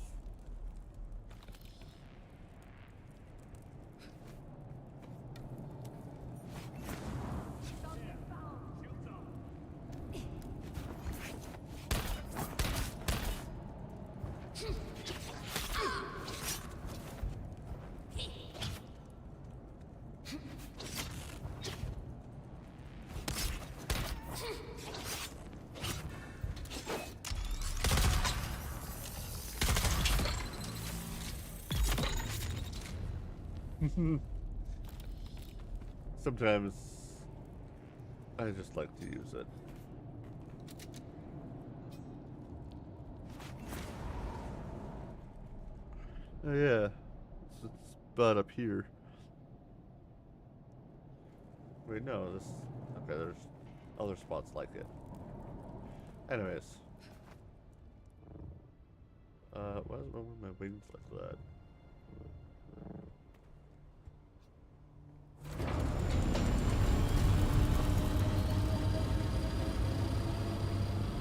Sometimes I just like to use it. Oh yeah, it's about up here. Wait, no, this... Okay, there's other spots like it. Anyways. Why is my wings like that?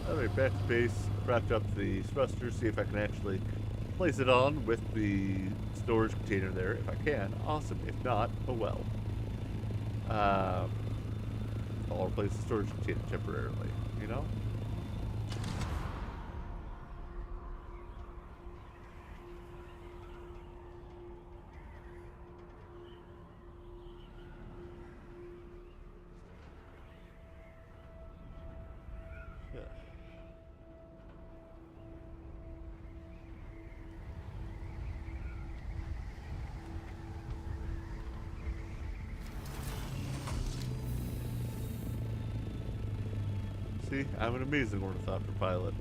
Alright, back to base. Wrapped up the thruster, see if I can actually place it on with the storage container there. If I can, awesome. If not, oh well. I'll replace the storage container temporarily, you know? Yeah. See, I'm an amazing ornithopter pilot.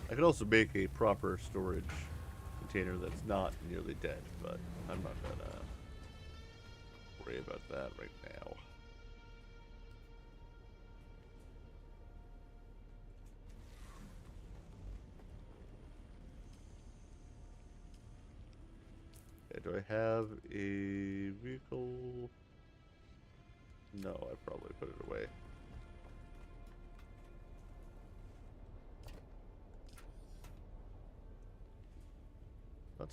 I could also make a proper storage container that's not nearly dead, but I'm not gonna worry about that right now. Okay, do I have a vehicle? No, I probably put it away. What?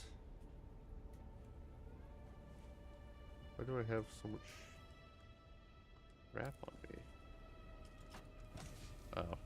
Why do I have so much crap on me? Oh.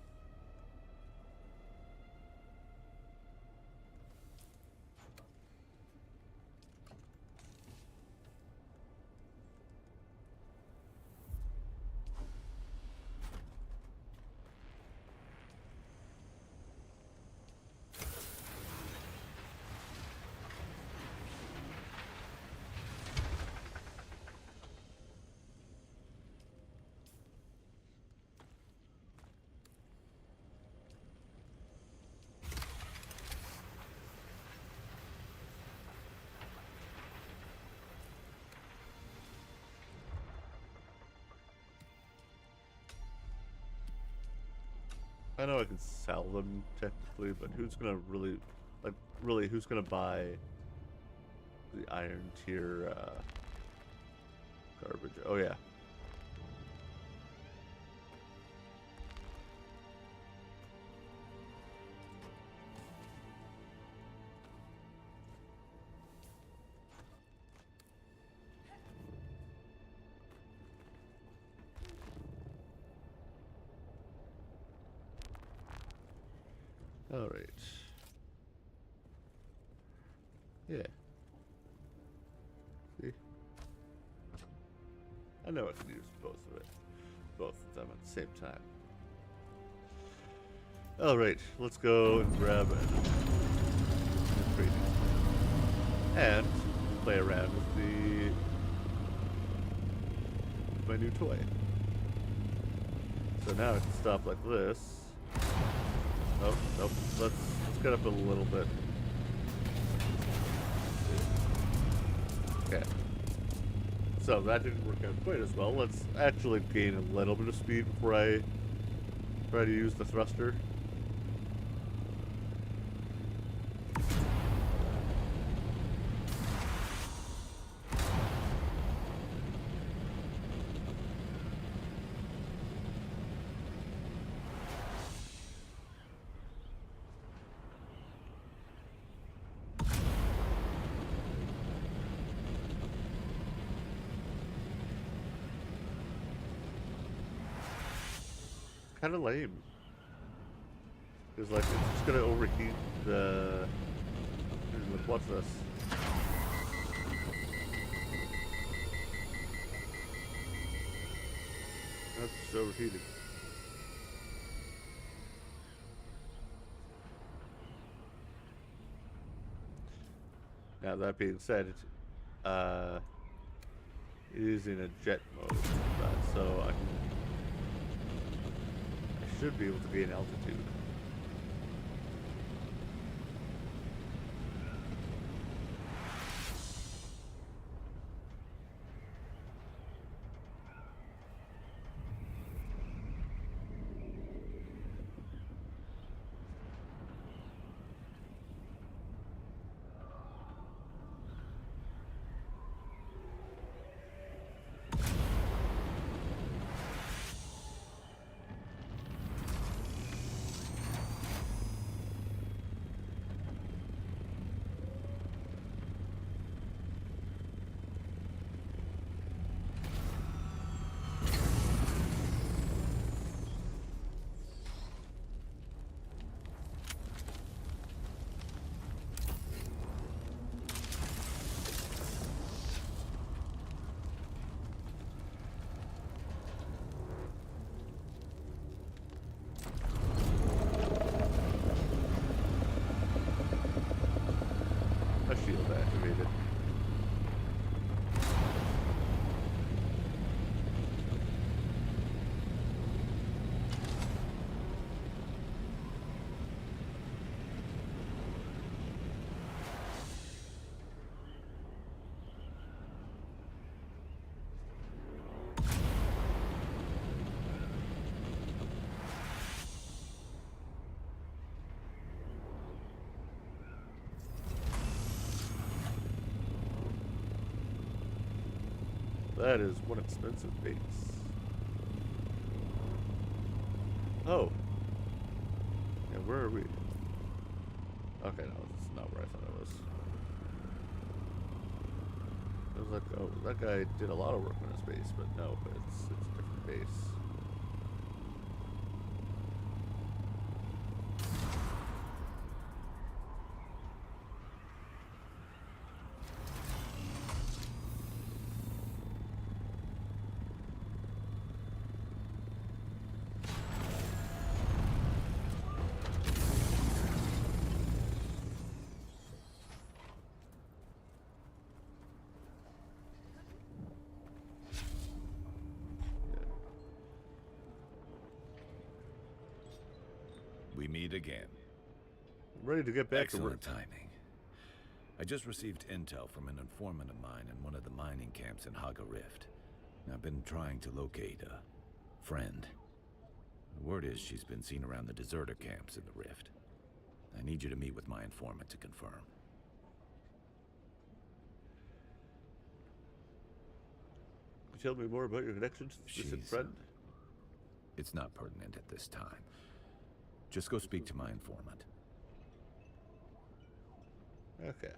I know I can sell them technically, but who's gonna really, like, really, who's gonna buy the iron tier garbage? Oh yeah. All right. Yeah. See? I know I can use both of them at the same time. All right, let's go and grab and play around with my new toy. So now I can stop like this. Oh, nope. Let's get up a little bit. Okay. So that didn't work out quite as well. Let's actually gain a little bit of speed before I try to use the thruster. Kind of lame. Because, like, it's just gonna overheat the... Look, watch this. That's just overheated. Now, that being said, it is in a jet mode, so I should be able to gain altitude. Shield activated. That is one expensive base. Oh. Yeah, where are we? Okay, no, this is not where I thought it was. I was like, oh, that guy did a lot of work on his base, but no, it's a different base. We meet again. I'm ready to get back to work. Excellent timing. I just received intel from an informant of mine in one of the mining camps in Haga Rift. I've been trying to locate a friend. The word is she's been seen around the deserter camps in the Rift. I need you to meet with my informant to confirm. Can you tell me more about your connections to this friend? It's not pertinent at this time. Just go speak to my informant. Okay.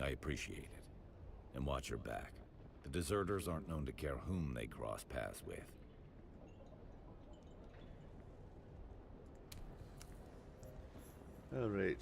I appreciate it. And watch your back. The deserters aren't known to care whom they cross paths with. All right.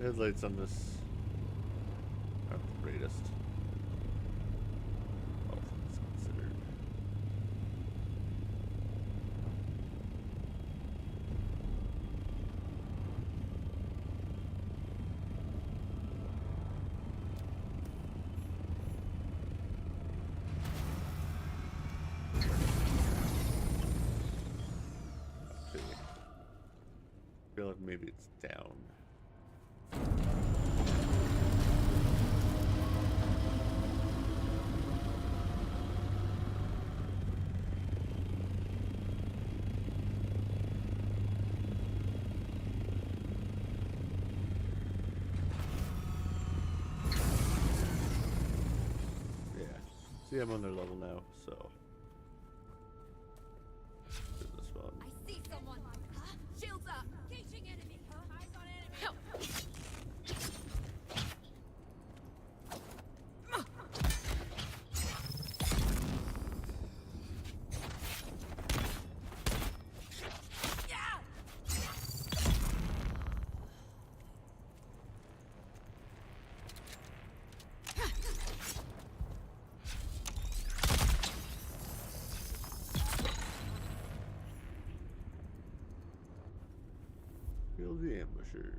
Headlights on this aren't the greatest. All things considered. Okay. I feel like maybe it's down. See, I'm on their level now, so. Do this one. I see someone. Huh? Shields up. Engaging enemy. Huh? Eyes on enemy. Help. Kill the ambushers.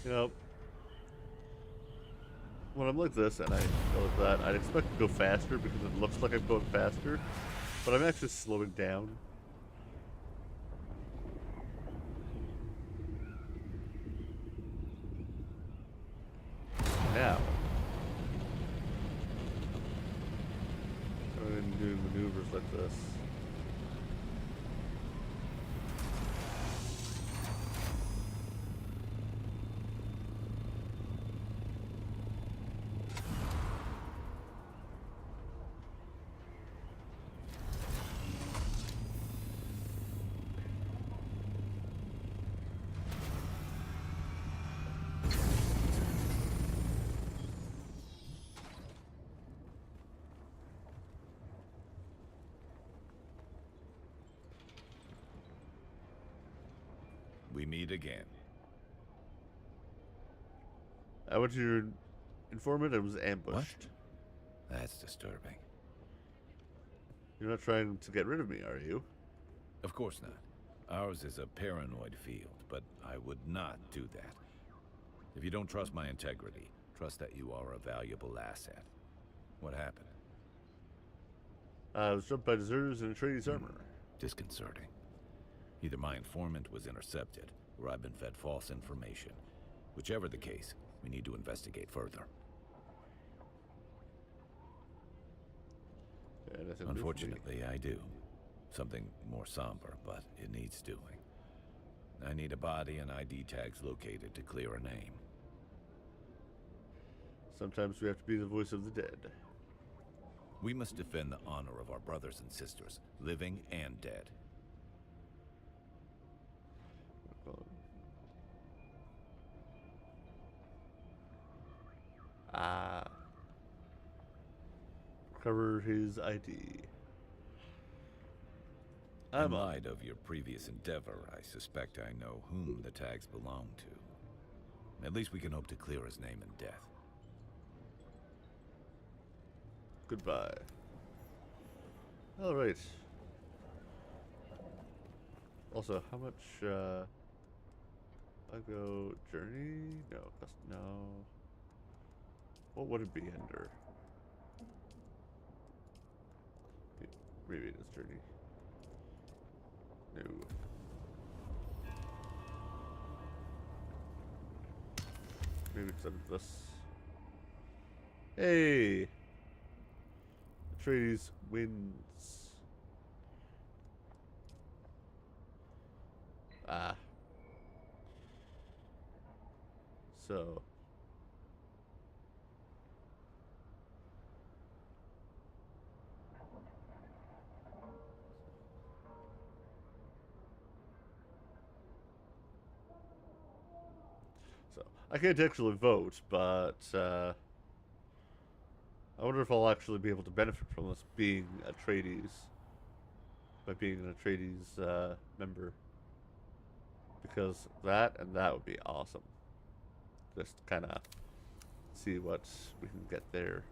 You know, when I'm like this and I go like that, I'd expect to go faster because it looks like I'm going faster, but I'm actually slowing down. doing maneuvers like this. We meet again. I went to your informant and was ambushed. That's disturbing. You're not trying to get rid of me, are you? Of course not. Ours is a paranoid field, but I would not do that. If you don't trust my integrity, trust that you are a valuable asset. What happened? I was jumped by deserters in a Atreides armor. Disconcerting. Either my informant was intercepted, or I've been fed false information. Whichever the case, we need to investigate further. Unfortunately, I do. Something more somber, but it needs doing. I need a body and ID tags located to clear a name. Sometimes we have to be the voice of the dead. We must defend the honor of our brothers and sisters, living and dead. Ah. Recover his ID. In light of your previous endeavor, I suspect I know whom the tags belong to. At least we can hope to clear his name and death. Goodbye. Alright. Also, how much, I go journey? No, no. What would it be under? Maybe it is journey. No. Maybe it's under this. Hey! Atreides wins. Ah. So. I can't actually vote, but I wonder if I'll actually be able to benefit from this being Atreides, by being an Atreides member, because that and that would be awesome. Just kind of see what we can get there.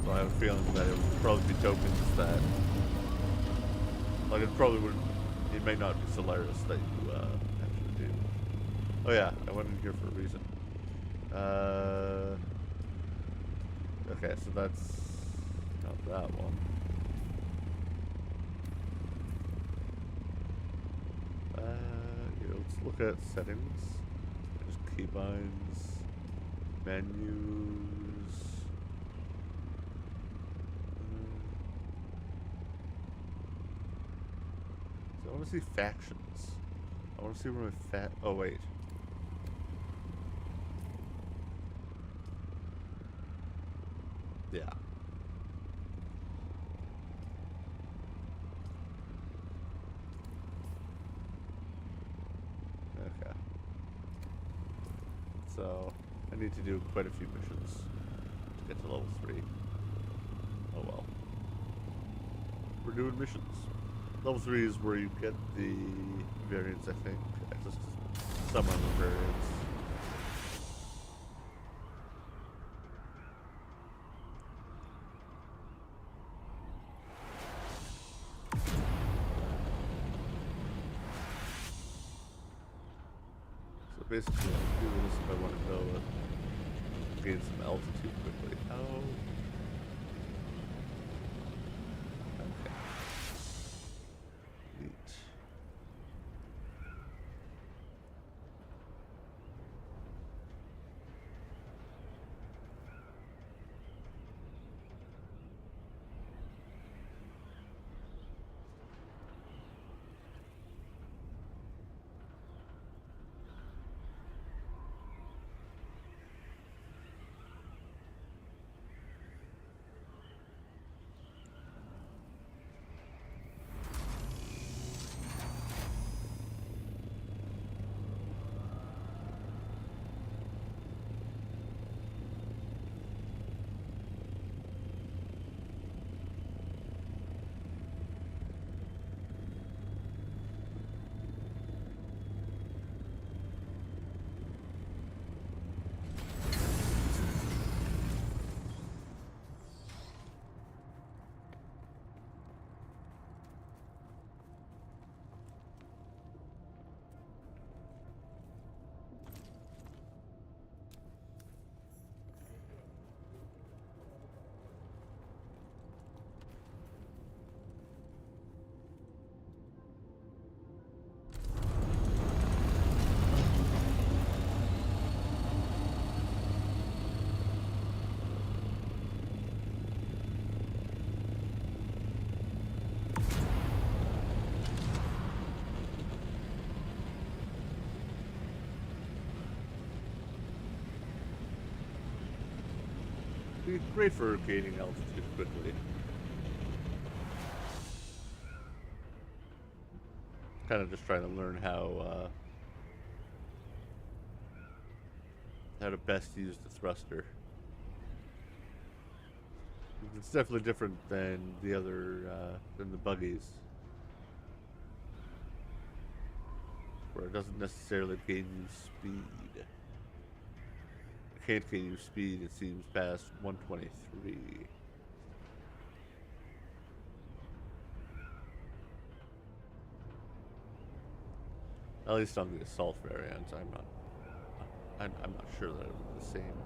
So I have a feeling that it would probably be tokens that, like, it probably would. It may not be Solaris that you actually do. Oh yeah, I went in here for a reason. Okay, so that's not that one. Yeah, let's look at settings. Just keybinds, menus. So I want to see factions. I want to see where my oh wait. Yeah. Okay. So, I need to do quite a few missions to get to level 3. Oh well. We're doing missions. Level 3 is where you get the variants, I think. Access to some of the variants. Basically, I can do this if I want to go and gain some altitude quickly. Oh. Okay. Neat. great for gaining altitude quickly. Kind of just trying to learn how to best use the thruster. It's definitely different than the other than the buggies, where it doesn't necessarily gain you speed. It can't gain you speed, it seems, past 123. At least on the assault variant, I'm not sure that it was the same.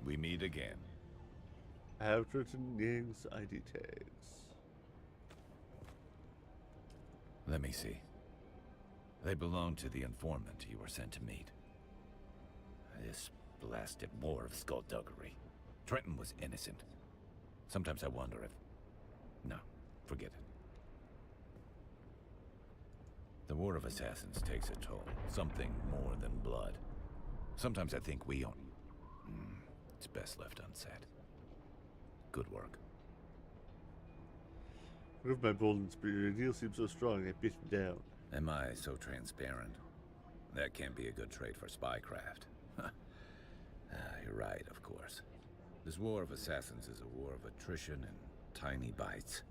We meet again. I have written Ying's ID tags. Let me see. They belong to the informant you were sent to meet. This blasted war of skullduggery. Trenton was innocent. Sometimes I wonder if... No, forget it. The War of Assassins takes a toll. Something more than blood. Sometimes I think we own... It's best left unsaid. Good work. With my bold and spirited ideal seems so strong, I beat him down. Am I so transparent? That can't be a good trait for spycraft. You're right, of course. This War of Assassins is a war of attrition and tiny bites.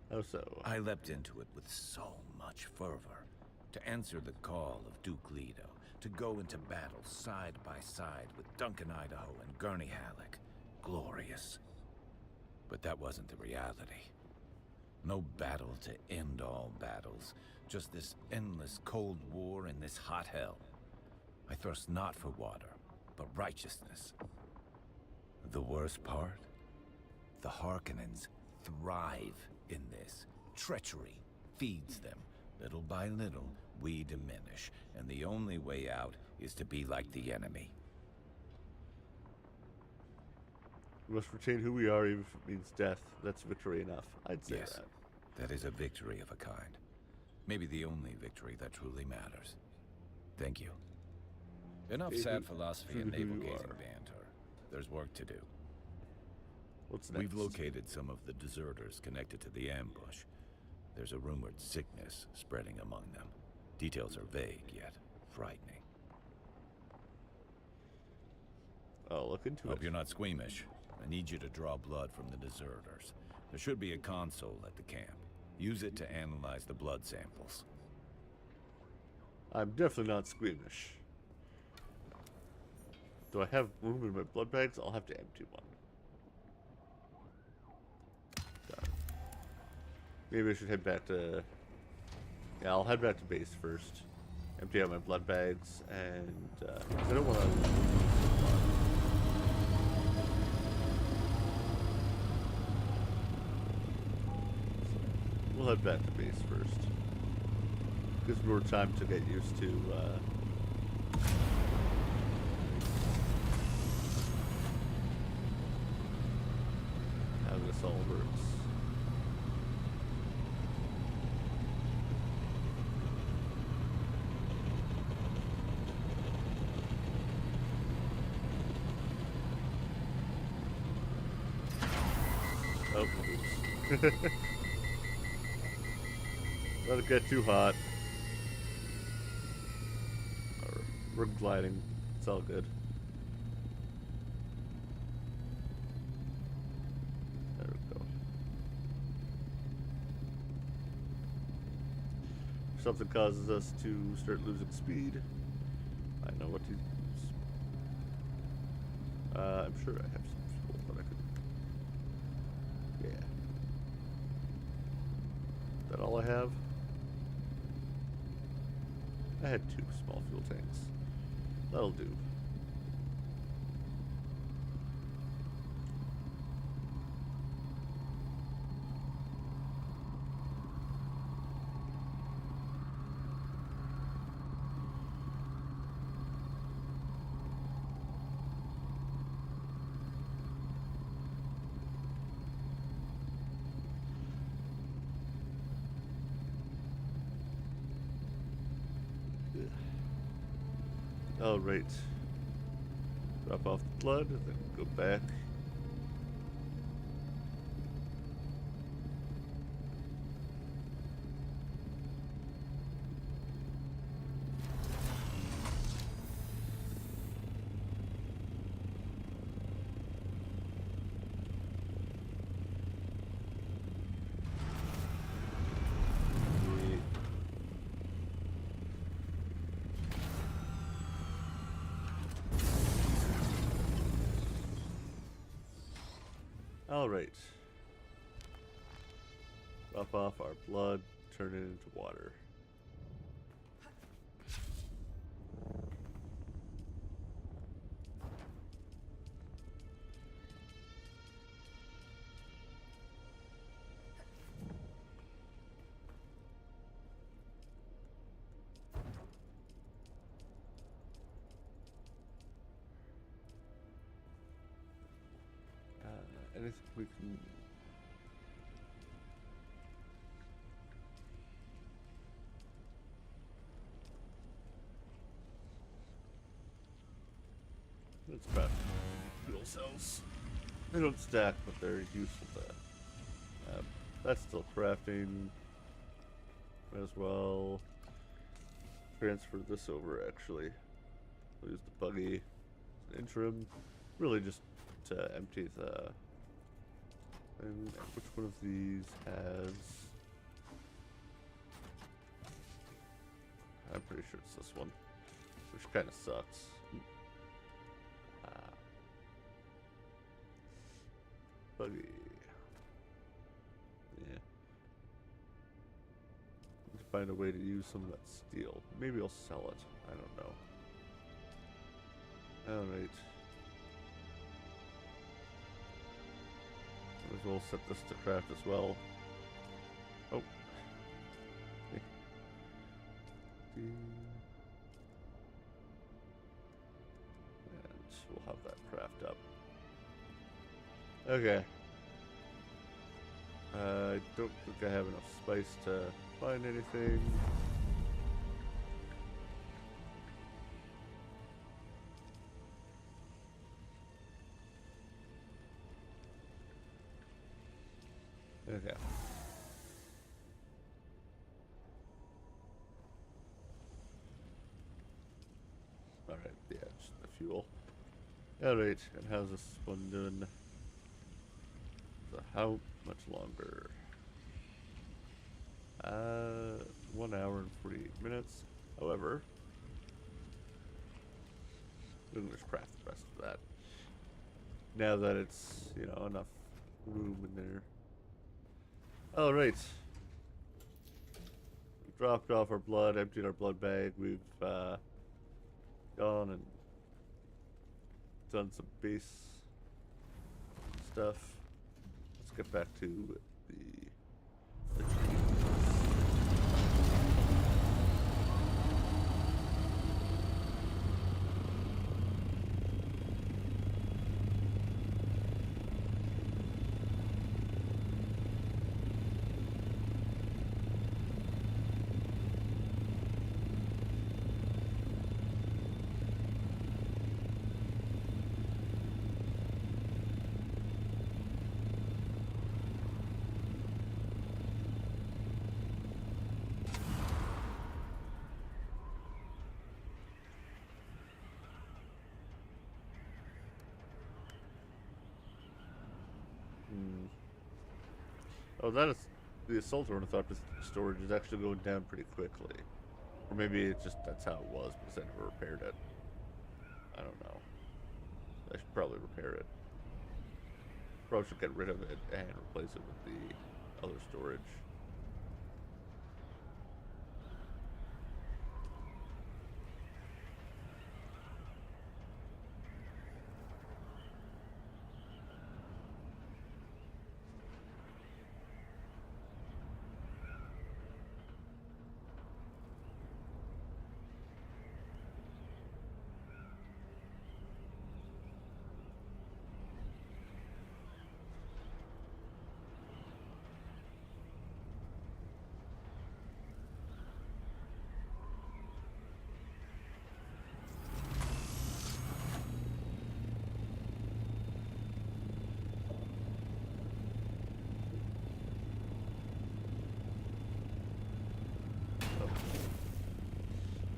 How so? I leapt into it with so much fervor. To answer the call of Duke Leto. To go into battle side by side with Duncan Idaho and Gurney Halleck. Glorious. But that wasn't the reality. No battle to end all battles. Just this endless cold war in this hot hell. I thirst not for water, but righteousness. The worst part? The Harkonnens thrive in this. Treachery feeds them. Little by little, we diminish, and the only way out is to be like the enemy. We must retain who we are, even if it means death. That's victory enough. I'd say Yes, that. that is a victory of a kind. Maybe the only victory that truly matters. Thank you. Enough sad philosophy and navel-gazing banter. There's work to do. What's next? We've located some of the deserters connected to the ambush. There's a rumored sickness spreading among them. Details are vague, yet frightening. I'll look into it. Hope you're not squeamish. I need you to draw blood from the deserters. There should be a console at the camp. Use it to analyze the blood samples. I'm definitely not squeamish. Do I have room in my blood bags? I'll have to empty one. Darn. Maybe I should head back to... Yeah, I'll head back to base first. Empty out my blood bags, and... 'cause I don't want to... We'll head back to base first. Gives more time to get used to, how this all works. Oh, oops. Let it get too hot. We're gliding. It's all good. There we go. For something causes us to start losing speed, I know what to use. I'm sure I have some fuel, but I could. Yeah. Is that all I have? I had 2 small fuel tanks. That'll do. Alright. Drop off the blood, and then go back. Alright. Drop off our blood, turn it into water. Anything we can... Let's craft fuel cells. They don't stack, but they're useful to... that's still crafting. Might as well transfer this over, actually. We'll use the buggy as an interim. Really just to empty the... And which one of these has... I'm pretty sure it's this one, which kind of sucks. Buggy. Yeah. Need to find a way to use some of that steel. Maybe I'll sell it. I don't know. Alright. Might as well set this to craft as well. Oh. Okay. And we'll have that craft up. Okay. I don't think I have enough spice to find anything. Okay. Alright, yeah, just the fuel. Alright, and how's this one doing? So how much longer? 1 hour and 48 minutes. However, we can just craft the rest of that. Now that it's, you know, enough room in there. Alright. We dropped off our blood, emptied our blood bag. We've gone and done some base stuff. Let's get back to the achievements. Oh, that is the assault ornithopter storage is actually going down pretty quickly. Or maybe it's just that's how it was because I never repaired it. I don't know. I should probably repair it. Probably should get rid of it and replace it with the other storage.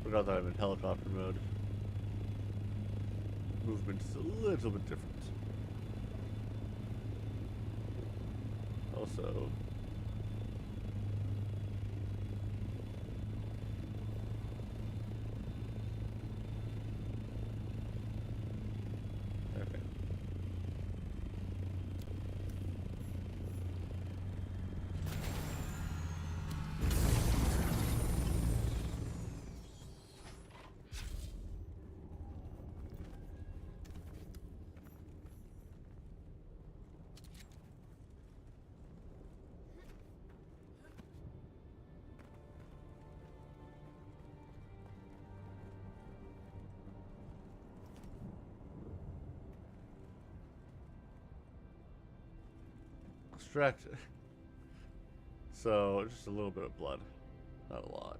Forgot that I'm in helicopter mode. Movement is a little bit different. Also, okay. Extract. So, just a little bit of blood. Not a lot.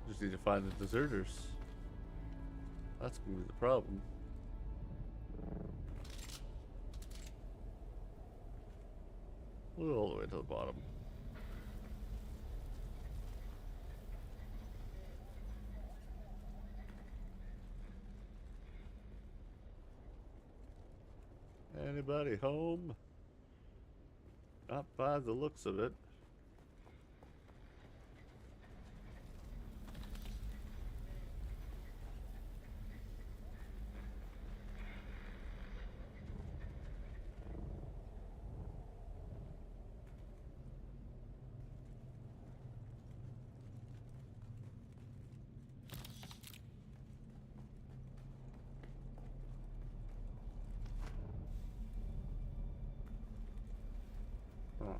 Just need to find the deserters. That's gonna be the problem. We'll go all the way to the bottom. Anybody home? Not by the looks of it. Huh.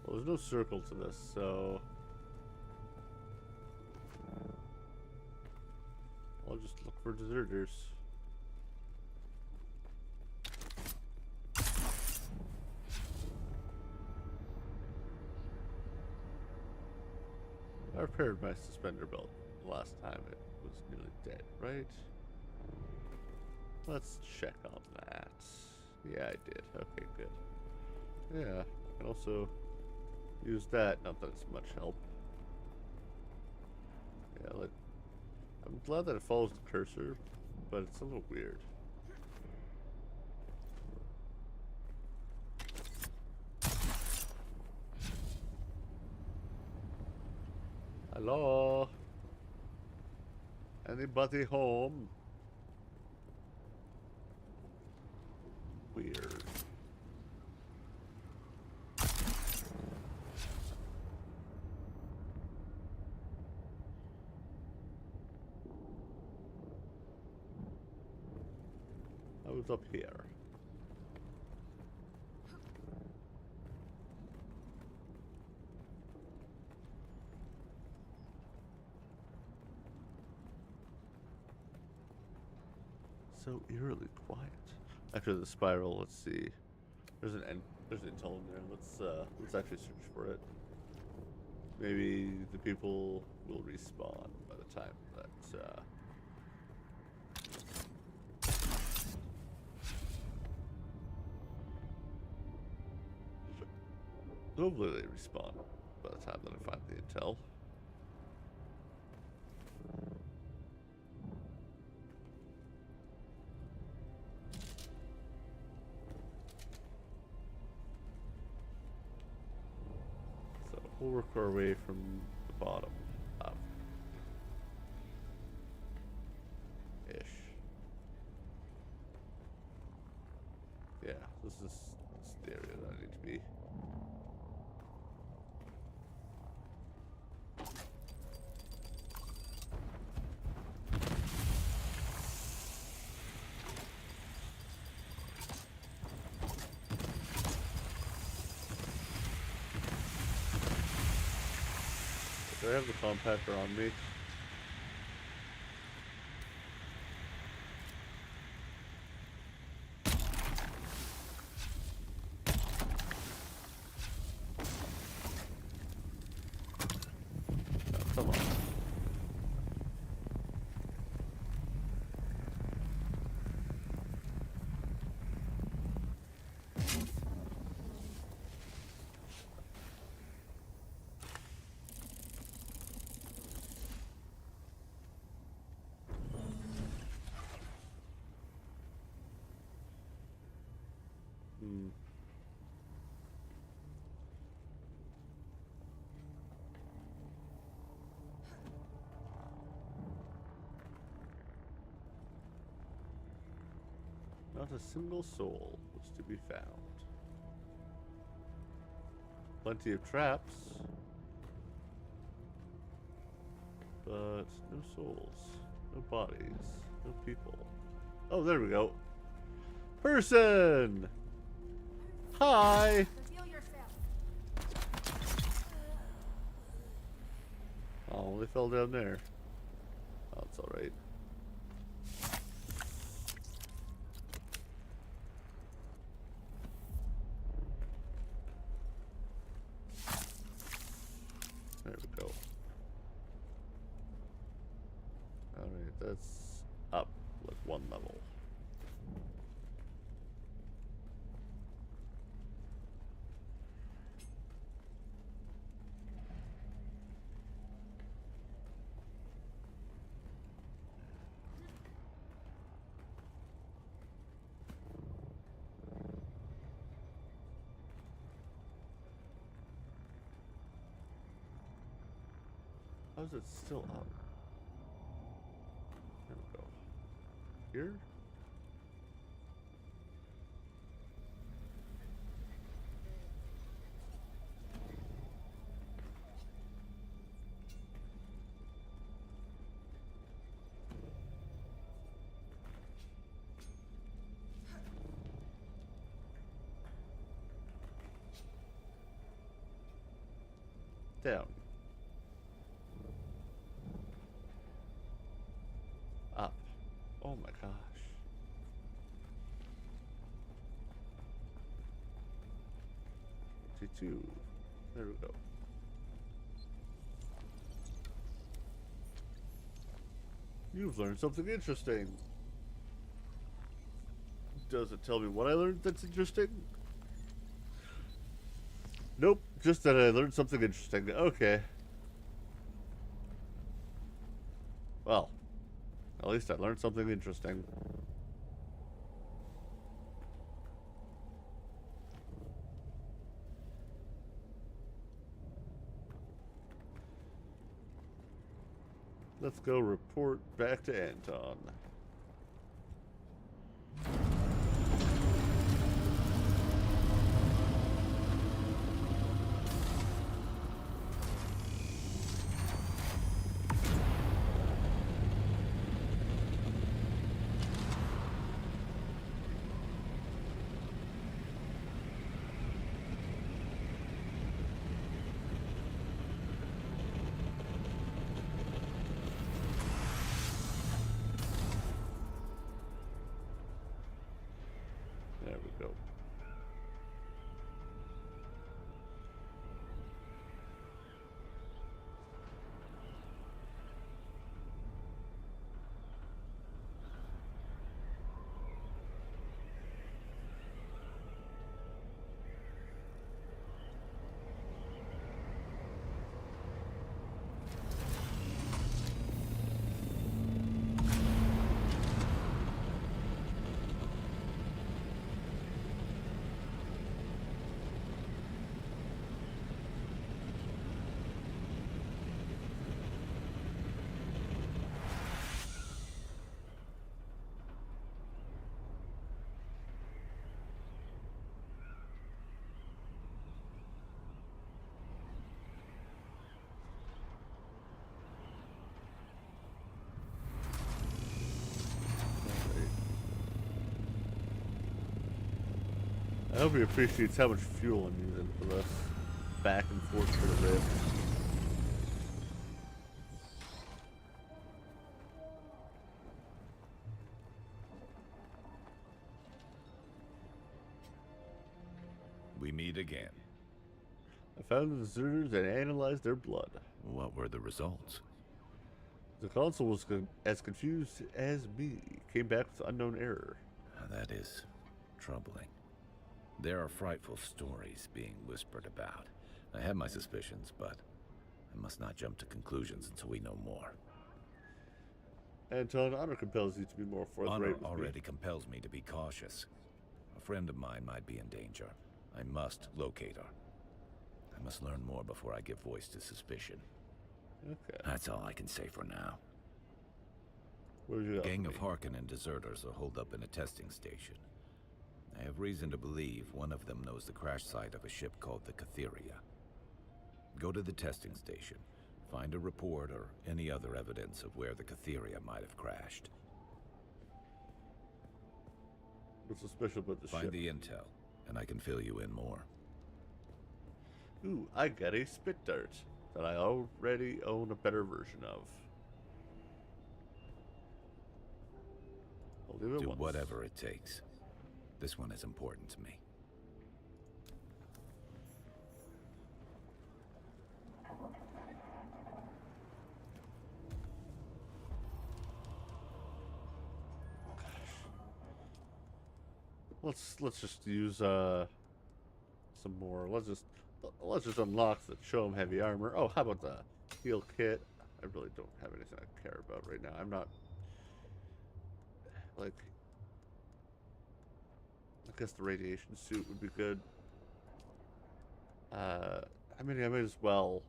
Well, there's no circle to this, so I'll just look for deserters. I repaired my suspender belt last time it was nearly dead, right? Let's check on that. Yeah, I did. Okay, good. Yeah, I can also use that. Not that it's much help. Yeah, I'm glad that it follows the cursor, but it's a little weird. Hello? Anybody home? Weird. I was up here. So eerily quiet. After the spiral, let's see. There's an intel in there. Let's actually search for it. Maybe the people will respawn by the time that Hopefully they respawn by the time that I find the intel. So we'll work our way from the bottom up. Ish. Yeah, this is the area that I need to be. Do I have the compactor on me? Oh, come on. Hmm. Not a single soul was to be found. Plenty of traps, but no souls, no bodies, no people. Oh, there we go. Person! Hi! Reveal yourself. Oh, they fell down there. Oh, it's alright. There we go. Alright, that's up like one level. How is it still up? There we go. Here? Down. Up. Oh my gosh. Two. There we go. You've learned something interesting. Does it tell me what I learned that's interesting? Nope, just that I learned something interesting. Okay. Well, at least I learned something interesting. Let's go report back to Anton. I hope he appreciates how much fuel I'm using for this back and forth to the rift. We meet again. I found the deserters and analyzed their blood. What were the results? The console was as confused as me. Came back with unknown error. That is troubling. There are frightful stories being whispered about. I have my suspicions, but I must not jump to conclusions until we know more. Anton, honor compels you to be more forthright Honor with already me. compels me to be cautious. A friend of mine might be in danger. I must locate her. I must learn more before I give voice to suspicion. Okay. That's all I can say for now. What did you A got gang for of me? Harkonnen deserters are holed up in a testing station. I have reason to believe one of them knows the crash site of a ship called the Catheria. Go to the testing station. Find a report or any other evidence of where the Catheria might have crashed. What's so special about the Find ship? the intel, and I can fill you in more. Ooh, I got a spit dart that I already own a better version of. I'll leave it Do once. whatever it takes. This one is important to me. Let's just use some more. Let's just unlock the show 'em heavy armor. Oh, how about the heal kit? I really don't have anything I care about right now. I'm not like. I guess the radiation suit would be good. I mean, I might as well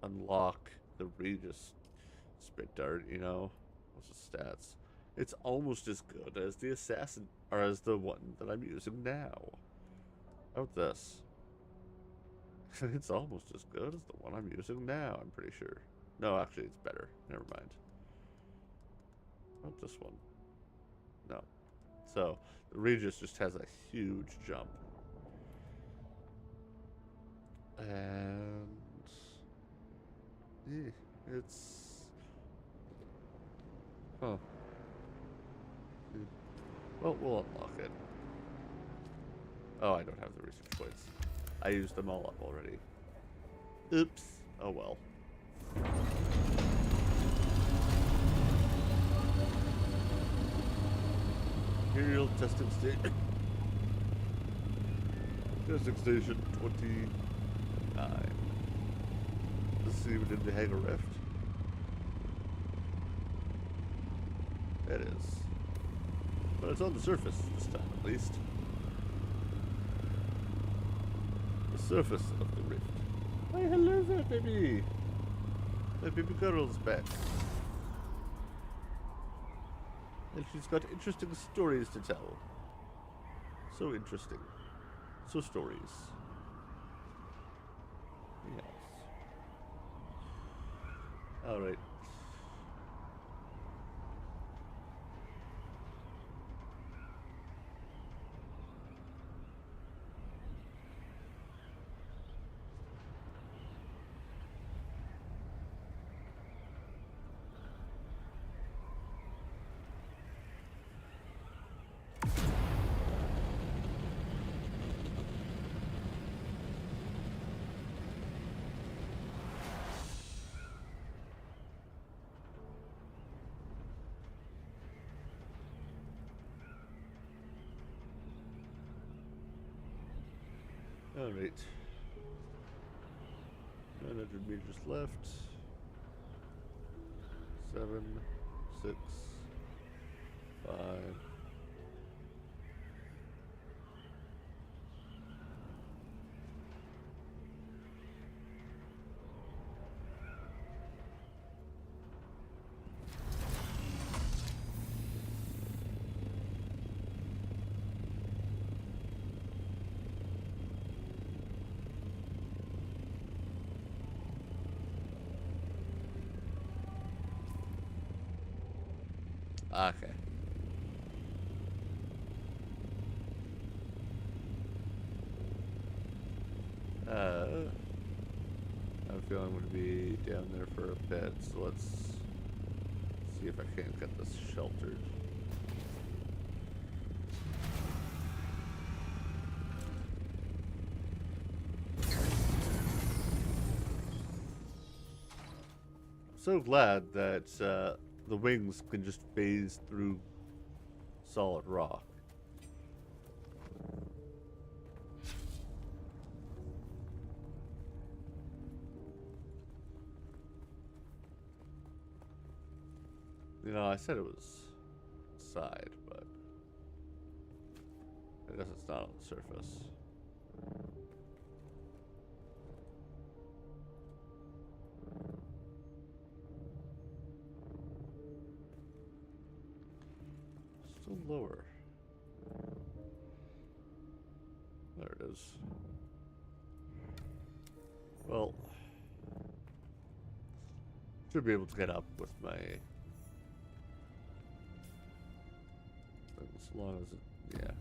unlock the Regis spit dart. You know, what's the stats? It's almost as good as the assassin, or as the one that I'm using now. How about this? It's almost as good as the one I'm using now, I'm pretty sure. No, actually, it's better. Never mind. How about this one? No. So, the Regis just has a huge jump. And... it's... Huh. Well, we'll unlock it. Oh, I don't have the research points. I used them all up already. Oops. Oh well. Imperial testing station. Testing station 29. Let's see what did the Hagar Rift. It is. But it's on the surface this time, at least. The surface of the rift. Why, hello there, baby. My baby girl's back. And she's got interesting stories to tell. So interesting. So stories. Yes. Alright. Alright. 900 meters left. 7, 6, 5. Okay. I have a feeling I'm going to be down there for a bit, so let's see if I can't get this sheltered. I'm so glad that the wings can just phase through solid rock. You know, I said it was side, but I guess it's not on the surface. Still lower. There it is. Well, should be able to get up with my... as long as it, yeah.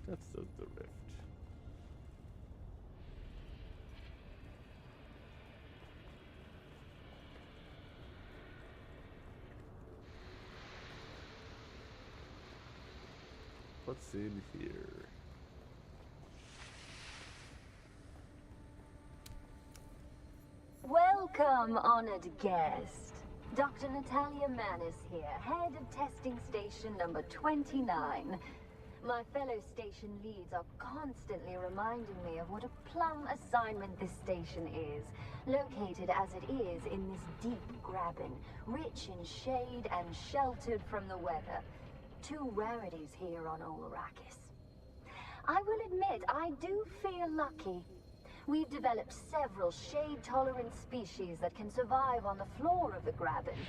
Depth of the rift. What's in here? Welcome, honored guest. Dr. Natalia Manis here, head of testing station number 29. My fellow station leads are constantly reminding me of what a plum assignment this station is, located as it is in this deep graben, rich in shade and sheltered from the weather. Two rarities here on Old Arrakis. I will admit, I do feel lucky. We've developed several shade-tolerant species that can survive on the floor of the graben.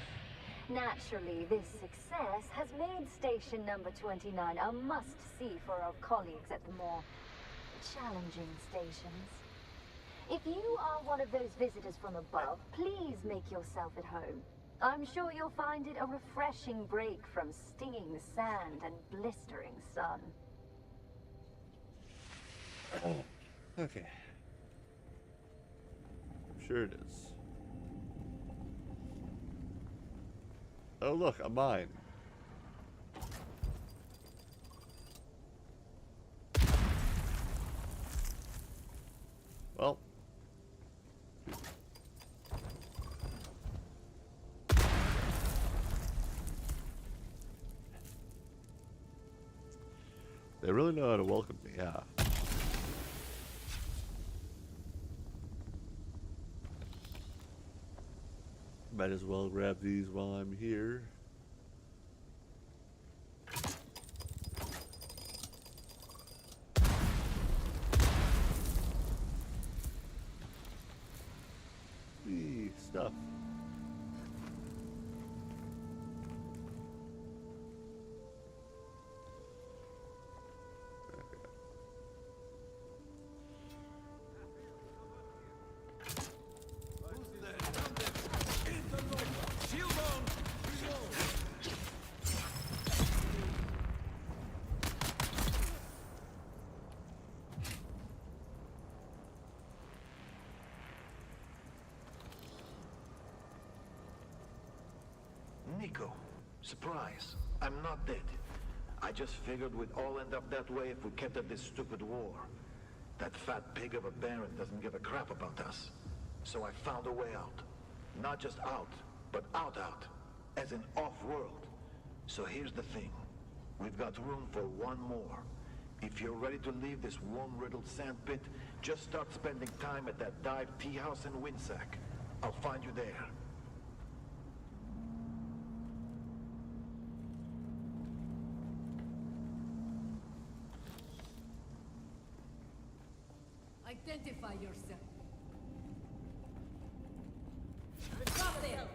Naturally, this success has made station number 29 a must-see for our colleagues at the more challenging stations. If you are one of those visitors from above, please make yourself at home. I'm sure you'll find it a refreshing break from stinging sand and blistering sun. Okay. Sure it is. Oh look, a mine. Well. They really know how to welcome me, yeah. Might as well grab these while I'm here. Stuff. Nico, surprise. I'm not dead. I just figured we'd all end up that way if we kept at this stupid war. That fat pig of a Baron doesn't give a crap about us. So I found a way out. Not just out, but out. As in off-world. So here's the thing. We've got room for one more. If you're ready to leave this worm-riddled sandpit, just start spending time at that dive tea house in Windsack. I'll find you there. Identify yourself. Recover there.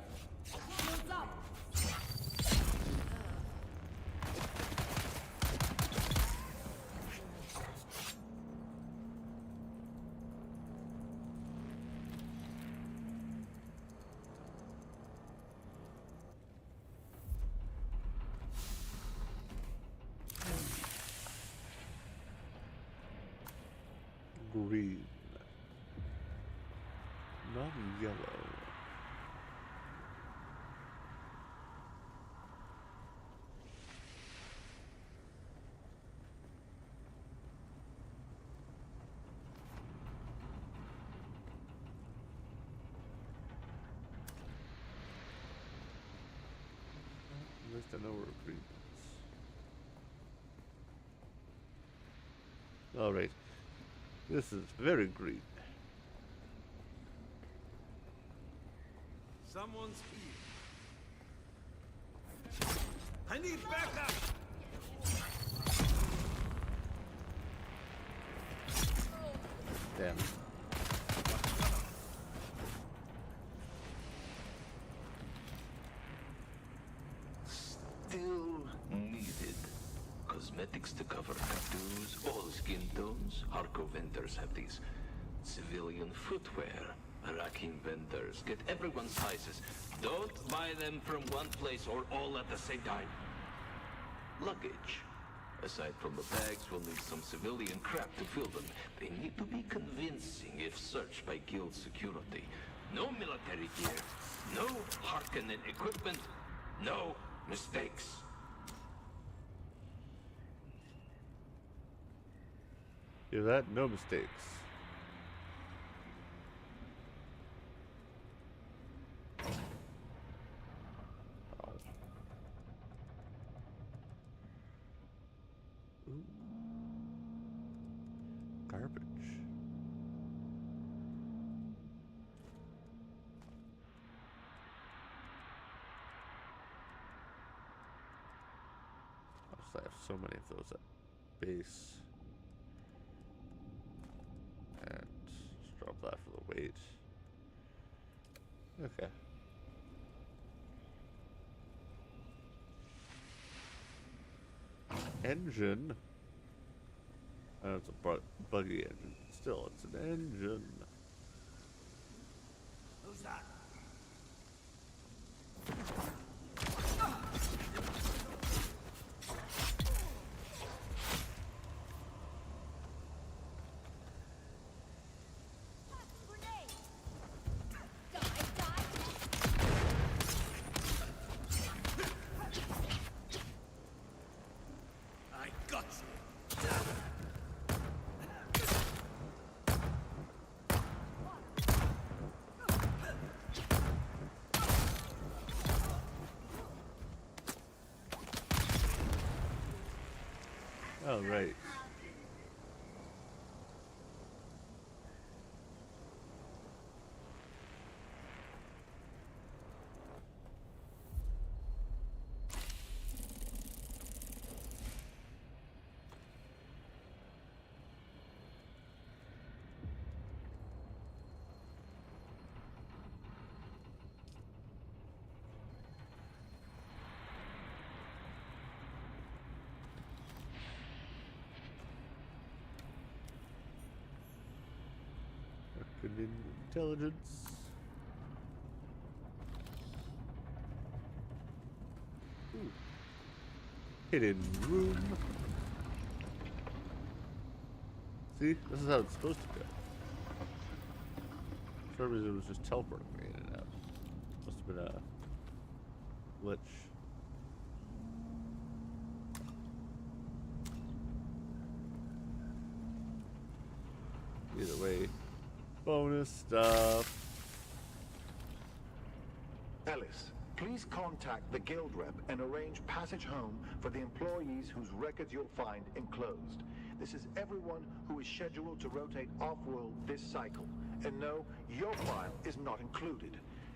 Shields up. green. Not yellow. At least I know where green is. Alright. This is very green. Someone's here. I need backup! Damn. Still needed. Cosmetics to cover tattoos, all skin tones. Hardcore vendors have these. Civilian footwear. Racking vendors. Get everyone's sizes. Don't buy them from one place or all at the same time. Luggage. Aside from the bags, we'll need some civilian crap to fill them. They need to be convincing if searched by guild security. No military gear. No Harkonnen equipment. No mistakes. Hear that? No mistakes. Oh. Ooh. Garbage. I have so many of those at base. And just drop that for the weight. Okay. Engine. Oh, it's a buggy engine. Still, it's an engine. Who's that? Oh, right. Good intelligence. Ooh. Hidden room. See, this is how it's supposed to go. For some reason, it was just teleporting me in and out. Must have been a glitch. Either way. Bonus stuff. Ellis, please contact the guild rep and arrange passage home for the employees whose records you'll find enclosed. This is everyone who is scheduled to rotate off-world this cycle. And no, your file is not included.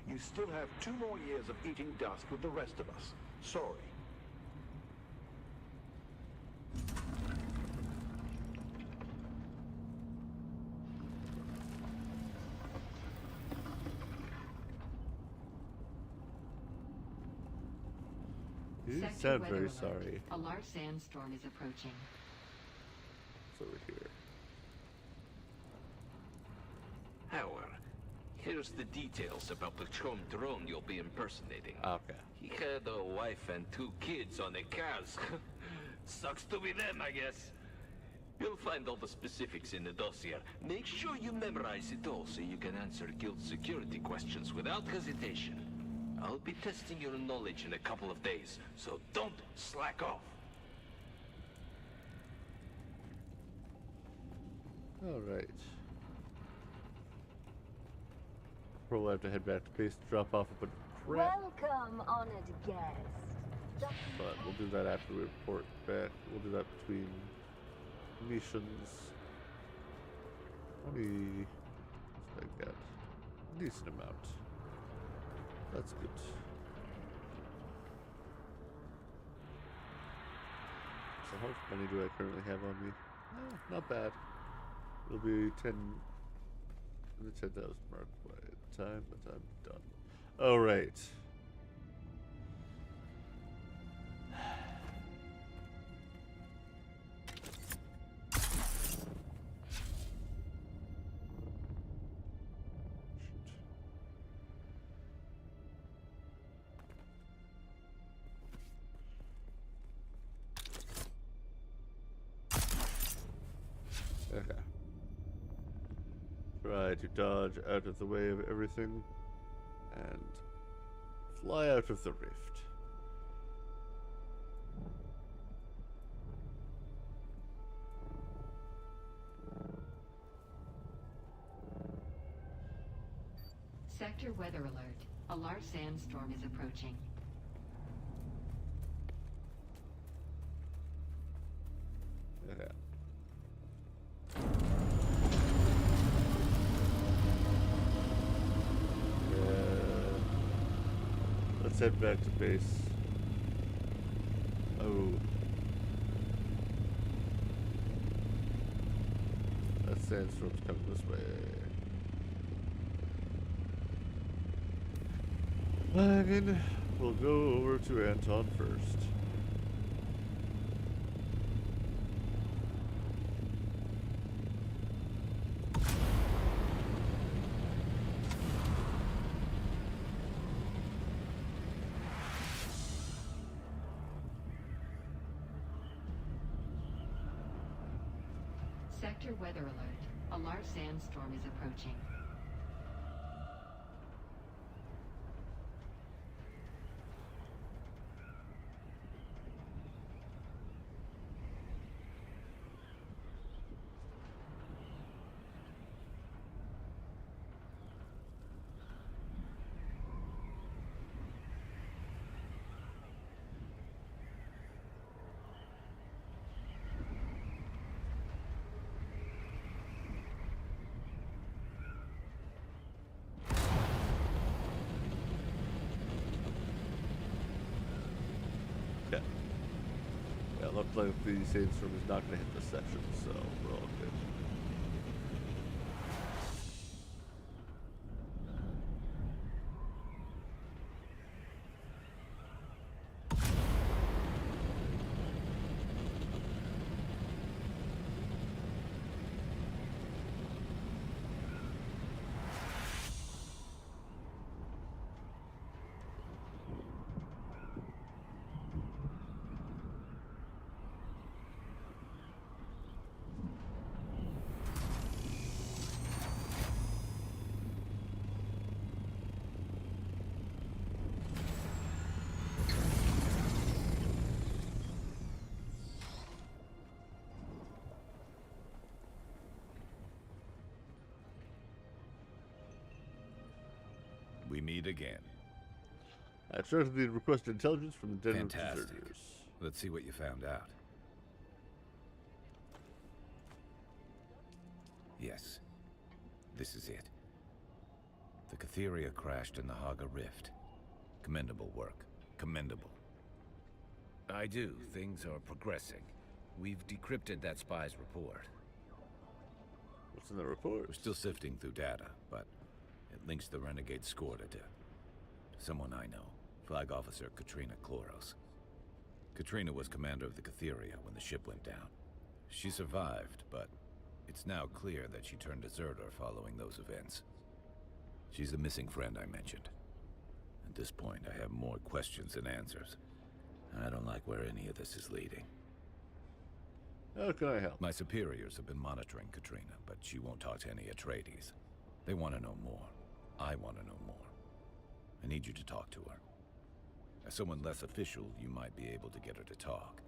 You still have 2 more years of eating dust with the rest of us. Sorry. You Sector sound weather very alert. sorry. A large sandstorm is approaching. It's over here. Howard, here's the details about the chum drone you'll be impersonating. Okay. He had a wife and 2 kids on a cars. Sucks to be them, I guess. You'll find all the specifics in the dossier. Make sure you memorize it all so you can answer guild security questions without hesitation. I'll be testing your knowledge in a couple of days, so don't slack off. Alright. Probably have to head back to base to drop off a bunch of crap. Welcome, honored guest. But we'll do that after we report back. We'll do that between missions. Money. I got a decent amount. That's good. So how much money do I currently have on me? Not bad. It'll be 10 in the 10,000 mark by the time that I'm done. All right. Okay. Try to dodge out of the way of everything and fly out of the rift. Sector weather alert. A large sandstorm is approaching. Okay. Let's head back to base. Oh. That sandstorm's coming this way. Wagon. We'll go over to Anton first. Sector weather alert. A large sandstorm is approaching. Okay. Yeah, looks like the sandstorm is not going to hit this section, so we're all good. We meet again. I extracted the requested intelligence from the den of Fantastic. deserters. Let's see what you found out. Yes, this is it. The Catheria crashed in the Haga Rift. Commendable work. Commendable. I do. Things are progressing. We've decrypted that spy's report. What's in the report? We're still sifting through data, but it links the renegade Scorda to someone I know, Flag Officer Katrina Kloros. Katrina was commander of the Catheria when the ship went down. She survived, but it's now clear that she turned deserter following those events. She's the missing friend I mentioned. At this point, I have more questions than answers. And I don't like where any of this is leading. How can I help? My superiors have been monitoring Katrina, but she won't talk to any Atreides. They want to know more. I want to know more. I need you to talk to her. As someone less official, you might be able to get her to talk.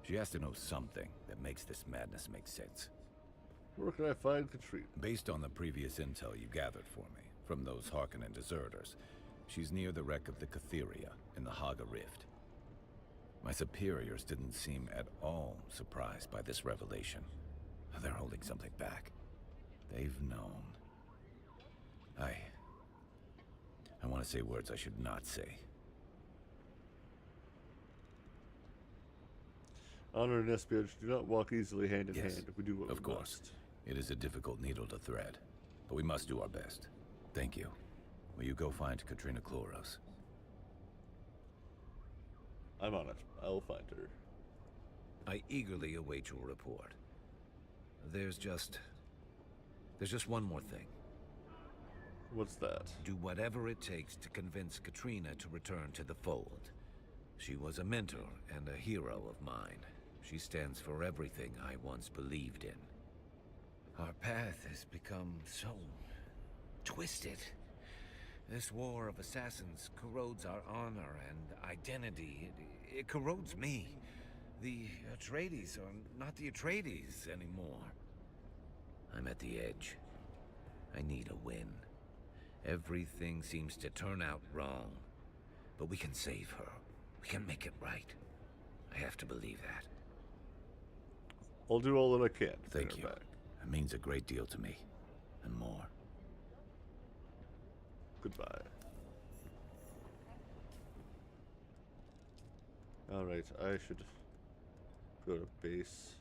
She has to know something that makes this madness make sense. Where can I find Katrina? Based on the previous intel you gathered for me, from those Harkonnen deserters, she's near the wreck of the Catheria in the Haga Rift. My superiors didn't seem at all surprised by this revelation. They're holding something back. They've known. I want to say words I should not say. Honor and espionage do not walk easily hand in Yes, hand. We do what of we course. must. It is a difficult needle to thread, but we must do our best. Thank you. Will you go find Katrina Kloros? I'm on it. I'll find her. I eagerly await your report. There's just one more thing. What's that? Do whatever it takes to convince Katrina to return to the fold. She was a mentor and a hero of mine. She stands for everything I once believed in. Our path has become so twisted. This war of assassins corrodes our honor and identity. It corrodes me. The Atreides are not the Atreides anymore. I'm at the edge. I need a win. Everything seems to turn out wrong. But we can save her. We can make it right. I have to believe that. I'll do all that I can to Thank bring you. her back. It means a great deal to me. And more. Goodbye. Alright, I should go to base.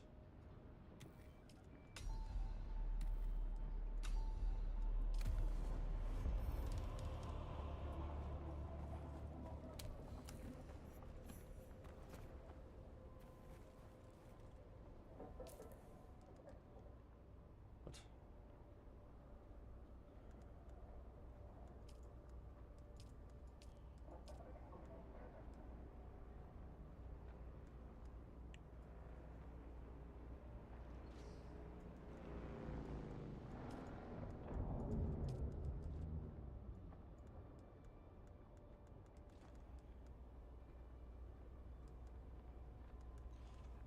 What?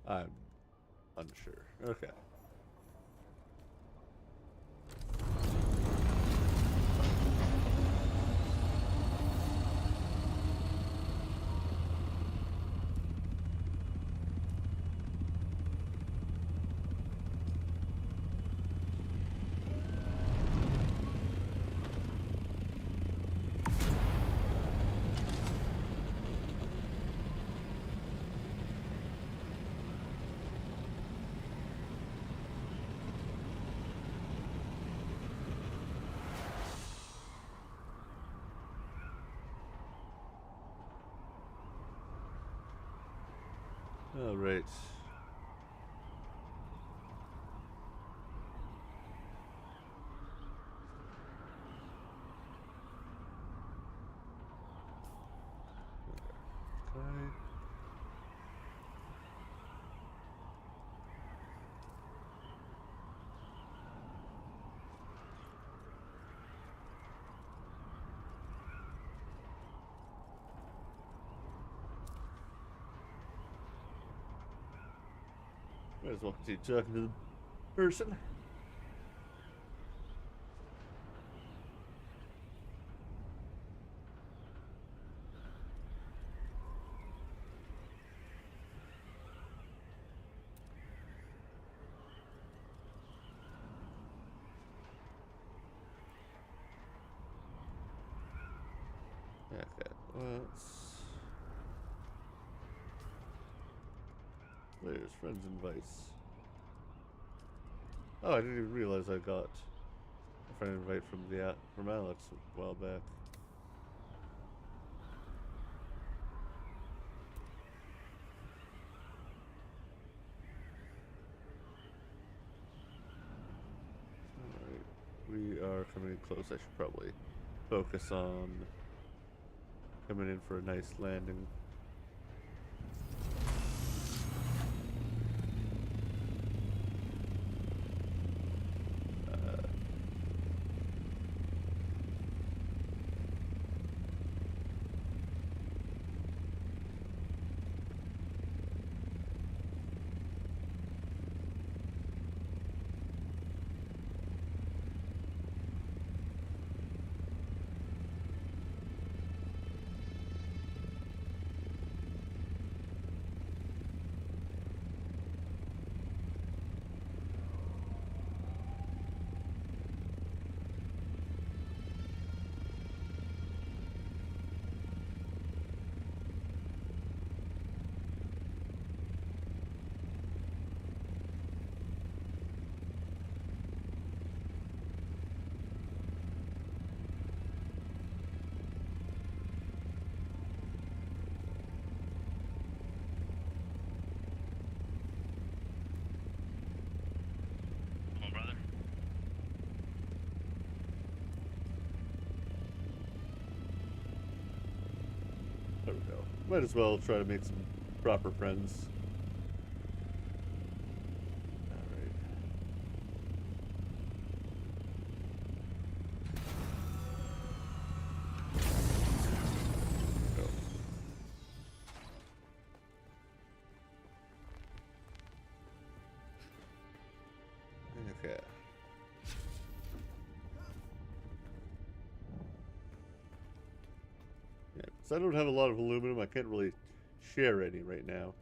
I'm unsure. Okay. All right. Okay. Might as well continue talking to the person. Okay, there's friends invites. Oh, I didn't even realize I got a friend invite from Alex a while back. Alright, we are coming in close. I should probably focus on coming in for a nice landing. There we go. Might as well try to make some proper friends. Alright. Go. Okay. Yeah, because I don't have a lot of aluminum, I can't really share any right now.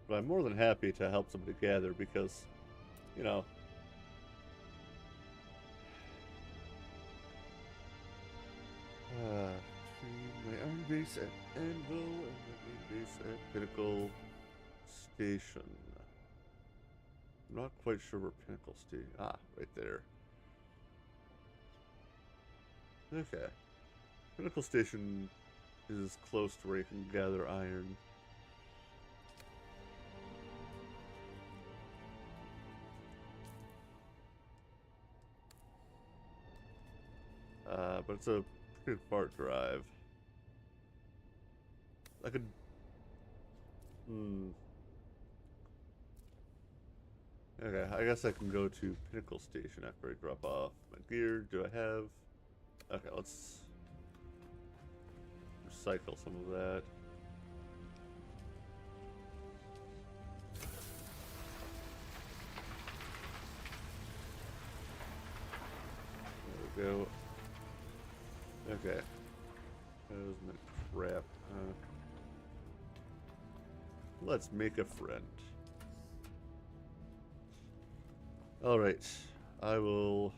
But I'm more than happy to help somebody gather because, you know, between my iron base at Anvil and my main base at Pinnacle Station. I'm not quite sure where Pinnacle Station. Ah, right there. Okay. Pinnacle Station is close to where you can gather iron. But it's a pretty far drive. I could... Okay, I guess I can go to Pinnacle Station after I drop off my gear. Do I have... Okay, let's recycle some of that. There we go. Okay. That was my crap. Let's make a friend. Alright. I will...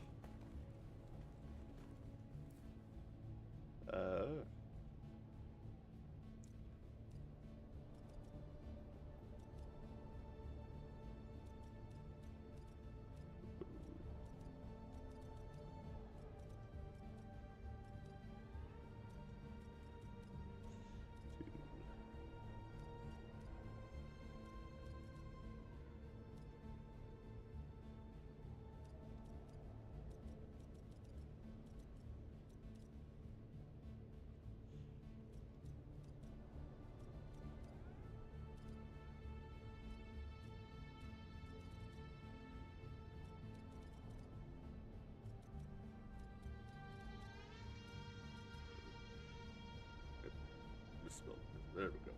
There we go.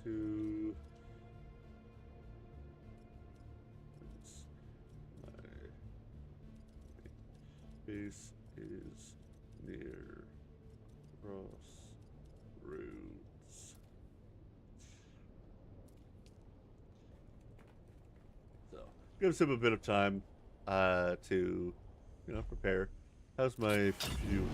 To my base is near crossroads. So gives him a bit of time to, you know, prepare. How's my fuel?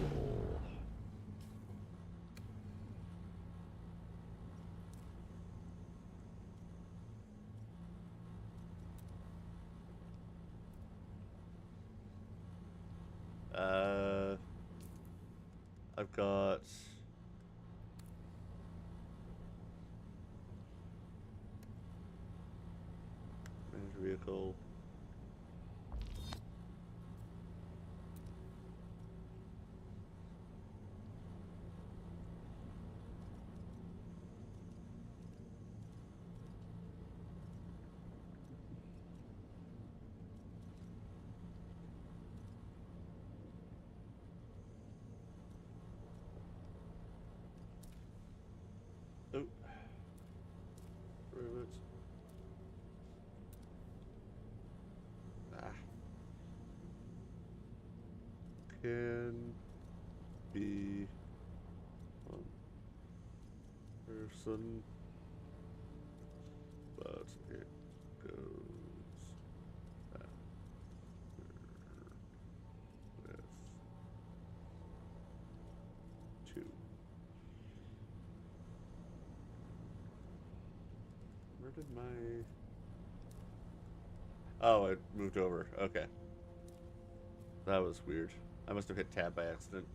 I've got manage vehicle. Oh. Rivet. Ah. Can be one person, but it goes faster with two. Where did my... Oh, it moved over. Okay. That was weird. I must have hit tab by accident.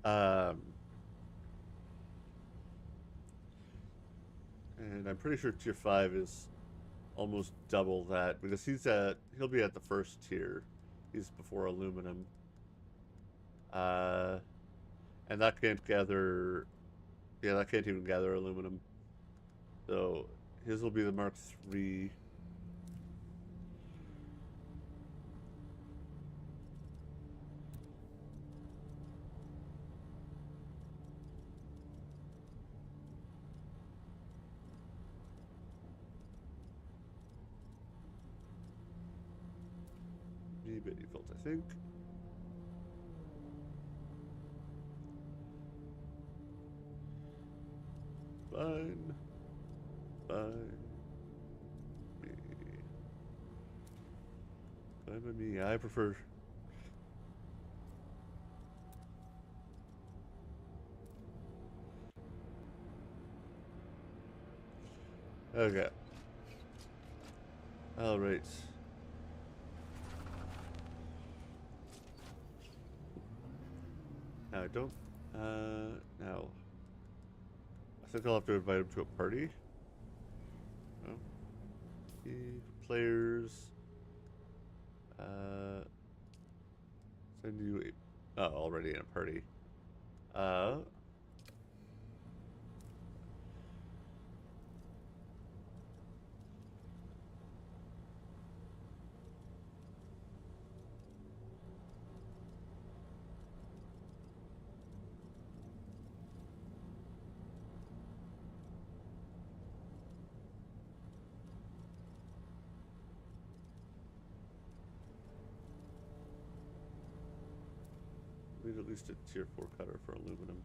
And I'm pretty sure tier 5 is almost double that because he'll be at the first tier. He's before aluminum. And that can't gather... Yeah, that can't even gather aluminum. So, his will be the Mark III. By default, I think. Fine. Fine. Me. Fine by me. I prefer... Okay. Alright. Now I don't... now... I think I'll have to invite him to a party. No. Players... Send you a... Oh, already in a party. We need at least a tier 4 cutter for aluminum.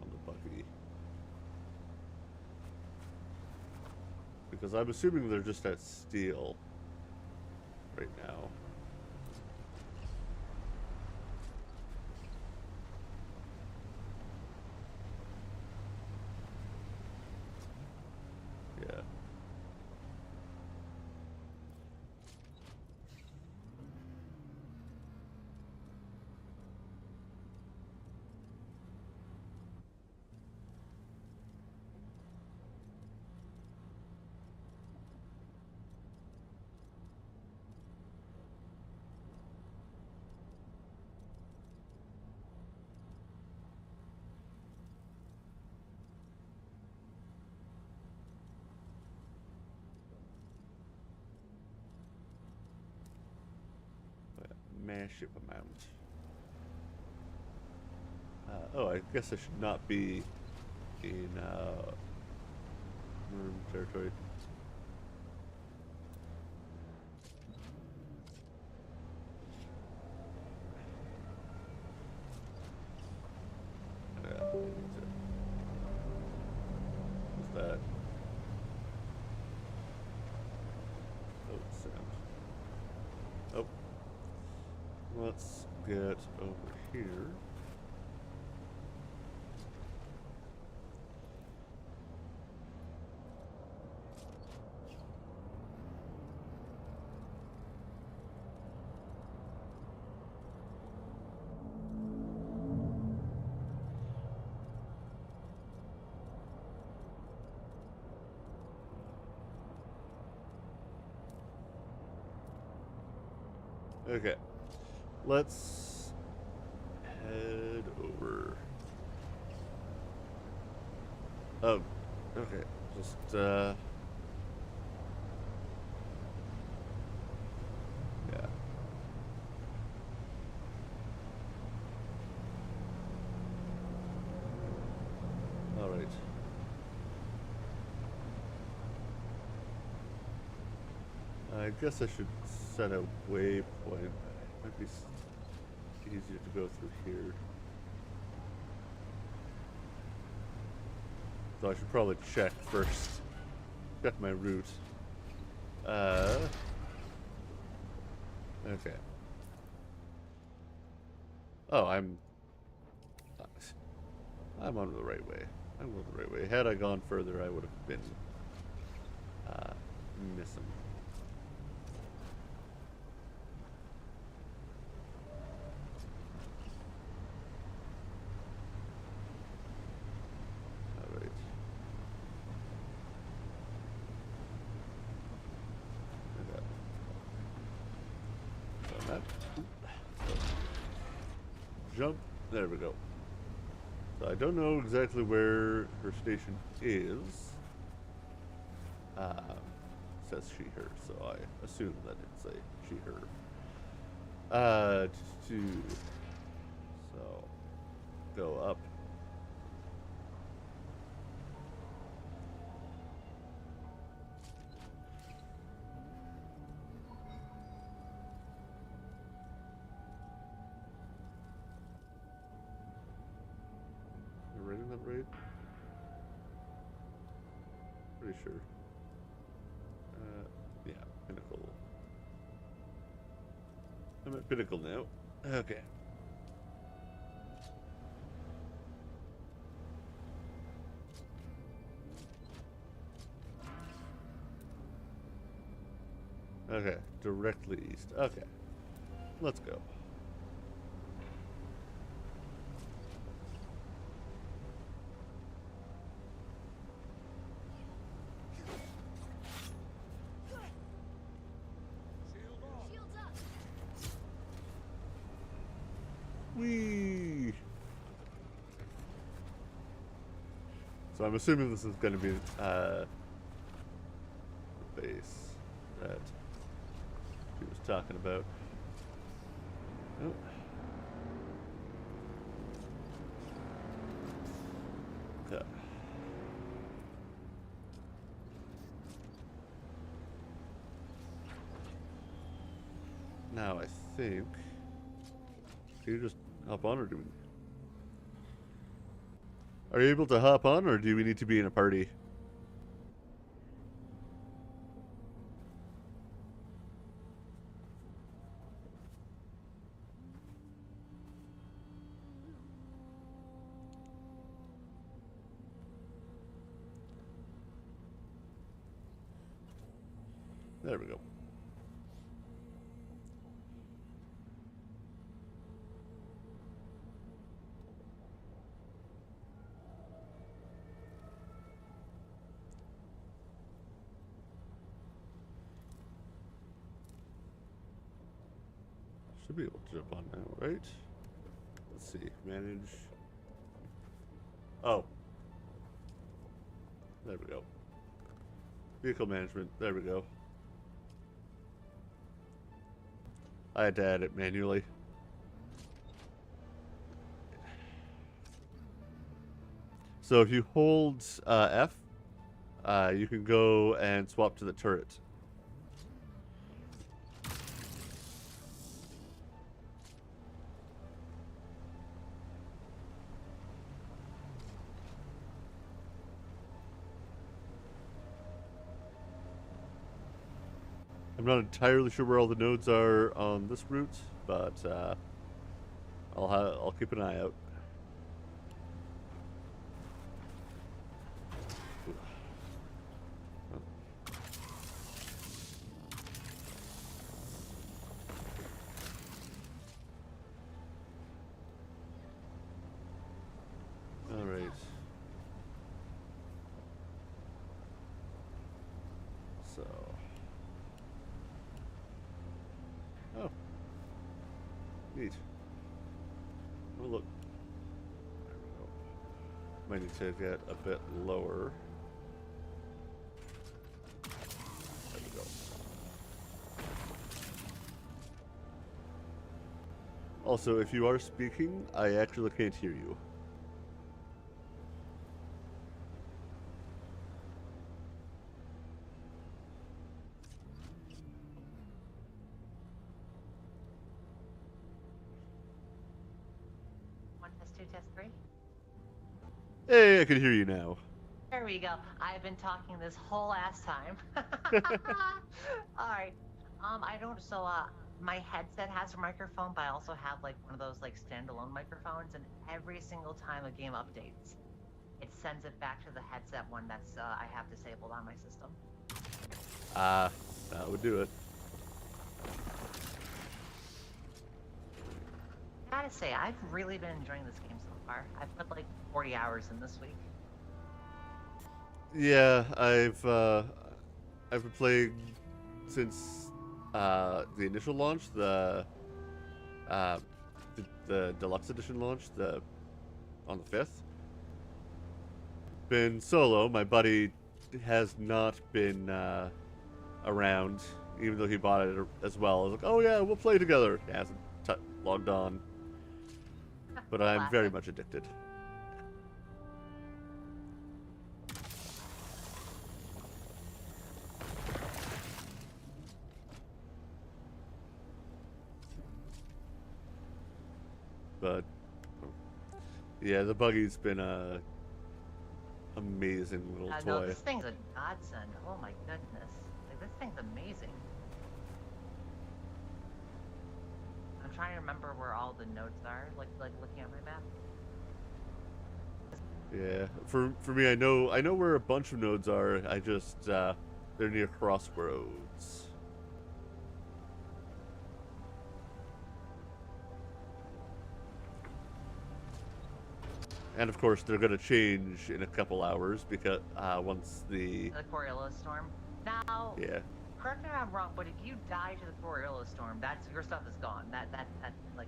On the buggy. Because I'm assuming they're just at steel right now. Yeah. Mass ship amount. Oh, I guess I should not be in room territory. Yeah, I need to. What's that? Oh, sound. Oh. Let's get over here. Okay. Let's head over. Oh, okay. Just, yeah. All right. I guess I should set a waypoint. Might be easier to go through here. So I should probably check first. Check my route. Okay. Oh, I'm on the right way. I'm on the right way. Had I gone further, I would have been missing. jump. There we go. So I don't know exactly where her station is. It says she, her, so I assume that it's a she, her. So go up. Am I reading that right? Pretty sure. Yeah, Pinnacle. I'm at Pinnacle now. Okay. Okay, directly east. Okay. Let's go. Whee! So I'm assuming this is going to be the base that she was talking about. Oh. Yeah. Now I think. Can you just hop on, or do we? Are you able to hop on, or do we need to be in a party? There we go. Should be able to jump on now, right? Let's see. Manage. Oh. There we go. Vehicle management. There we go. I had to add it manually. So if you hold F, you can go and swap to the turret. I'm not entirely sure where all the nodes are on this route, but I'll keep an eye out. All right. So. Oh. Neat. Oh, look. There we go. Might need to get a bit lower. There we go. Also, if you are speaking, I actually can't hear you. Test 2, test 3. Hey, I can hear you now. There we go. I've been talking this whole ass time. All right. I don't. So, my headset has a microphone, but I also have like one of those like standalone microphones, and every single time a game updates, it sends it back to the headset one that's I have disabled on my system. That would do it. I gotta say, I've really been enjoying this game so far. I've put like 40 hours in this week. Yeah, I've been playing since the initial launch. The the deluxe edition launched on the 5th. Been solo. My buddy has not been around, even though he bought it as well. I was like, oh yeah, we'll play together. He hasn't logged on, but I'm very much addicted. But yeah, the buggy's been a amazing little toy. No, this thing's a godsend. Oh my goodness, like, this thing's amazing. I'm trying to remember where all the nodes are. Like looking at my map. Yeah, for me, I know where a bunch of nodes are. I just they're near crossroads. And of course, they're gonna change in a couple hours because once the Coriolis storm. Now, yeah. Correct me if I'm wrong, but if you die to the Coriolis storm, that's your stuff is gone. That like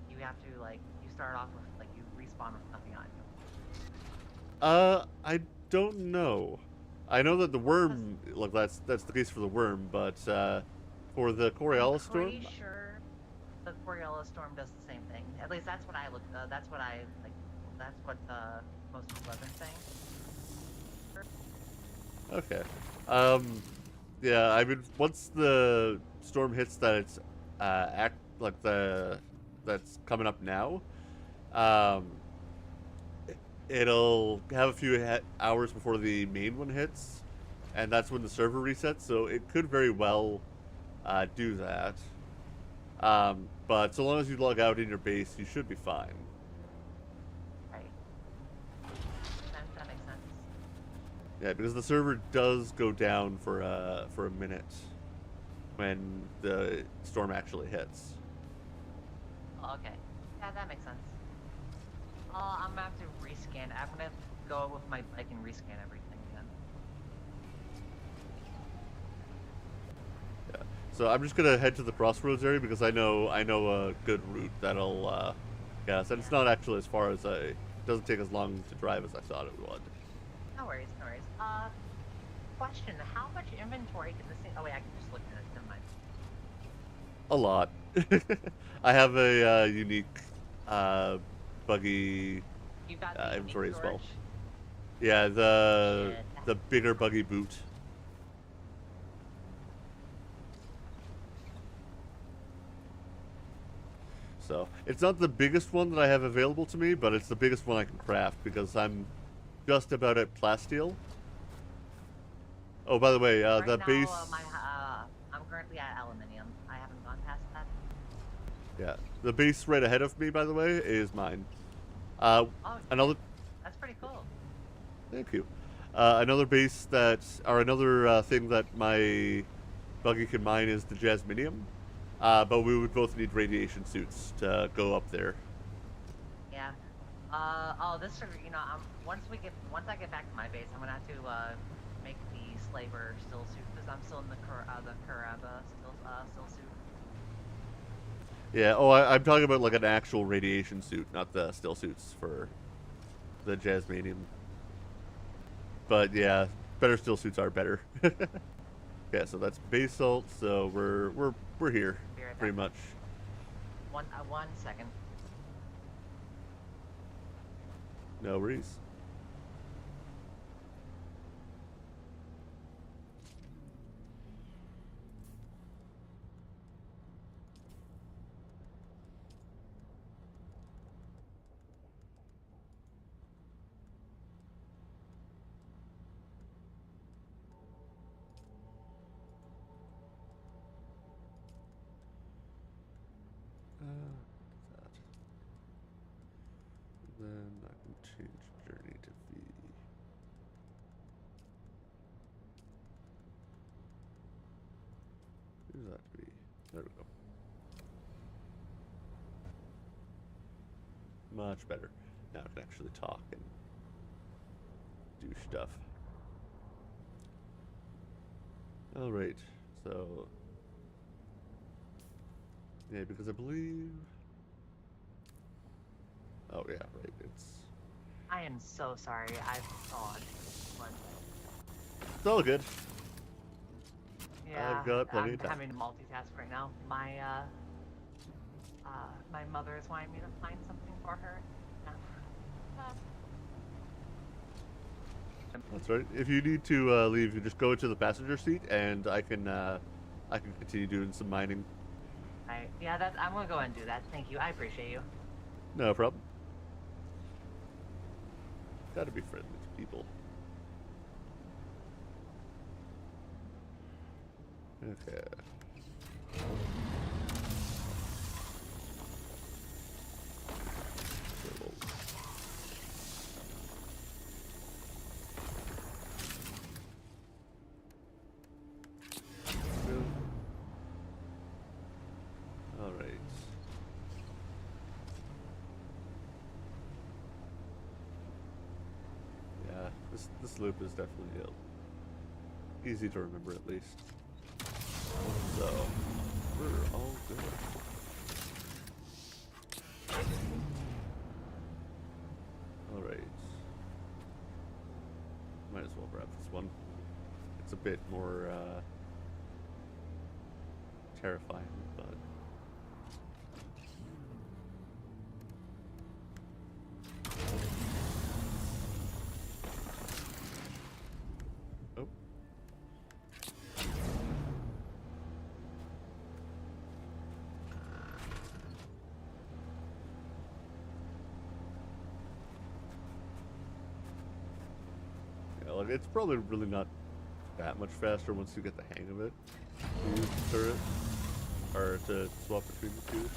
you have to like you start off with like you respawn with nothing on you. I don't know. I know that the worm, like that's the case for the worm, but for the Coriolis storm, I'm pretty sure the Coriolis storm does the same thing. At least that's what I look. That's what I like. That's what most people have been saying. Okay. Yeah. I mean, once the storm hits that it's that's coming up now, it'll have a few hours before the main one hits, and that's when the server resets. So it could very well do that. But so long as you log out in your base, you should be fine. Yeah, because the server does go down for a minute when the storm actually hits. Oh, okay. Yeah, that makes sense. I'm gonna have to rescan. I'm gonna go with my bike and rescan everything again. Yeah. So I'm just gonna head to the crossroads area because I know a good route that'll get us, and it's not actually as far as it doesn't take as long to drive as I thought it would. No worries, no worries. Question: how much inventory can this thing? Oh wait, I can just look at it. Never mind. A lot. I have a unique buggy inventory as well. Yeah, the bigger buggy boot. So it's not the biggest one that I have available to me, but it's the biggest one I can craft because I'm just about at plasteel. Oh, by the way, right the now, base. I'm currently at aluminium. I haven't gone past that. Yeah, the base right ahead of me, by the way, is mine. Another. That's pretty cool. Thank you. Another base another thing that my buggy can mine is the jasminium. But we would both need radiation suits to go up there. Yeah. This once I get back to my base, I'm gonna have to make the slaver still suit because I'm still in the Karaba still suit. Yeah. Oh, I'm talking about like an actual radiation suit, not the still suits for the jasminium. But yeah, better still suits are better. Yeah. So that's basalt. So we're here pretty much. One second. No worries. Then I can change journey to V. Who's that to be? There we go. Much better. Now I can actually talk and do stuff. Alright, so yeah, because I believe Oh yeah, right. It's I am so sorry. I've gone. all good. Yeah, I've got plenty I'm of time. having to multitask right now. My mother is wanting me to find something for her. Yeah. That's right. If you need to leave, you just go into the passenger seat, and I can continue doing some mining. Yeah, I'm gonna go ahead and do that. Thank you. I appreciate you. No problem. Gotta be friendly to people. Okay. All right. Yeah, this loop is definitely easy to remember at least. So we're all good. All right. Might as well grab this one. It's a bit more terrifying, but oh. Yeah, like it's probably really not that much faster once you get the hang of it. To use the turret, or to swap between the two.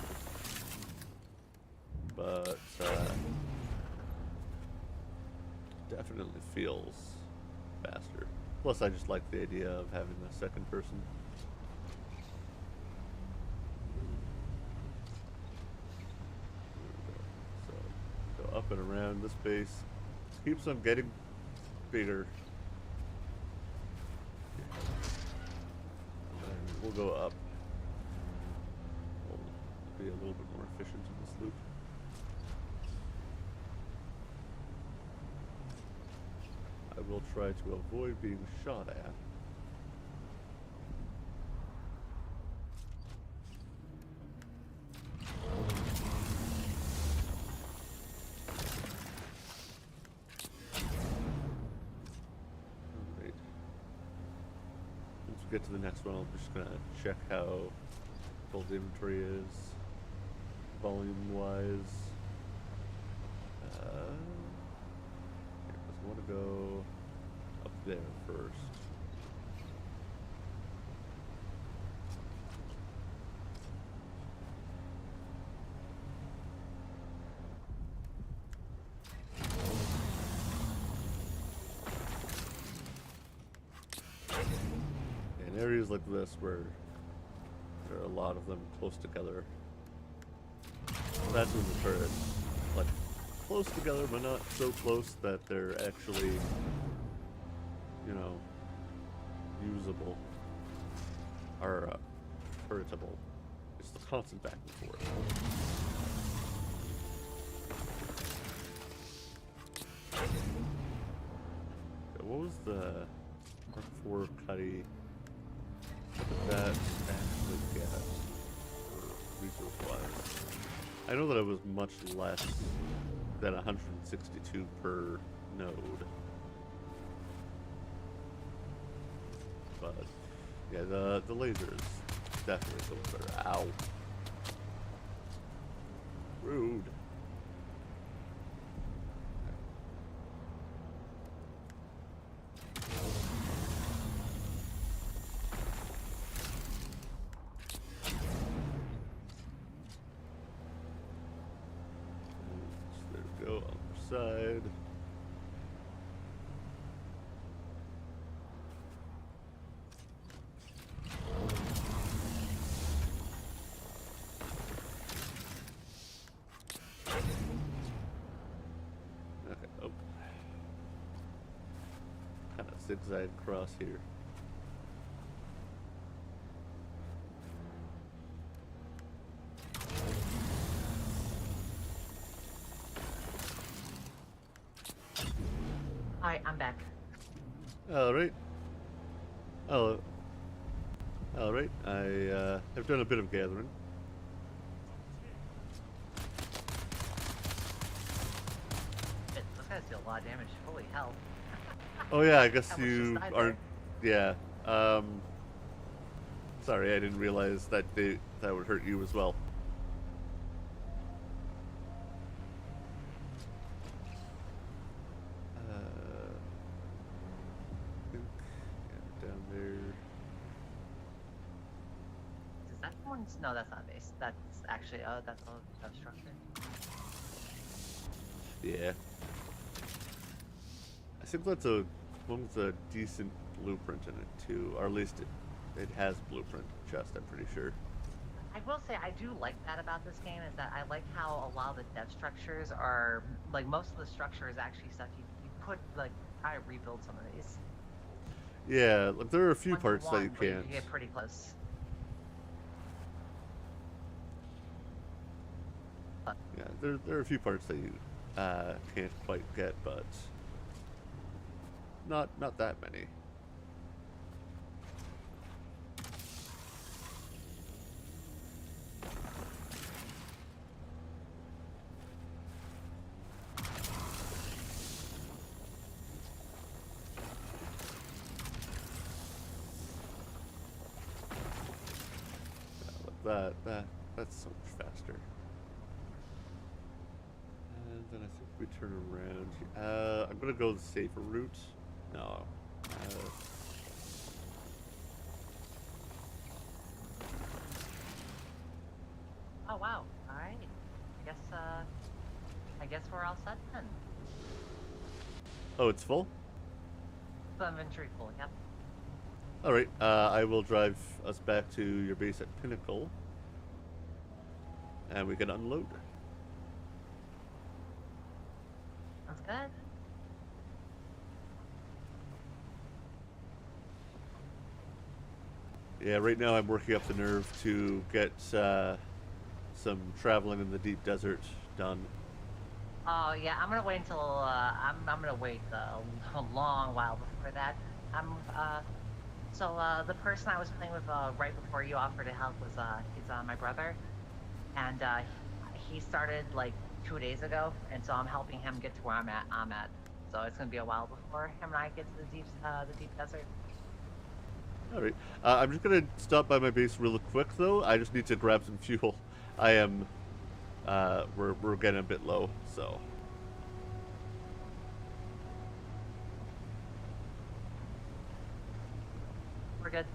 But definitely feels faster. Plus, I just like the idea of having a second person. So go up and around this base. Keeps on getting bigger. And we'll go up. We'll be a little bit more efficient in this loop. I will try to avoid being shot at. Alright. Once we get to the next one, I'm just gonna check how full the inventory is, volume-wise. I want to go up there first. In areas like this where there are a lot of them close together, that's when the turret, like, close together, but not so close that they're actually, you know, usable or turretable. It's the constant back and forth. Okay, what was the Mark IV Cuddy? What did that actually get for resource-wise? I know that it was much less than 162 per node. But yeah, the laser is definitely so much better. Ow. Rude. Side. Okay, oh. Kind of zigzag across here. Alright, I'm back. Alright. Oh. Alright, I have done a bit of gathering. Shit, those guys deal a lot of damage. Holy hell. Oh yeah, I guess That was you just died aren't. Yeah. Sorry, I didn't realize that that would hurt you as well. Down there. Is that one? No, that's not base. That's actually, that's a structure. Yeah. I think that's a one with a decent blueprint in it too, or at least it has blueprint chest. I'm pretty sure. I will say I do like that about this game is that I like how a lot of the dev structures are like most of the structure is actually stuff you put like try to rebuild some of these. Yeah, like there are a few Once parts that you one, but can't. You get pretty close. Yeah, there are a few parts that you can't quite get, but not that many. That's so much faster. And then I think we turn around. I'm gonna go the safer route. No. Oh wow! All right. I guess we're all set then. Oh, it's full? The inventory full. Yep. All right. I will drive us back to your base at Pinnacle, and we can unload. Sounds good. Yeah, right now I'm working up the nerve to get some traveling in the deep desert done. Oh yeah, I'm gonna wait until I'm gonna wait a long while before that. The person I was playing with right before you offered to help was he's my brother, and he started like 2 days ago, and so I'm helping him get to where I'm at. So it's gonna be a while before him and I get to the deep desert. All right. I'm just gonna stop by my base real quick though. I just need to grab some fuel. I am. We're getting a bit low, so. We're good.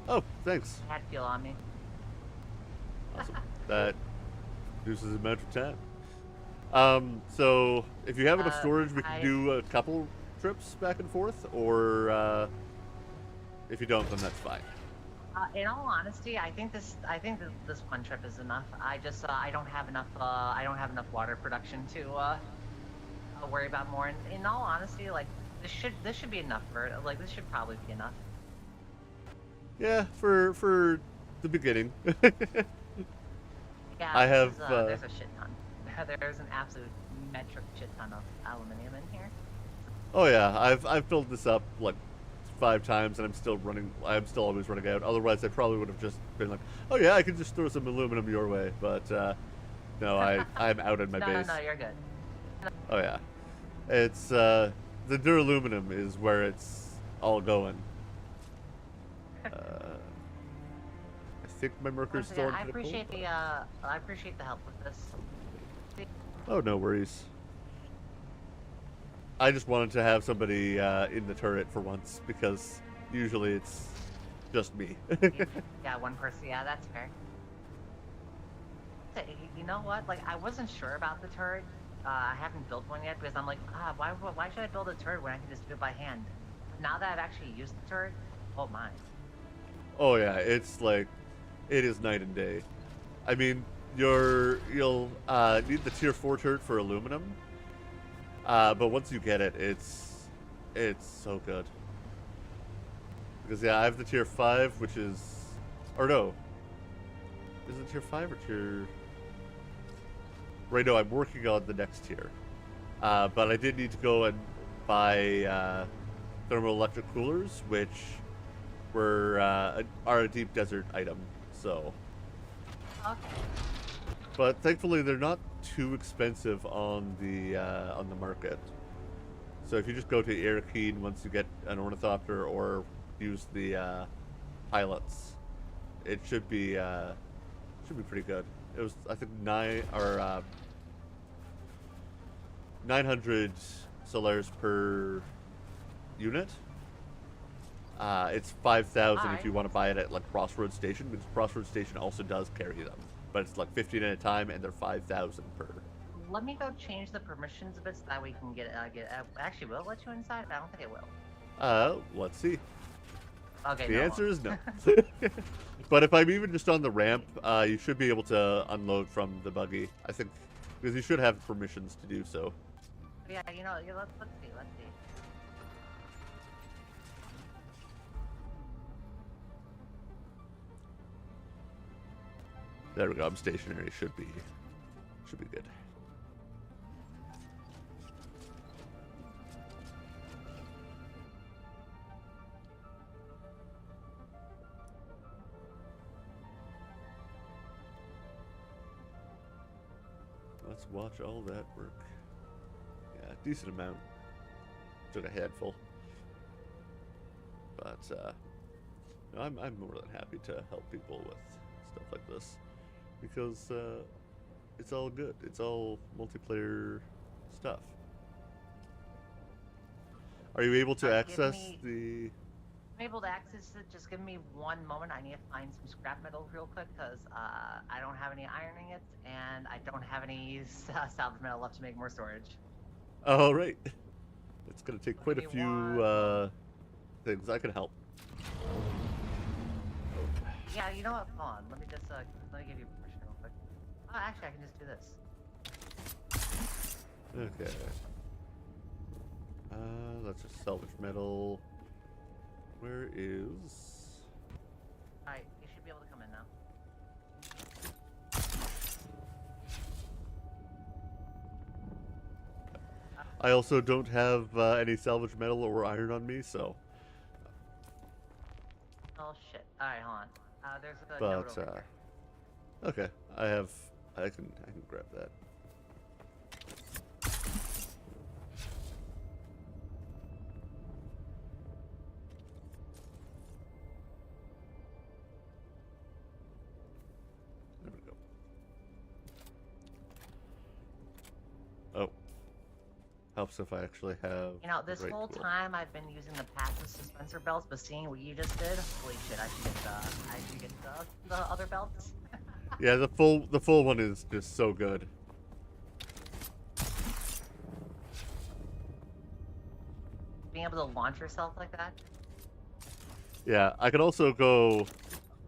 Oh, thanks. I had fuel on me. Awesome. That reduces the amount of time. So if you have enough storage, we can do a couple trips back and forth, or if you don't, then that's fine. In all honesty, I think this one trip is enough. I don't have enough water production to worry about more. And in all honesty, like this should be enough this should probably be enough. Yeah, for the beginning. Yeah, I have. There's a shit ton. There's an absolute metric shit ton of aluminum in here. Oh yeah, I've filled this up like 5 times, and I'm still always running out. Otherwise, I probably would have just been like, oh yeah, I could just throw some aluminum your way. But no, I'm out in my base. No, you're good. Oh yeah, it's the duraluminum is where it's all going. I think my Merker's still in I Pinnacle. I appreciate the help with this. Oh, no worries. I just wanted to have somebody in the turret for once, because usually it's just me. Yeah, one person. Yeah, that's fair. You know what? Like, I wasn't sure about the turret. I haven't built one yet because I'm like, why should I build a turret when I can just do it by hand? Now that I've actually used the turret, oh my. Oh yeah, it's like, it is night and day. I mean, you'll need the tier 4 turret for aluminum, but once you get it, it's so good. Because yeah, I have the tier 5, which is, or no, is it tier 5 or tier? Right, no, I'm working on the next tier. But I did need to go and buy thermoelectric coolers, which are a deep desert item. So, Okay. but thankfully they're not too expensive on the market. So if you just go to Airkeen once you get an ornithopter, or use the pilots, it should be pretty good. It was, I think, 900 solaires per unit. It's 5,000 if you want to buy it at like Crossroads Station, because Crossroads Station also does carry them, but it's like 15 at a time, and they're 5,000 per. Let me go change the permissions a bit so that we can get actually, will it let you inside? I don't think it will. Let's see. Okay. The answer is no. But if I'm even just on the ramp, you should be able to unload from the buggy, I think, because you should have permissions to do so. Yeah, let's see. There we go. I'm stationary. Should be good. Let's watch all that work. Yeah, decent amount. Took a handful, but no, I'm more than happy to help people with stuff like this, because it's all good. It's all multiplayer stuff. Are you able to access the? I'm able to access it. Just give me one moment. I need to find some scrap metal real quick, because I don't have any iron ingots, and I don't have any salvage metal left to make more storage. Oh, right. It's going to take quite a few things. I can help. Yeah, you know what? Hold on. Let me give you permission real quick. Oh, actually, I can just do this. Okay. Let's just salvage metal. Where is? Alright, you should be able to come in now. I also don't have any salvage metal or iron on me, so. Oh shit! All right, hold on. There's a But note over here. okay, I can grab that. There we go. Oh, helps if I actually have. You know, this the right whole tool. time I've been using the passive suspensor belts, but seeing what you just did, holy shit! I should get the other belts. Yeah, the full one is just so good. Being able to launch yourself like that. Yeah, I could also go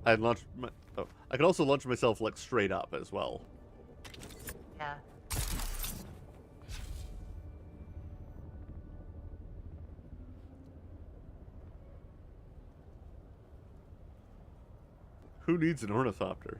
and launch my. Oh, I could also launch myself like straight up as well. Yeah. Who needs an ornithopter?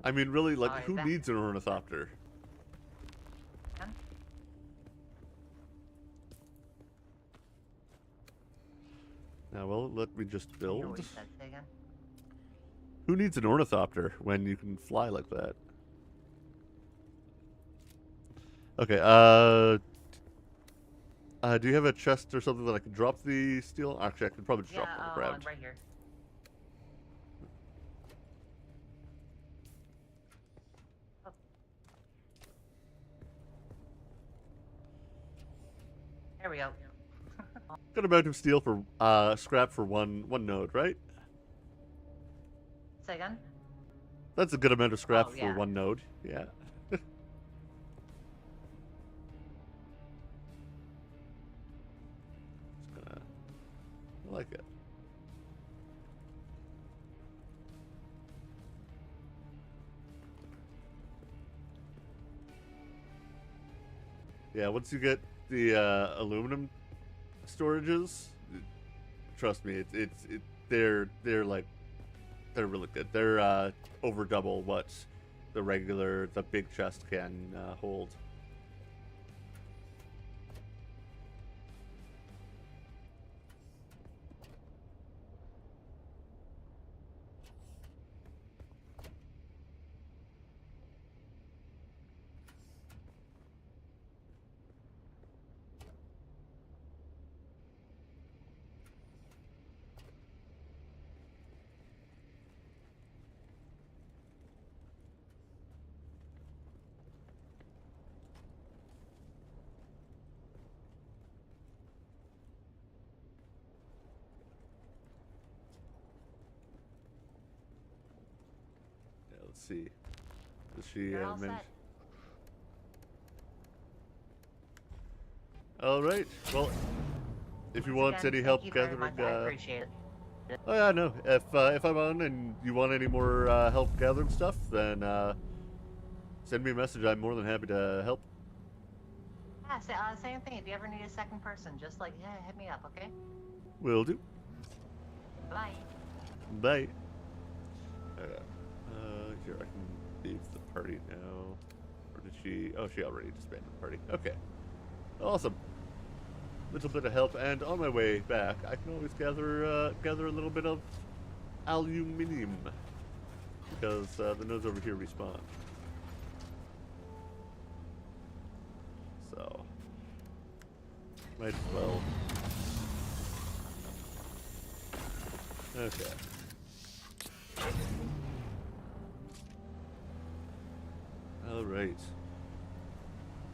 I mean, really, like, who needs an ornithopter? Now, well, let me just build. Who needs an ornithopter when you can fly like that? Okay, do you have a chest or something that I can drop the steel? Actually, I could probably just drop it on the ground. Right here. There we go. Good amount of steel for scrap for one node, right? Say again? That's a good amount of scrap yeah. for one node. Yeah. I like it. Yeah, once you get the aluminum storages, trust me, they're really good. They're over double what the big chest can hold. Let's see. Does she You're all mention? set. All right. Well, if you want Once again, any help thank you very gathering, much. I appreciate it. oh yeah, no. If I'm on and you want any more help gathering stuff, then send me a message. I'm more than happy to help. Yeah, same thing. If you ever need a second person, just like, yeah, hit me up, okay? Will do. Bye. Bye. Here I can leave the party now. Or did she? Oh, she already disbanded the party. Okay. Awesome. Little bit of help, and on my way back, I can always gather a little bit of aluminium because the nodes over here respawn. So might as well. Okay. All right.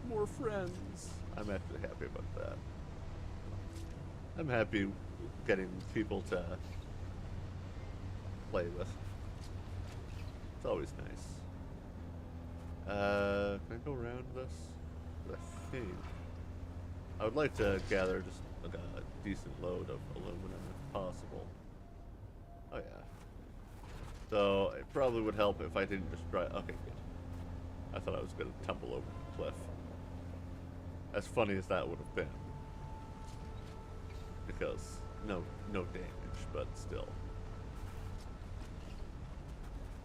More friends. I'm actually happy about that. I'm happy getting people to play with. It's always nice. Can I go around this? I think I would like to gather just like a decent load of aluminum if possible. Oh yeah. So it probably would help if I didn't just drive. Okay, good. I thought I was going to tumble over the cliff. As funny as that would have been. Because no damage, but still.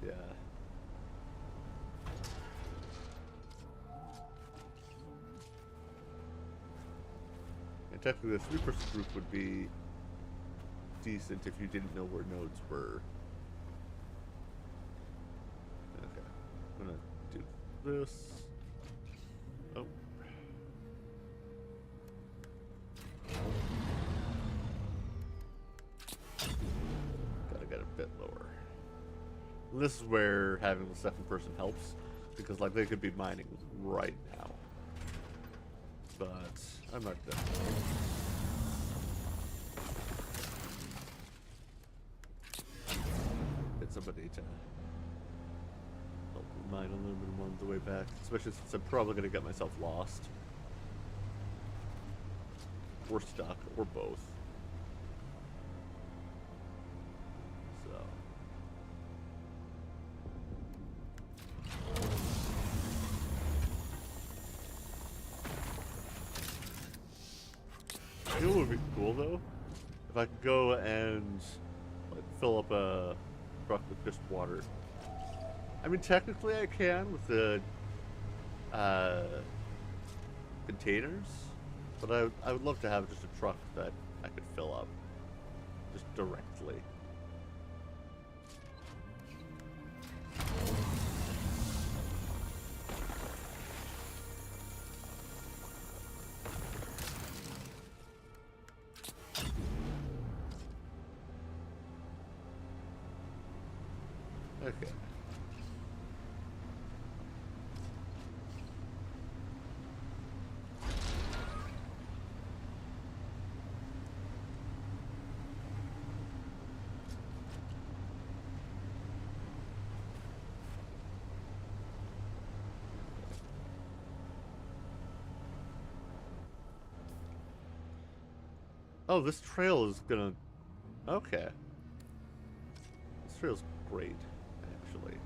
Yeah. And technically the 3-person group would be decent if you didn't know where nodes were. Okay. I'm gonna do this. Oh. Gotta get a bit lower. And this is where having the second person helps, because like they could be mining right now. But I'm not done. Get somebody to help me mine aluminum on the way back, especially since I'm probably gonna get myself lost. Or stuck, or both. So. You know what would be cool though? If I could go and like fill up a truck with just water. I mean, technically I can with the containers, but I would love to have just a truck that I could fill up just directly. Okay. Oh, this trail is gonna... Okay. This trail's great, actually.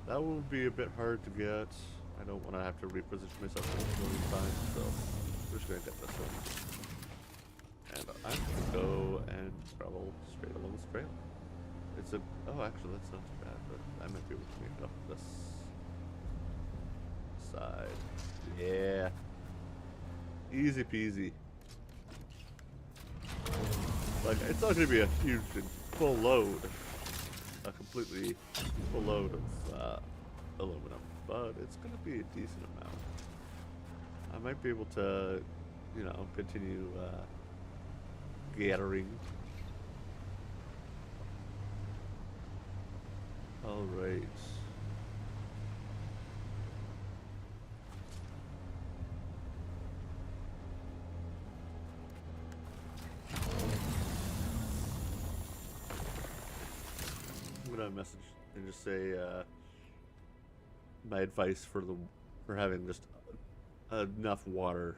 That one would be a bit hard to get. I don't want to have to reposition myself a million times, so we're just going to get this one. And I'm going to go and travel straight along this trail. It's a... Oh, actually, that's not too bad, but I might be able to make it up this side. Yeah. Easy peasy. Like, it's not going to be a huge and full load. A completely full load of aluminum, but it's going to be a decent amount. I might be able to, you know, continue gathering. All right. I'm gonna message and just say my advice for having just enough water.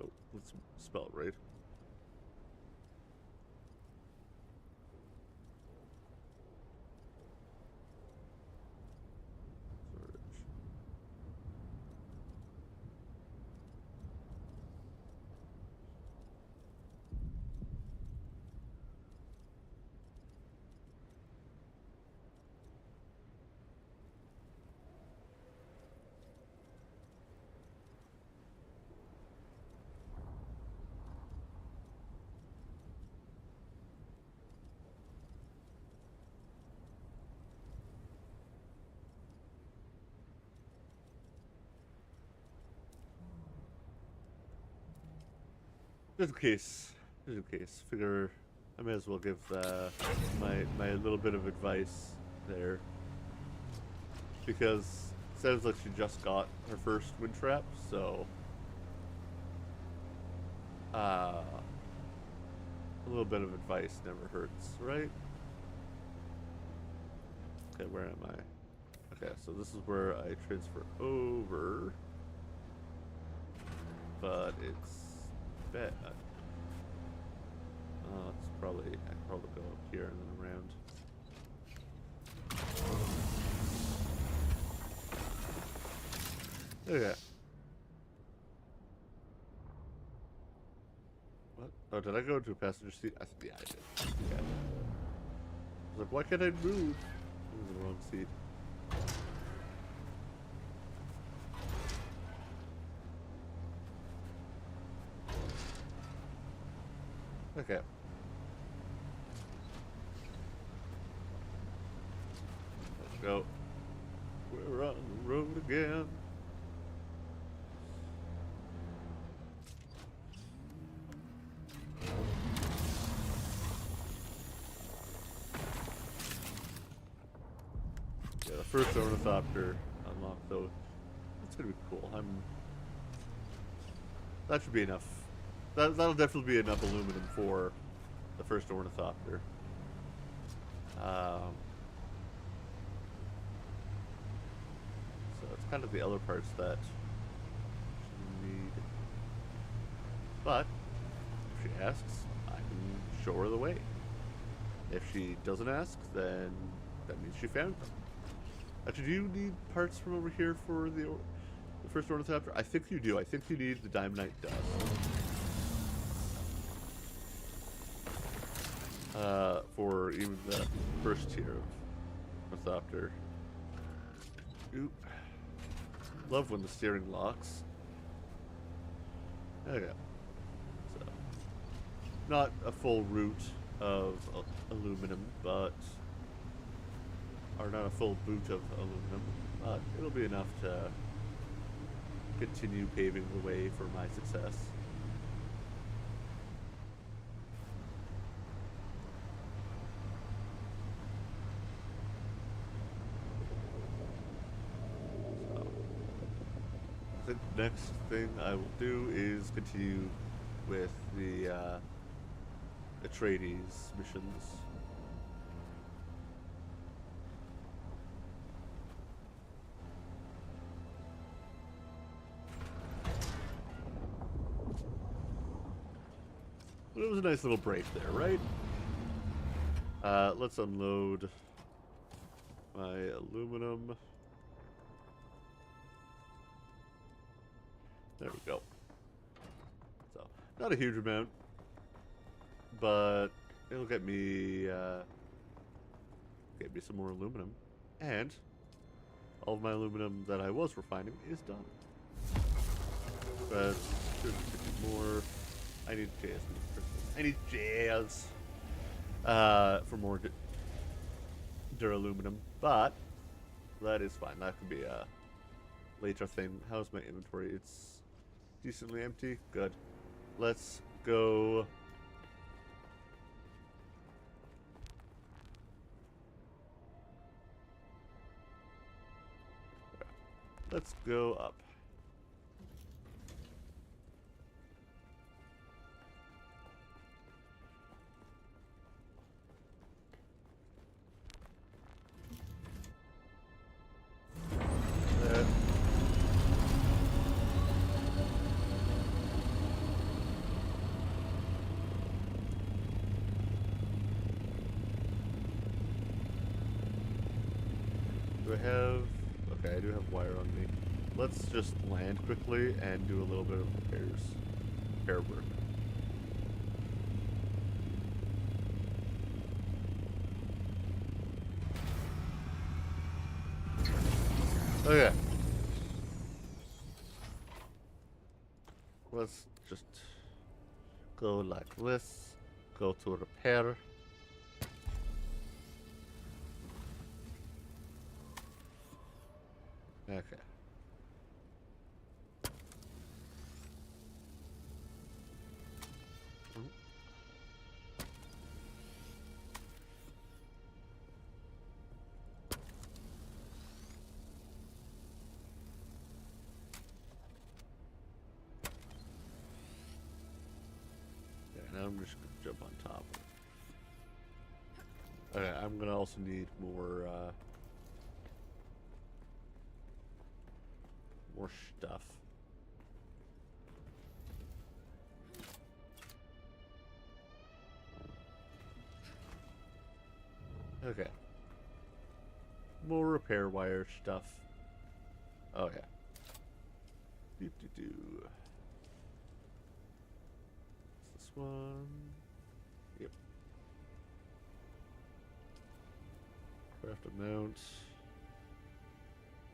Oh, let's spell it right. Storage. Just in case, figure I may as well give my little bit of advice there, because it sounds like she just got her first wind trap, so a little bit of advice never hurts, right? Okay, where am I? Okay, so this is where I transfer over, but it's bet. It's probably I can probably go up here and then around. Okay. What? Oh, did I go to a passenger seat? Yeah, I did. Okay. I was like, why can't I move? I was in the wrong seat. Okay. Let's go. We're on the road again. Yeah, the first ornithopter unlocked though. That's gonna be cool. That should be enough. That'll definitely be enough aluminum for the first ornithopter. So it's kind of the other parts that she need. But if she asks, I can show her the way. If she doesn't ask, then that means she found them. Actually, do you need parts from over here for the first ornithopter? I think you do. I think you need the diamondite dust. For even the first tier of ornithopter. Oop. Love when the steering locks. Okay. So, not a full route of aluminum, but... or not a full boot of aluminum, but it'll be enough to continue paving the way for my success. the next thing I will do is continue with the Atreides missions. But it was a nice little break there, right? Let's unload my aluminum. There we go. So, not a huge amount, but it'll get me some more aluminum, and all of my aluminum that I was refining is done. But 250 more. I need jazz. I need jazz for more duraluminum, but that is fine. That could be a later thing. How's my inventory? It's decently empty. Good. Let's go. Let's go up. Do I have... Okay, I do have wire on me. Let's just land quickly and do a little bit of repair work. Okay. Let's just go like this. Go to repair. Okay. Now I'm just gonna jump on top. Okay, I'm gonna also need more stuff. Okay. More repair wire stuff. Okay. This one. Yep. Craft a mount.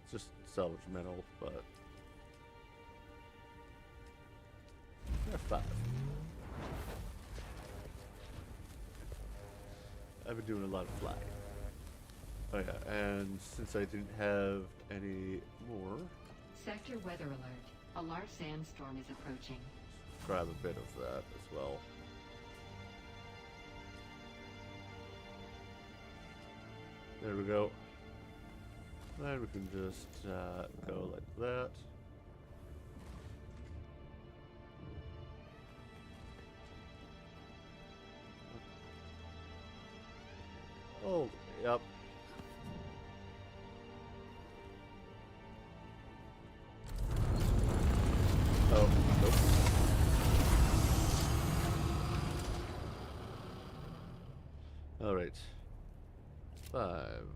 It's just salvage metal, but F5. I've been doing a lot of flying. Oh yeah, and since I didn't have any more, Sector weather alert. A large sandstorm is approaching. grab a bit of that as well. There we go. And we can just go like that. Oh, yep. Oh, nope. All right. 5.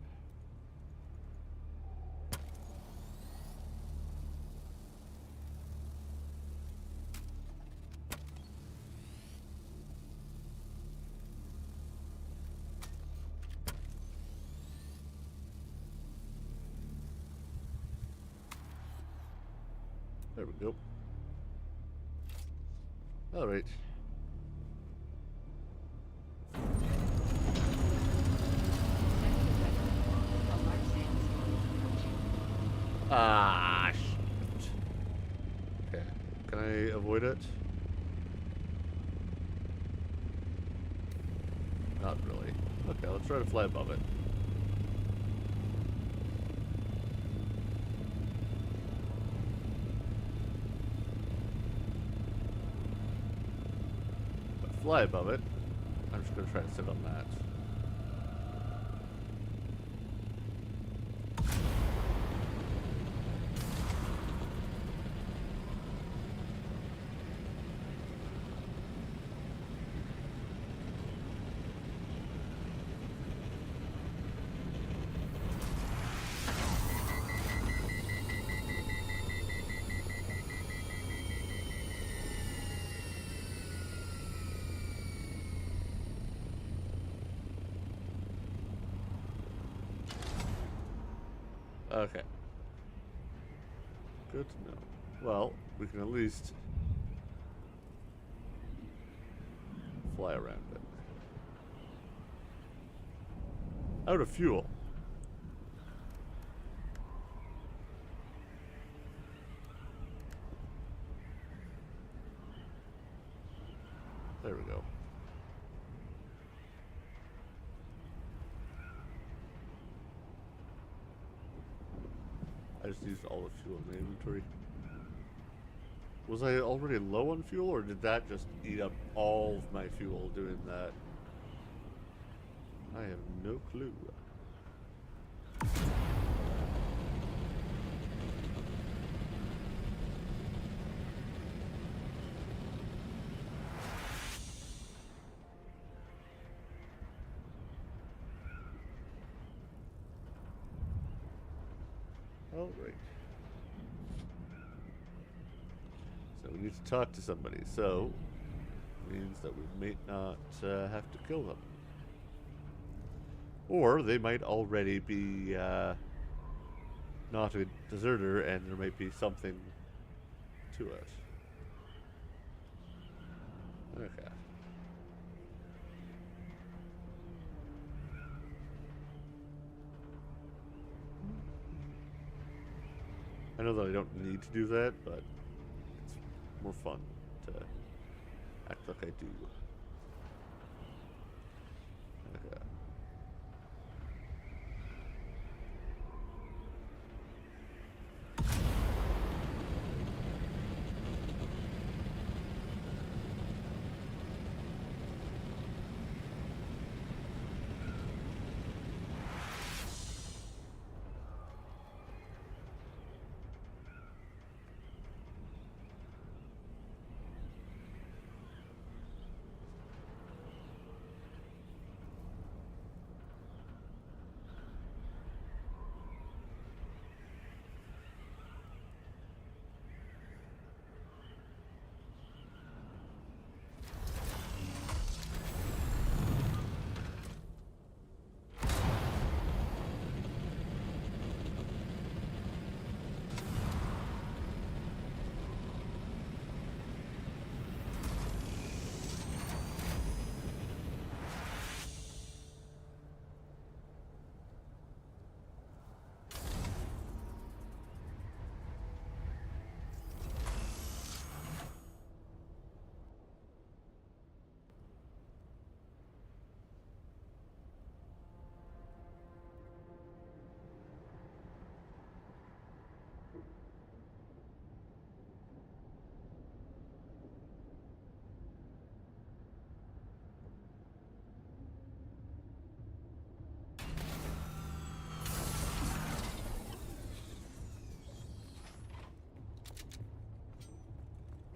There we go. All right. Ah, shit. Okay. Can I avoid it? Not really. Okay, let's try to fly above it. fly above it. I'm just gonna try to sit on that. Okay. Good to know. Well, we can at least fly around it. Out of fuel. There we go. I just used all the fuel in the inventory. Was I already low on fuel, or did that just eat up all of my fuel doing that? I have no clue. All right. So we need to talk to somebody. So means that we may not have to kill them, or they might already be not a deserter, and there might be something to it. Okay. I know that I don't need to do that, but it's more fun to act like I do. Okay.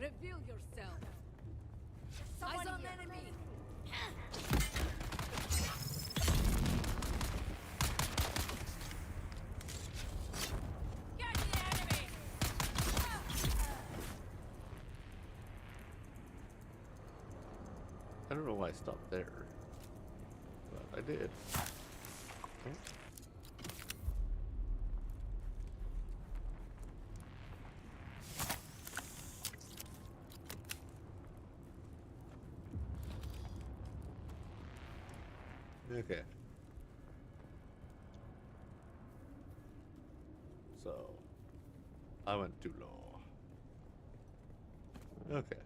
Reveal yourself. Eyes on enemy. Get the enemy. I don't know why I stopped there, but I did. Oh. Okay. So, I went too low. Okay,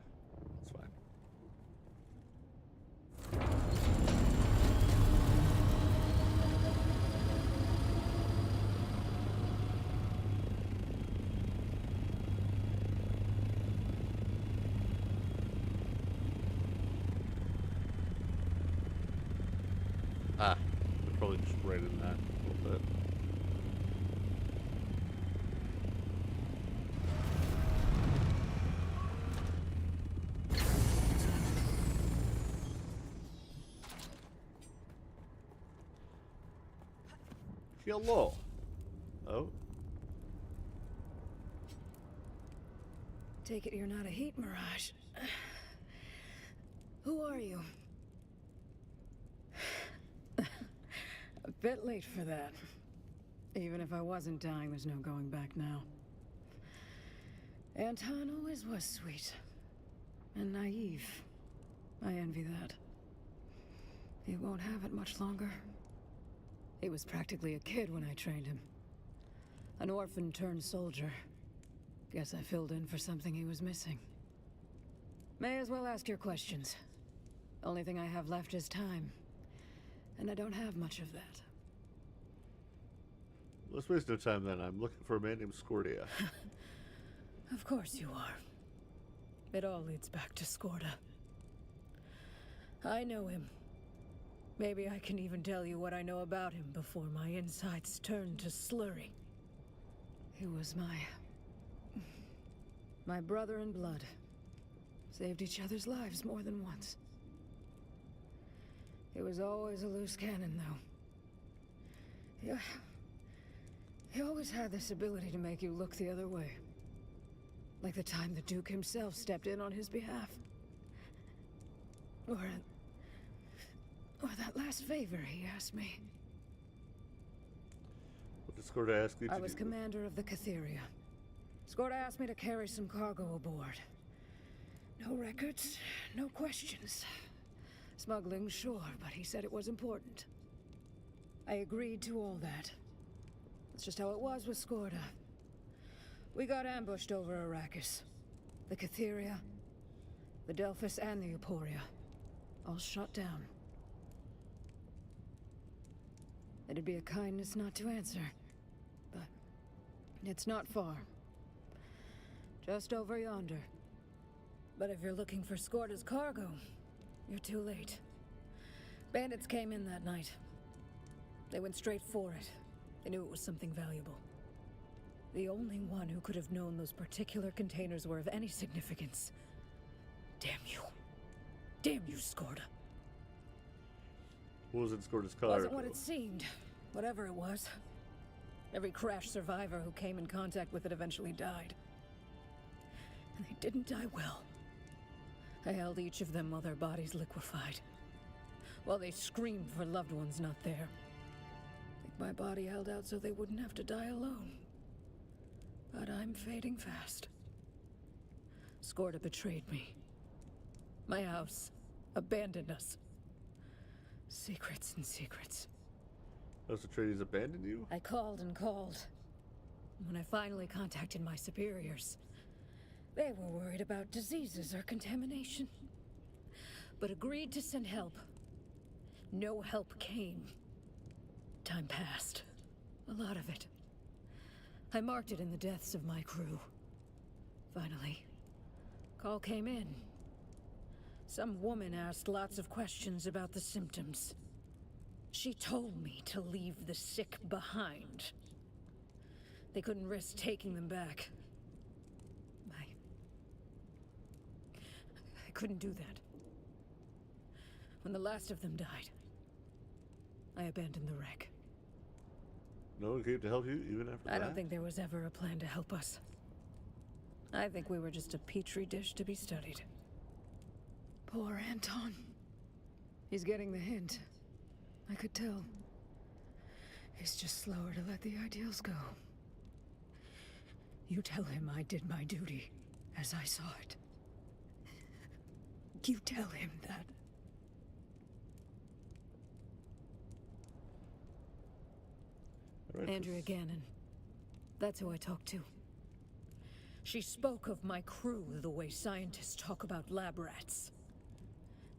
that's fine. Ah, they're probably just right in that a little bit. Hello. Oh. Take it you're not a heat mirage. Who are you? A bit late for that. Even if I wasn't dying, there's no going back now. Anton always was sweet. And naive. I envy that. He won't have it much longer. He was practically a kid when I trained him. An orphan turned soldier. Guess I filled in for something he was missing. May as well ask your questions. Only thing I have left is time. And I don't have much of that. Let's waste no time then. I'm looking for a man named Scordia. Of course you are. It all leads back to Scorda. I know him. Maybe I can even tell you what I know about him before my insides turn to slurry. He was my brother in blood. Saved each other's lives more than once. He was always a loose cannon, though. Yeah. He always had this ability to make you look the other way. Like the time the Duke himself stepped in on his behalf. Or that last favor he asked me. What did Scorda ask you to do? I was commander of the Catheria. Scorda asked me to carry some cargo aboard. No records, no questions. Smuggling, sure, but he said it was important. I agreed to all that. That's just how it was with Scorda. We got ambushed over Arrakis. The Catheria, the Delphus, and the Euphoria. All shot down. It'd be a kindness not to answer. But it's not far. Just over yonder. But if you're looking for Scorda's cargo, you're too late. Bandits came in that night. They went straight for it. They knew it was something valuable. The only one who could have known those particular containers were of any significance. Damn you. Damn you, Scorda. What was in Scorda's cargo? Wasn't what it seemed. Whatever it was. Every crash survivor who came in contact with it eventually died. And they didn't die well. I held each of them while their bodies liquefied. While they screamed for loved ones not there. I think my body held out so they wouldn't have to die alone. But I'm fading fast. Scorda betrayed me. My house abandoned us. Secrets and secrets. Those Atreides abandoned you? I called and called. When I finally contacted my superiors, they were worried about diseases or contamination. But agreed to send help. No help came. Time passed. A lot of it. I marked it in the deaths of my crew. Finally, call came in. Some woman asked lots of questions about the symptoms. She told me to leave the sick behind. They couldn't risk taking them back. I couldn't do that. When the last of them died, I abandoned the wreck. No one came to help you, even after that? I don't think there was ever a plan to help us. I think we were just a petri dish to be studied. Poor Anton. He's getting the hint. I could tell. He's just slower to let the ideals go. You tell him I did my duty, as I saw it. You tell him that. Right, Andrea Gannon. That's who I talked to. She spoke of my crew the way scientists talk about lab rats.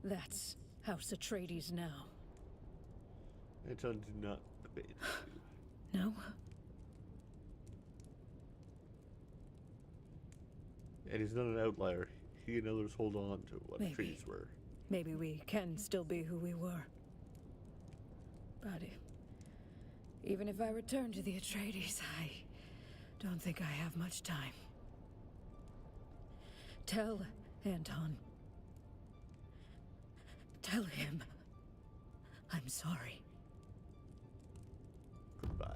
That's House Atreides now. Anton did not abandon you. No? And he's not an outlier. He and others hold on to what Maybe. trees were. Maybe we can still be who we were. But even if I return to the Atreides, I don't think I have much time. Tell Anton. Tell him I'm sorry. Goodbye.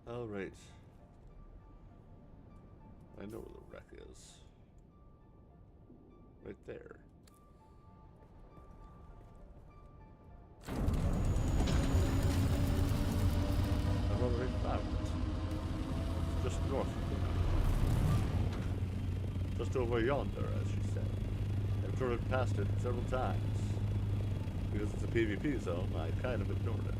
All right. I know where the wreck is. Right there. I've already found it. It's just north of here. Just over yonder, as she said. I've driven past it several times. Because it's a PvP zone, I kind of ignored it.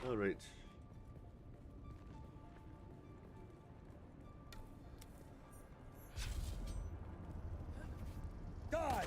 All right. Die!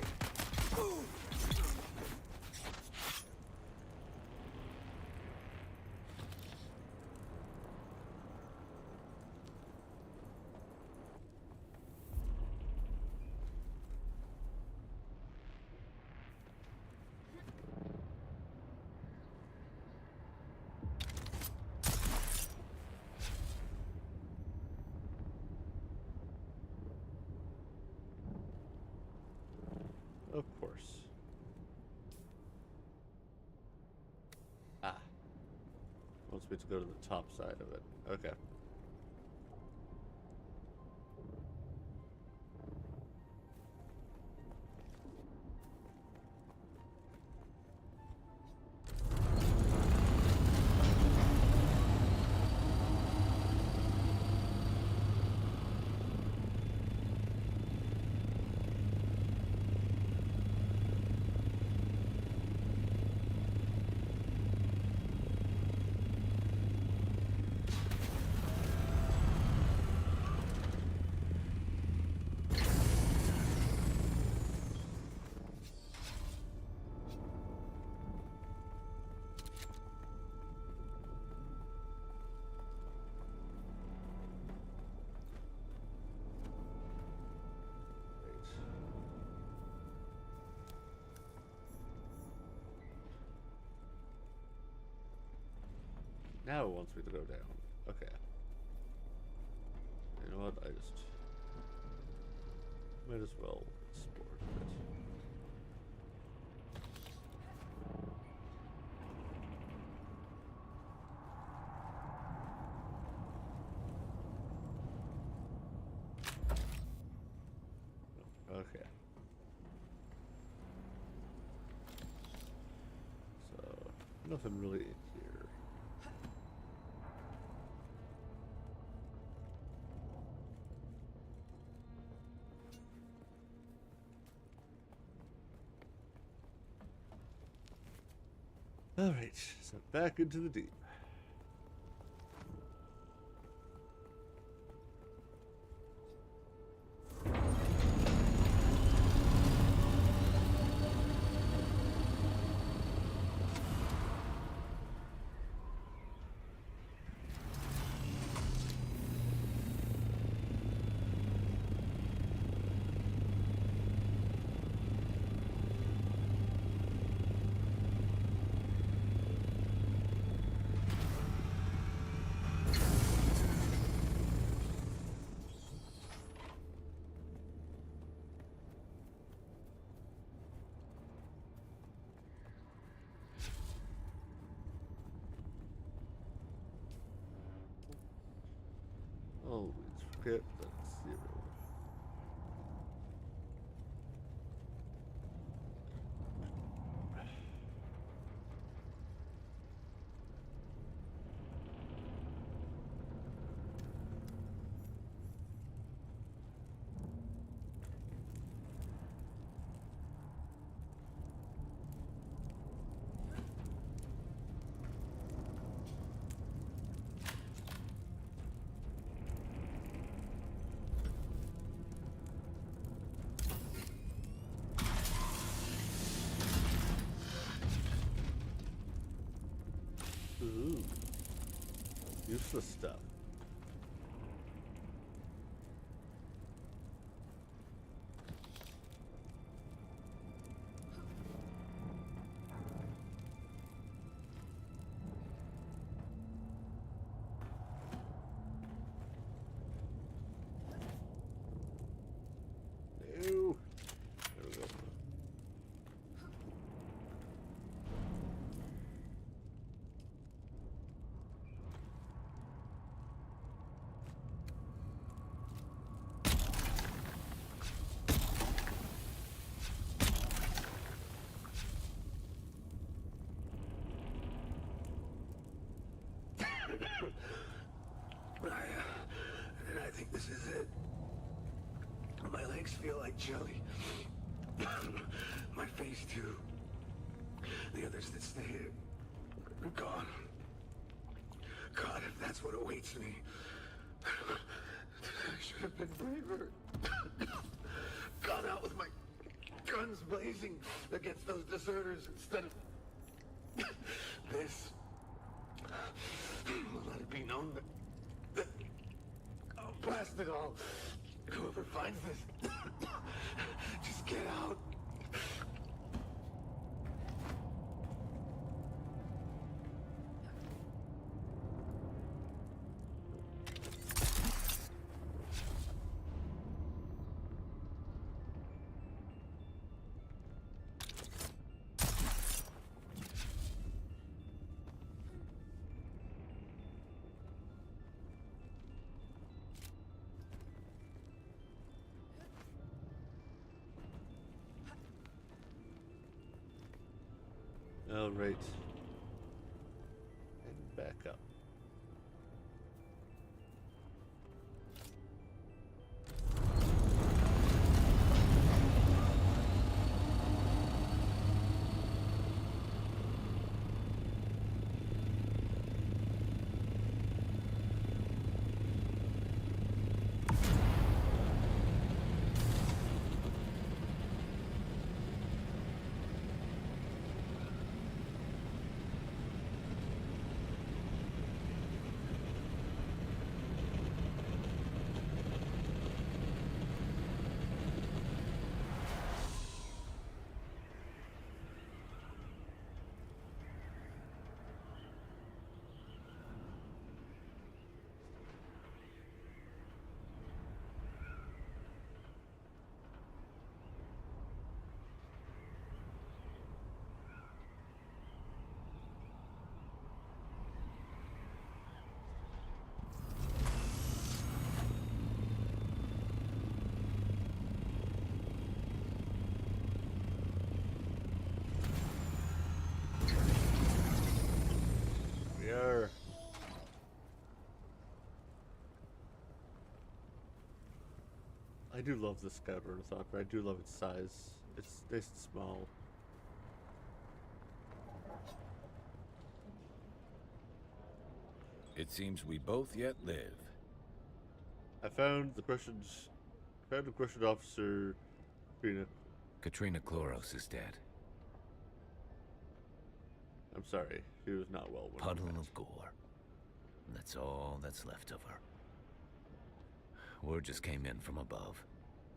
Of course. Ah. Wants me to go to the top side of it. Okay. Now it wants me to go down. Okay. You know what? I just might as well explore a bit. Okay. So, nothing really in here. Alright, so back into the deep. Okay, that's 0. Ooh. Useless stuff. Ew. There we go. I think this is it. My legs feel like jelly. My face too. The others that stayed are gone. God, if that's what awaits me. I should have been braver. Gone out with my guns blazing against those deserters instead of this. Let it be known that I'll blast it all. Whoever finds this, just get out. All right. And back up. I do love the Scout Ornithopter. I do love its size. It's nice and small. It seems we both yet live. I found the questioned officer, Katrina. Katrina Kloros is dead. I'm sorry, she was not well. Puddle of gore. That's all that's left of her. Word just came in from above.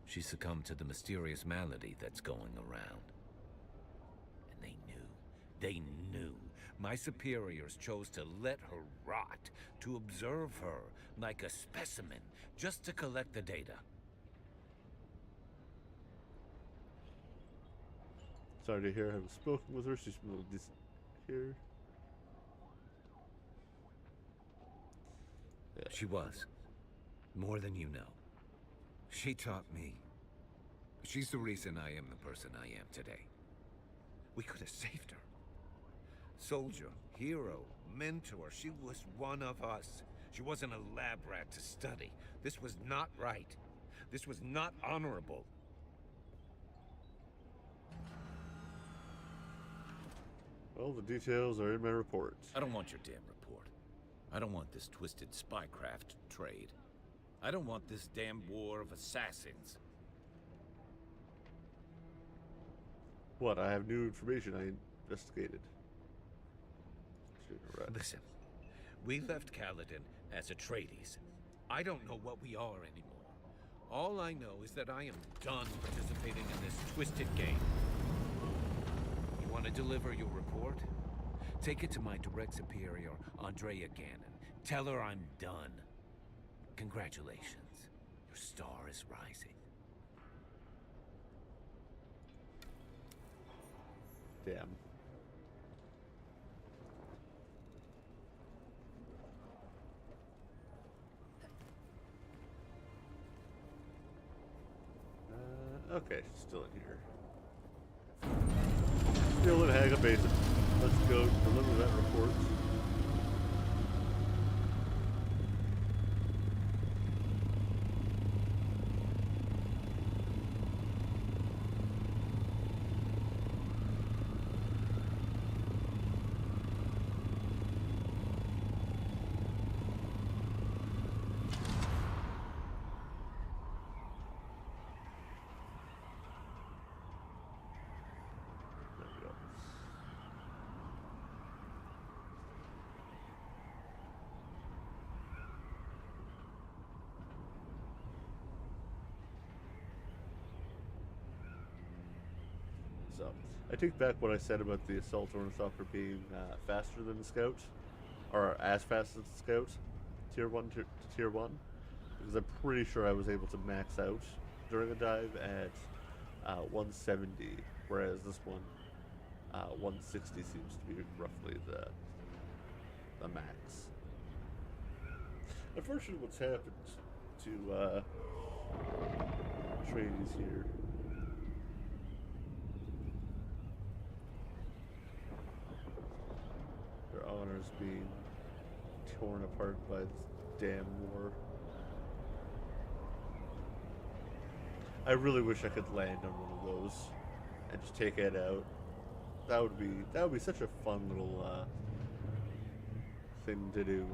She succumbed to the mysterious malady that's going around. And they knew. My superiors chose to let her rot, to observe her like a specimen, just to collect the data. Sorry to hear I haven't spoken with her. She's been a little distant here. Yeah. She was. More than you know. She taught me. She's the reason I am the person I am today. We could have saved her. Soldier, hero, mentor. She was one of us. She wasn't a lab rat to study. This was not right. This was not honorable. Well, the details are in my report. I don't want your damn report. I don't want this twisted spycraft trade. I don't want this damn war of assassins. What? I have new information I investigated. Listen, we left Kaladin as Atreides. I don't know what we are anymore. All I know is that I am done participating in this twisted game. You want to deliver your report? Take it to my direct superior, Andrea Gannon. Tell her I'm done. Congratulations. Your star is rising. Damn. Okay, still in here. Still in Haga Basin. Let's go deliver that report. So, I take back what I said about the Assault Ornithopter being faster than the Scout, or as fast as the Scout, Tier 1 to Tier 1, because I'm pretty sure I was able to max out during a dive at 170, whereas this one, 160 seems to be roughly the max. Unfortunately, what's happened to Atreides here. Their honors being torn apart by this damn war. I really wish I could land on one of those and just take it out. That would be such a fun little thing to do.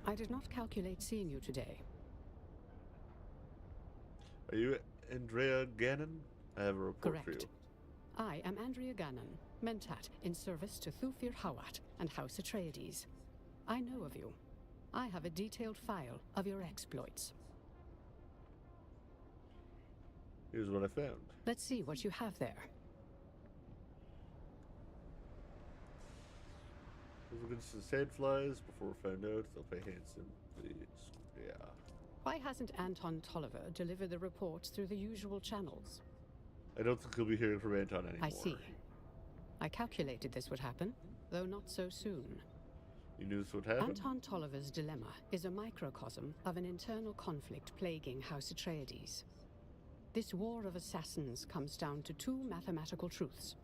I did not calculate seeing you today. Are you Andrea Gannon? I have a report for you. Correct. I am Andrea Gannon, Mentat, in service to Thufir Hawat and House Atreides. I know of you. I have a detailed file of your exploits. Here's what I found. Let's see what you have there. Against the sandflies before found out, they'll pay handsome, please. Yeah. Why hasn't Anton Tolliver delivered the reports through the usual channels? I don't think you'll be hearing from Anton anymore. I see. I calculated this would happen, though not so soon. You knew this would happen? Anton Tolliver's dilemma is a microcosm of an internal conflict plaguing House Atreides. This war of assassins comes down to two mathematical truths.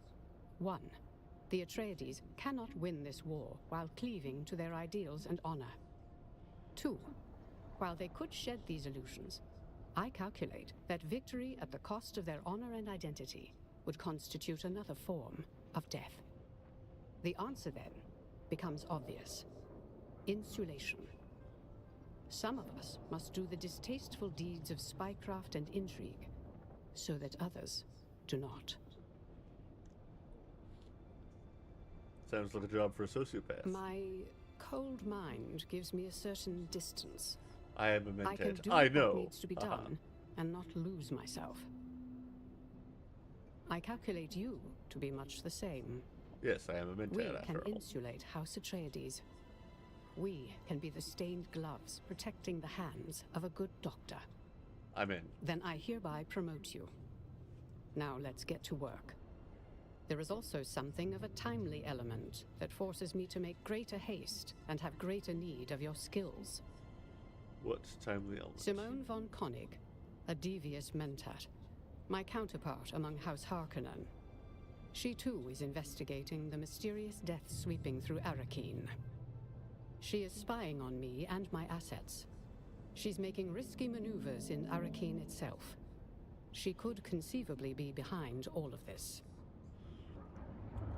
One, the Atreides cannot win this war while cleaving to their ideals and honor. Two, while they could shed these illusions, I calculate that victory at the cost of their honor and identity would constitute another form of death. The answer, then, becomes obvious. Insulation. Some of us must do the distasteful deeds of spycraft and intrigue, so that others do not. Sounds like a job for a sociopath. My cold mind gives me a certain distance. I am a I can mentat. do I what know. needs to be done and not lose myself. I calculate you to be much the same. Yes, I am a mentat We after can all. insulate House Atreides. We can be the stained gloves protecting the hands of a good doctor. I'm in. Then I hereby promote you. Now let's get to work. There is also something of a timely element that forces me to make greater haste and have greater need of your skills. What timely element? Simone von Koenig, a devious mentat, my counterpart among House Harkonnen. She too is investigating the mysterious death sweeping through Arrakeen. She is spying on me and my assets. She's making risky maneuvers in Arrakeen itself. She could conceivably be behind all of this.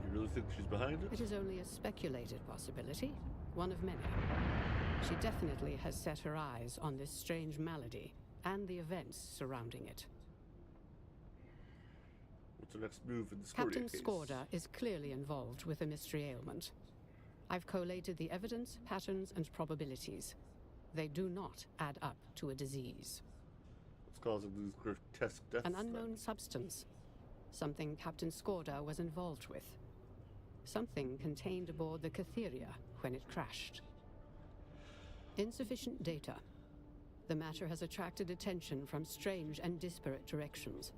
You really think she's behind it? It is only a speculated possibility, one of many. She definitely has set her eyes on this strange malady and the events surrounding it. What's the next move in the Scordia Captain case? Scorda is clearly involved with a mystery ailment. I've collated the evidence, patterns, and probabilities. They do not add up to a disease. What's causing these grotesque deaths? An unknown substance. Something Captain Scorda was involved with. Something contained aboard the Catheria when it crashed. Insufficient data. The matter has attracted attention from strange and disparate directions.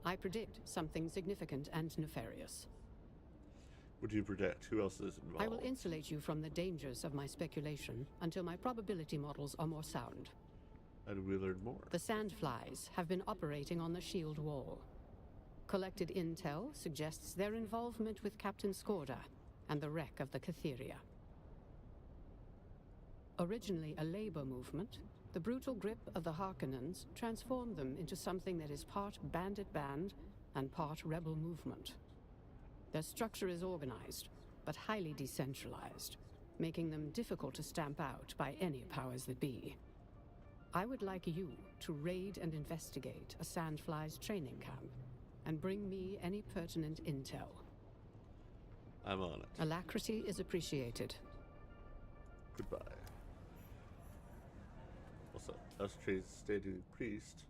I predict something significant and nefarious. Would you predict? Who else is involved? I will insulate you from the dangers of my speculation until my probability models are more sound. How do we learn more? The Sandflies have been operating on the shield wall. Collected intel suggests their involvement with Captain Scorda and the wreck of the Catheria. Originally a labor movement, the brutal grip of the Harkonnens transformed them into something that is part bandit band and part rebel movement. Their structure is organized, but highly decentralized, making them difficult to stamp out by any powers that be. I would like you to raid and investigate a Sandflies training camp and bring me any pertinent intel. I'm on it. Alacrity is appreciated. Goodbye. Also, Australia's stating priest.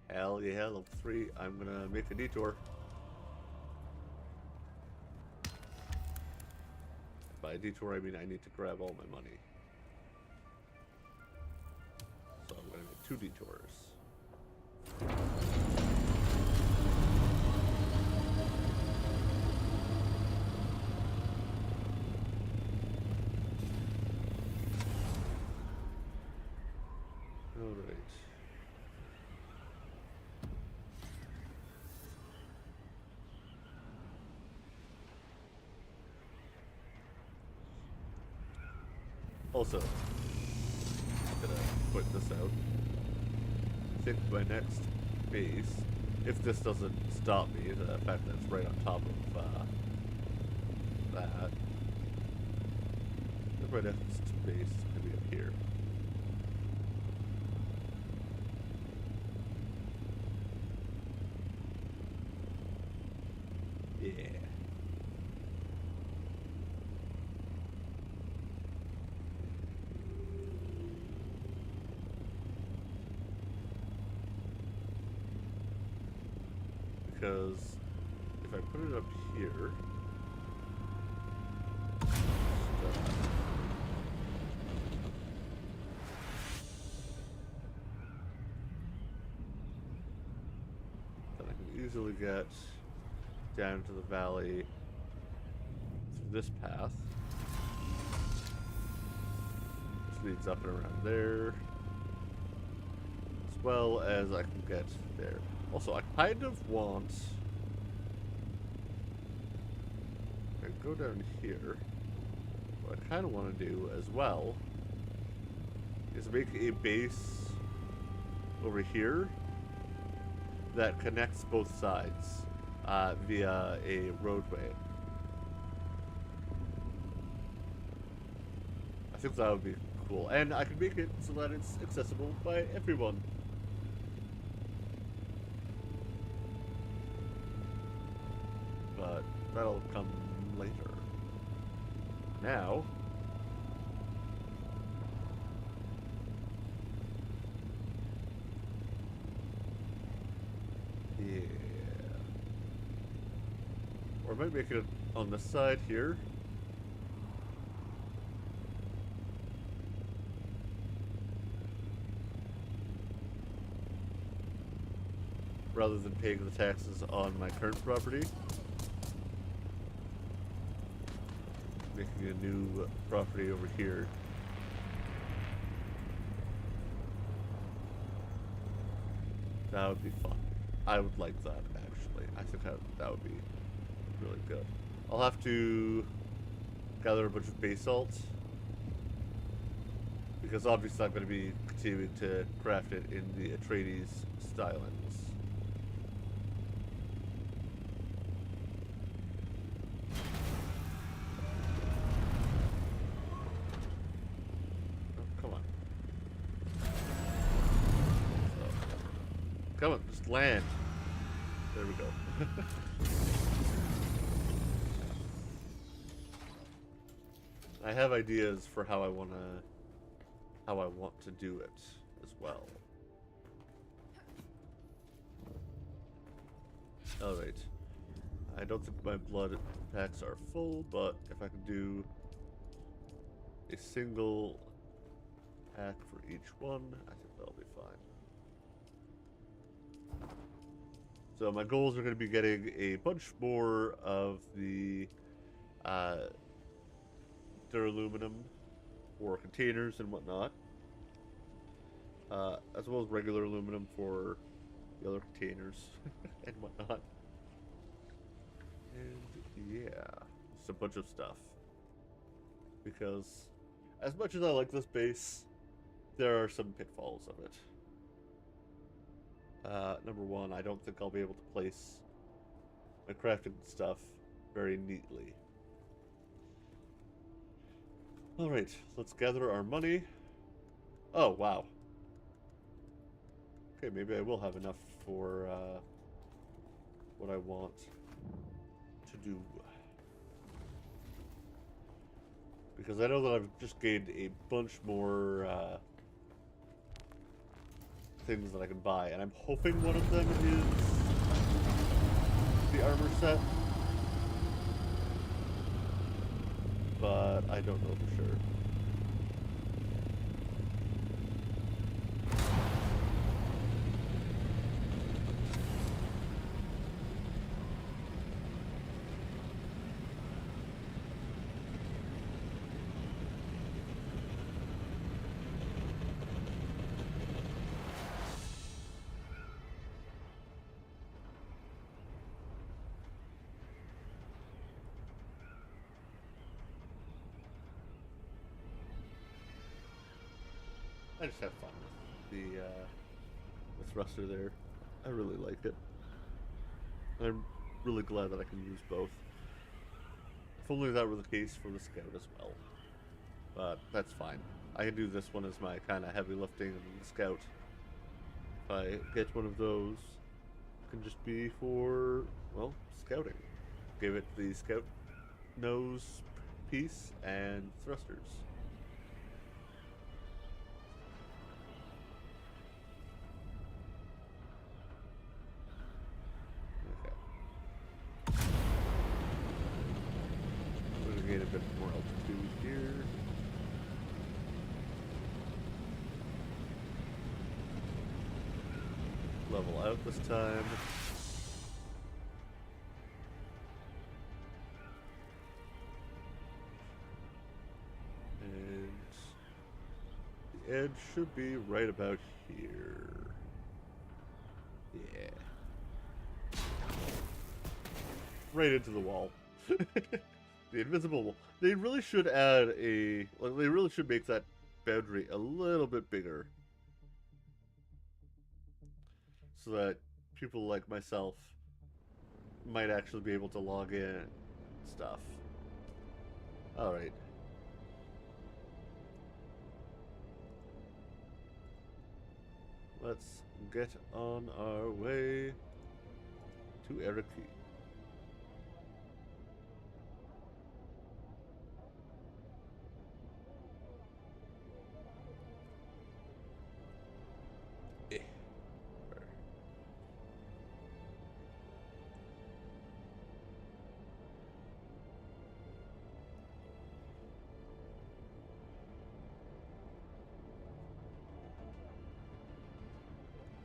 Hell yeah, level 3. I'm gonna make a detour. By detour, I mean I need to grab all my money. So I'm gonna make 2 detours. Alright. Also, I'm gonna put this out. I think my next base, if this doesn't stop me, the fact that it's right on top of that, my next base is gonna be up here. Yeah. Because if I put it up here, then I can easily get down to the valley through this path, which leads up and around there, as well as I can get there. Also, I kind of want... I go down here. What I kind of want to do as well is make a base over here that connects both sides via a roadway. I think that would be cool. And I can make it so that it's accessible by everyone. But that'll come later. Now, yeah. Or I might make it on the side here. Rather than paying the taxes on my current property. Making a new property over here. That would be fun. I would like that, actually. I think that would be really good. I'll have to gather a bunch of basalt, because obviously I'm going to be continuing to craft it in the Atreides stylings. Come on, just land. There we go. I have ideas for how I want to do it as well. All right. I don't think my blood packs are full, but if I can do a single pack for each one, I think that'll be fine. So my goals are going to be getting a bunch more of the duraluminum for containers and whatnot, as well as regular aluminum for the other containers and whatnot. And yeah, just a bunch of stuff. Because as much as I like this base, there are some pitfalls of it. Number one, I don't think I'll be able to place my crafting stuff very neatly. Alright, let's gather our money. Oh, wow. Okay, maybe I will have enough for what I want to do. Because I know that I've just gained a bunch more things that I can buy, and I'm hoping one of them is the armor set, but I don't know for sure. I just have fun with the thruster there. I really like it. I'm really glad that I can use both. If only that were the case for the scout as well. But that's fine. I can do this one as my kind of heavy lifting scout. If I get one of those, it can just be for, well, scouting. Give it the scout nose piece and thrusters. Gain a bit more altitude here. Level out this time. And the edge should be right about here. Yeah. Right into the wall. The invisible wall. They really should add a... Like, they really should make that boundary a little bit bigger. So that people like myself might actually be able to log in stuff. Alright. Let's get on our way to Eriki.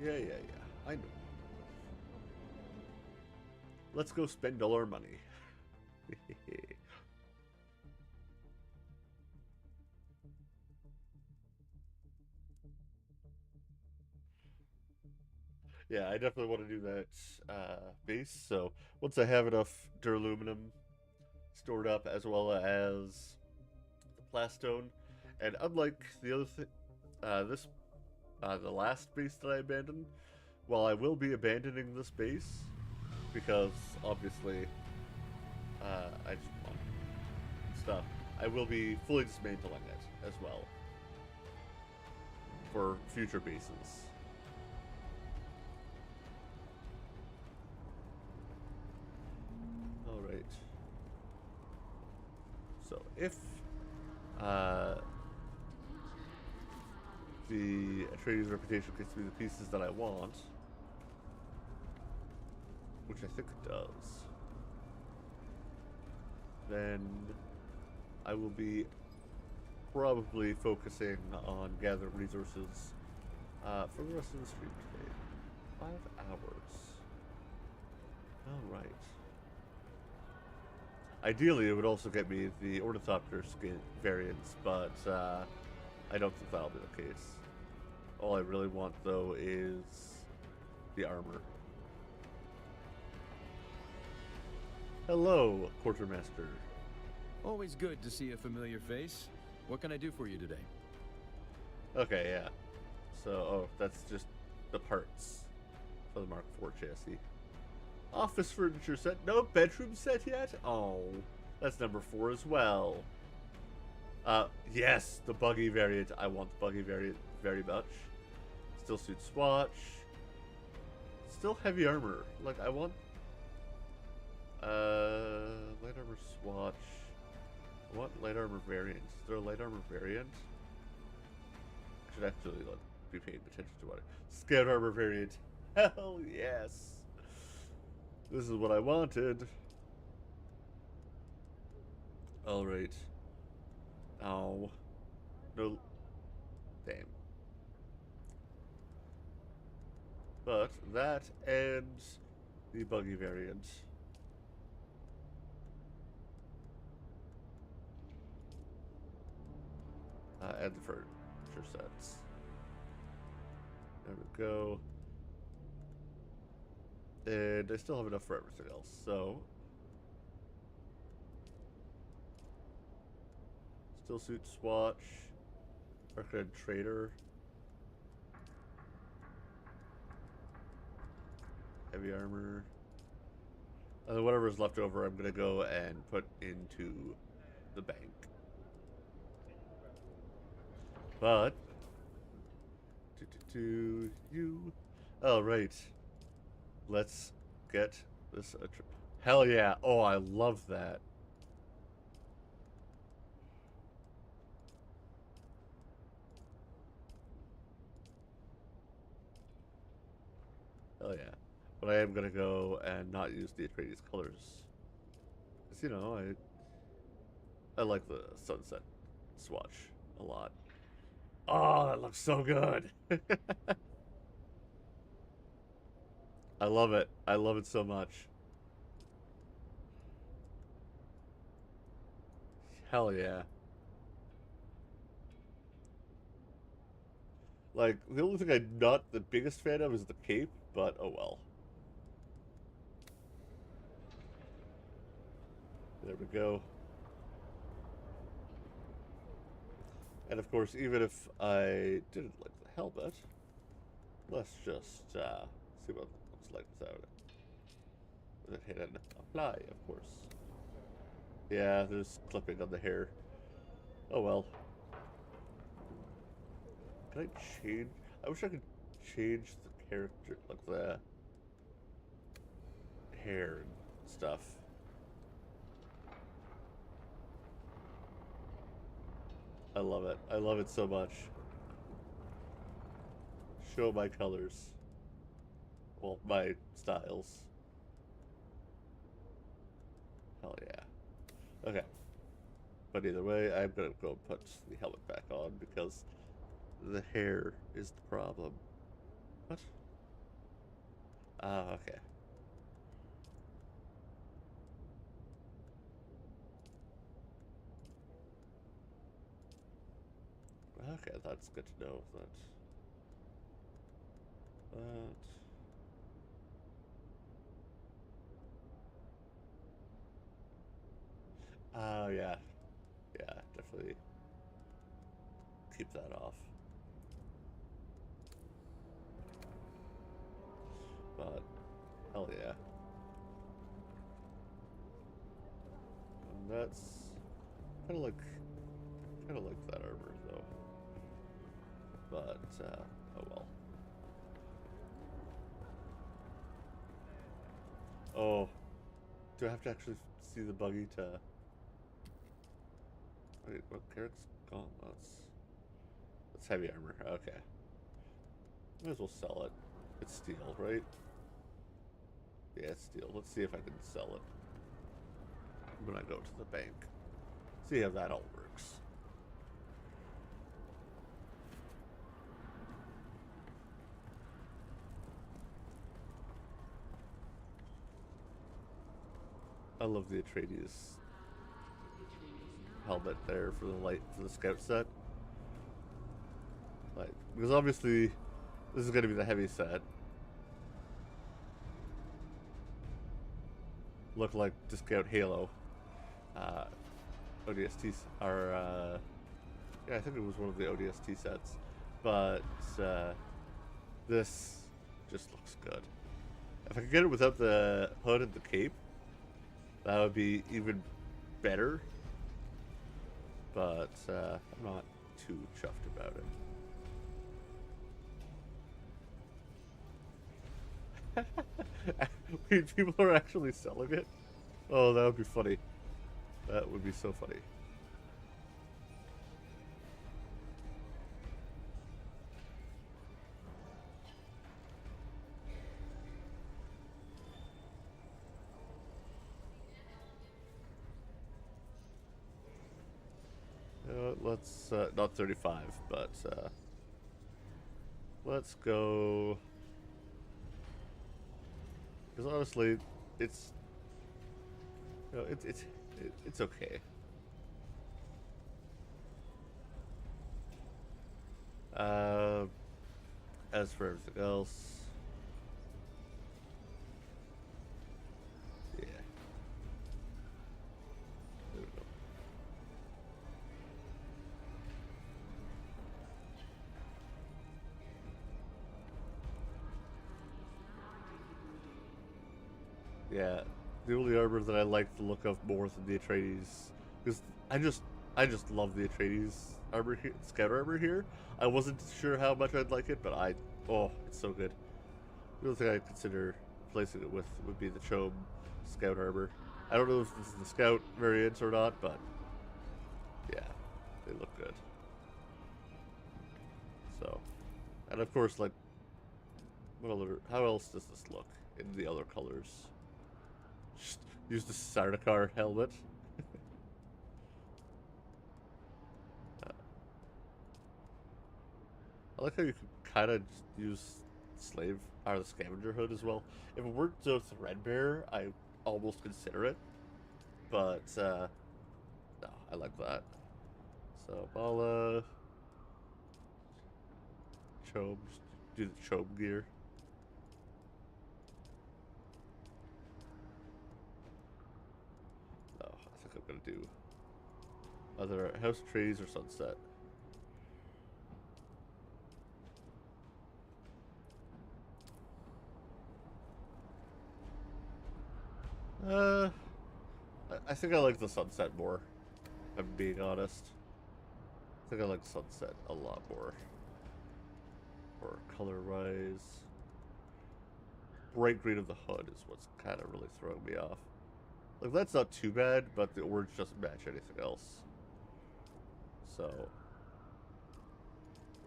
Yeah, I know. Let's go spend all our money. Yeah, I definitely want to do that base. So once I have enough duraluminum stored up, as well as the plastone, and unlike the other the last base that I abandoned, while I will be abandoning this base because obviously I just want stuff, I will be fully dismantling it as well for future bases. Alright. So if the Atreides reputation gets me the pieces that I want, which I think it does, then I will be probably focusing on gathering resources for the rest of the stream today. 5 hours. Alright. Ideally, it would also get me the Ornithopter skin variants, but I don't think that'll be the case. All I really want, though, is the armor. Hello, Quartermaster. Always good to see a familiar face. What can I do for you today? Okay, yeah. So, oh, that's just the parts for the Mark IV chassis. Office furniture set. No bedroom set yet? Oh, that's number 4 as well. Yes, the buggy variant. I want the buggy variant very much. Still suit swatch. Still heavy armor. Like, I want light armor swatch. I want light armor variant. Is there a light armor variant? I should actually be paying attention to what scout armor variant. Hell yes. This is what I wanted. Alright. Oh. No. Damn. But that and the buggy variant. And the furniture sets. There we go. And I still have enough for everything else, so... Still suit swatch. Arcade trader. Heavy armor. And whatever's left over, I'm gonna go and put into the bank. But... you... Oh, right. Let's get this. Hell yeah. Oh, I love that. Hell yeah. But I am going to go and not use the Atreides colors. Because, you know, I like the sunset swatch a lot. Oh, that looks so good. I love it. I love it so much. Hell yeah. Like, the only thing I'm not the biggest fan of is the cape, but oh well. There we go. And of course, even if I didn't like the helmet, let's just see what it looks like without it. With it hidden. Apply, of course. Yeah, there's clipping on the hair. Oh well. Can I change? I wish I could change the character, like the hair and stuff. I love it. I love it so much. Show my colors. Well, my styles. Hell yeah. Okay. But either way, I'm gonna go put the helmet back on because the hair is the problem. What? Oh, okay. Okay, that's good to know. That. Oh yeah, yeah, definitely keep that off. But hell yeah, and that's kind of like that armor though. But oh well. Oh, do I have to actually see the buggy to? Wait, what Carrick's gone? That's heavy armor. Okay, might as well sell it. It's steel, right? Yeah, it's steel. Let's see if I can sell it when I go to the bank. See how that all works. I love the Atreides helmet there for the scout set. Like, because obviously this is going to be the heavy set. Look like the Scout Halo. ODSTs are yeah, I think it was one of the ODST sets, but this just looks good. If I could get it without the hood and the cape, that would be even better. But I'm not too chuffed about it. Wait, people are actually selling it? Oh, that would be funny. That would be so funny. Let's not 35, but let's go. Because honestly, it's it's okay. As for everything else, yeah. There we go. Yeah, the only armor that I like the look of more than the Atreides, because I just love the Atreides armor here, scout armor here. I wasn't sure how much I'd like it, but oh, it's so good. The only thing I'd consider replacing it with would be the Chome scout armor. I don't know if this is the scout variant or not, but yeah, they look good. So, and of course, like, how else does this look in the other colors? Just use the Sardaukar helmet. I like how you can kind of use slave or the scavenger hood as well. If it weren't so threadbare, I almost consider it. But no, I like that. So I'll Chome, do the Chome gear. No, I think I'm gonna do either House of Trees or Sunset. I think I like the Sunset more, if I'm being honest. I think I like Sunset a lot more. Or color-wise. Bright green of the hood is what's kind of really throwing me off. Like, that's not too bad, but the orange doesn't match anything else. So,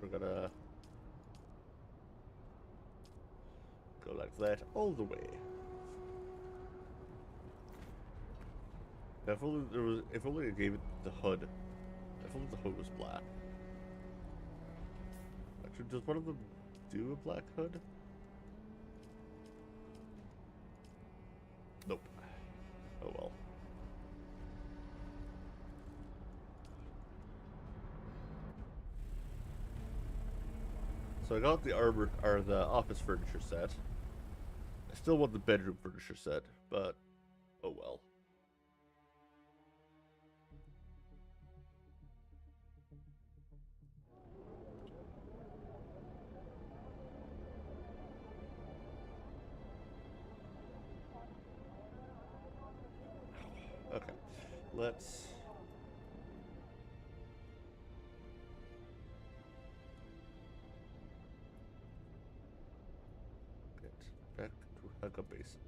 we're gonna go like that all the way. Now, if only I gave it the hood. If only the hood was black. Actually, does one of them do a black hood? Oh well. So I got the arbor or the office furniture set. I still want the bedroom furniture set, but oh well. Okay, let's get back to Hugga Basin.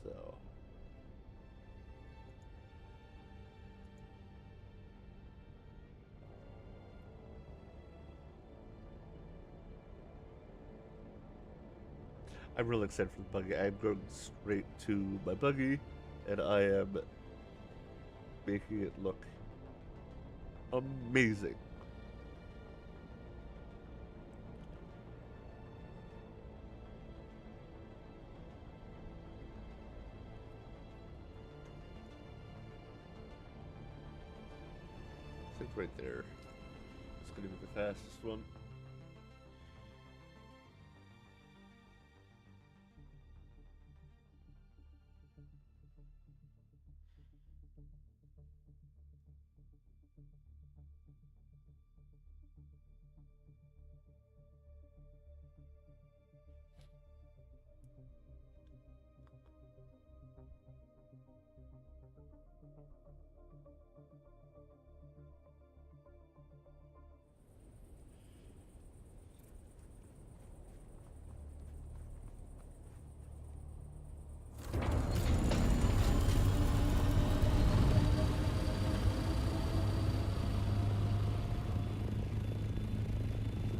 So I'm really excited for the buggy. I'm going straight to my buggy, and I am making it look amazing. I think right there. It's going to be the fastest one.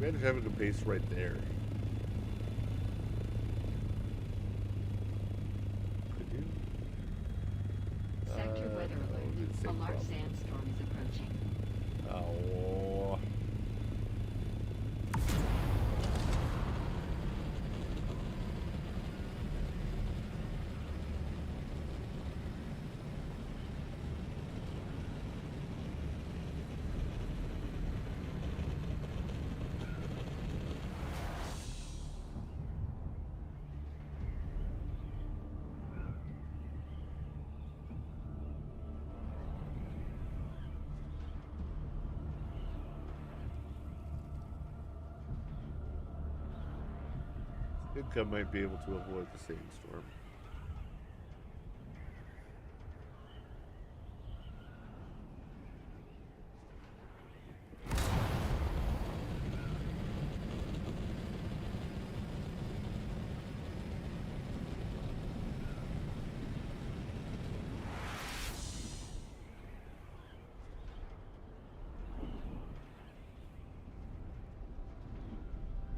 Imagine having a base right there. Could you? Sector weather alert. A large sandstorm is approaching. Oh. I think I might be able to avoid the sandstorm.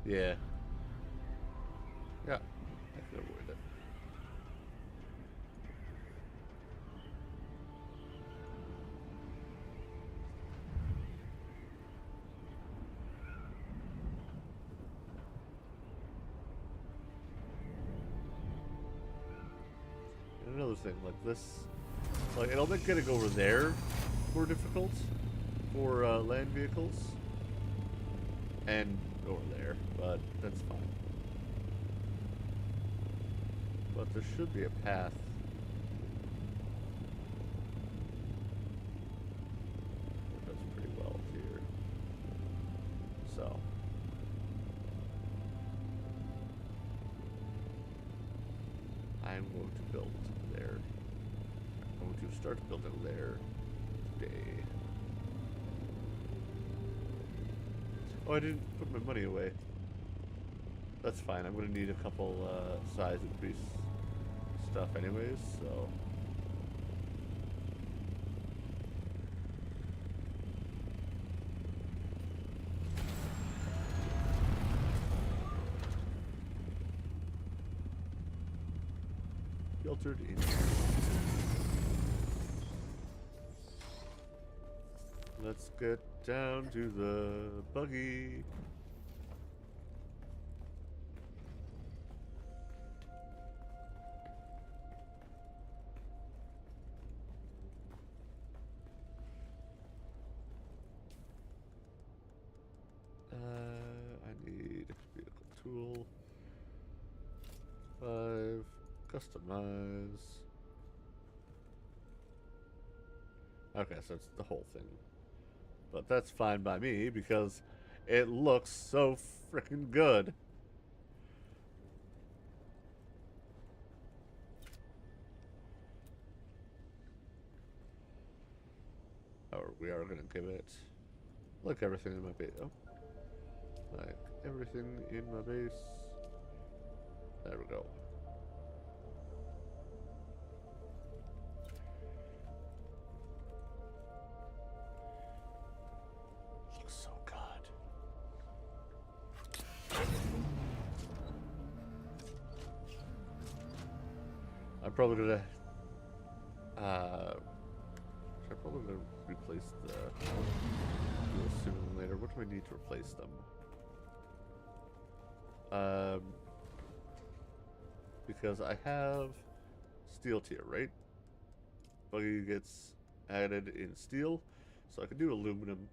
Yeah. Yeah, I can avoid it. And another thing, like this, like I don't think getting over there more difficult for land vehicles, and over there, but that's fine. But there should be a path. That does pretty well here. So. I'm going to build there. I'm going to start building there today. Oh, I didn't put my money away. That's fine. I'm going to need a couple size increase stuff anyways, so. Filtered in. Let's get down to the buggy. Customize. Okay, so it's the whole thing. But that's fine by me because it looks so freaking good. Oh, we are going to give it... Like everything in my base. Oh. Like everything in my base. There we go. Looks so good. I'm probably gonna I'm probably gonna replace the sooner than later. What do I need to replace them? Because I have steel tier, right? Buggy gets added in steel, so I could do aluminum,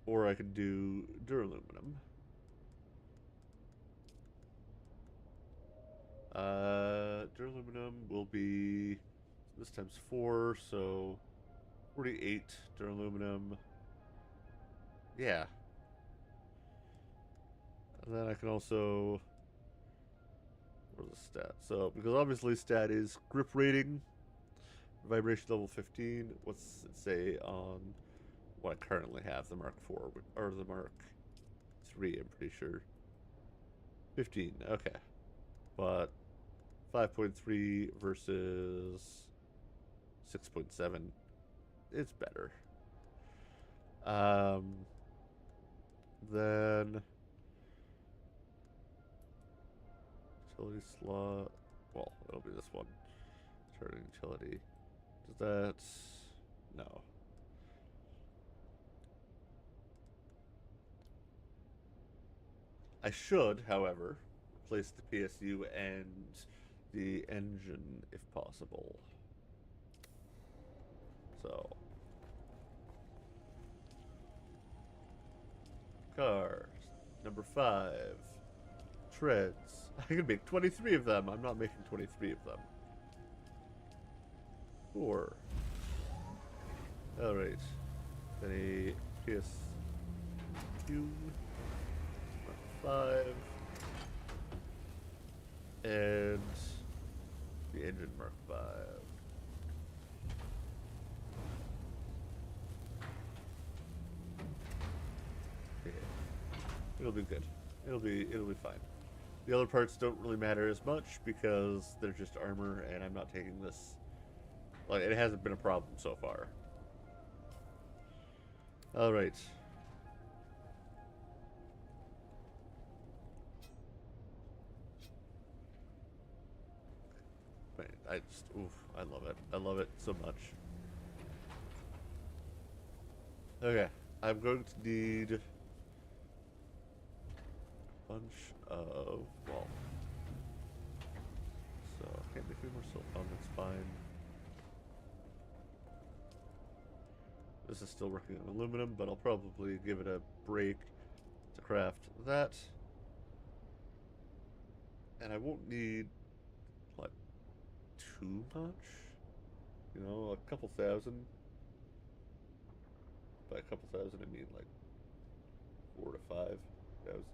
or I could do duraluminum. Duraluminum will be this times 4, so 48 duraluminum. Yeah. And then I can also... Where's the stat? So, because obviously stat is grip rating, vibration level 15. What's it say on what I currently have? The Mark 4, or the Mark 3, I'm pretty sure. 15, okay. But 5.3 versus 6.7. It's better. Then utility slot. Well, it'll be this one. Turning utility. Does that? No. I should, however, replace the PSU and the engine if possible. So, cars. Number 5. Treads. I can make 23 of them. I'm not making 23 of them. 4. Alright. Then a PSU. 5. And the engine Mark 5. Yeah. It'll be good. It'll be fine. The other parts don't really matter as much because they're just armor and I'm not taking this. Like, it hasn't been a problem so far. Alright. I love it. I love it so much. Okay, I'm going to need a bunch of, well, so I can't make any more silicone, that's fine. This is still working on aluminum, but I'll probably give it a break to craft that. And I won't need, like, too much. You know, a couple thousand. By a couple thousand, I mean like 4,000 to 5,000.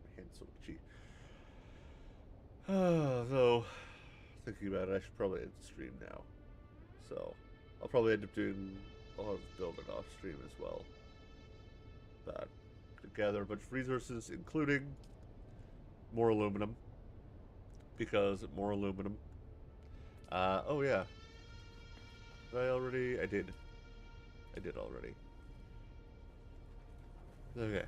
My hand's so itchy. Though, thinking about it, I should probably end the stream now. So, I'll probably end up doing a lot of building off stream as well. But, to gather a bunch of resources, including more aluminum. Because more aluminum. Oh yeah. Did I already? I did. I did already. Okay.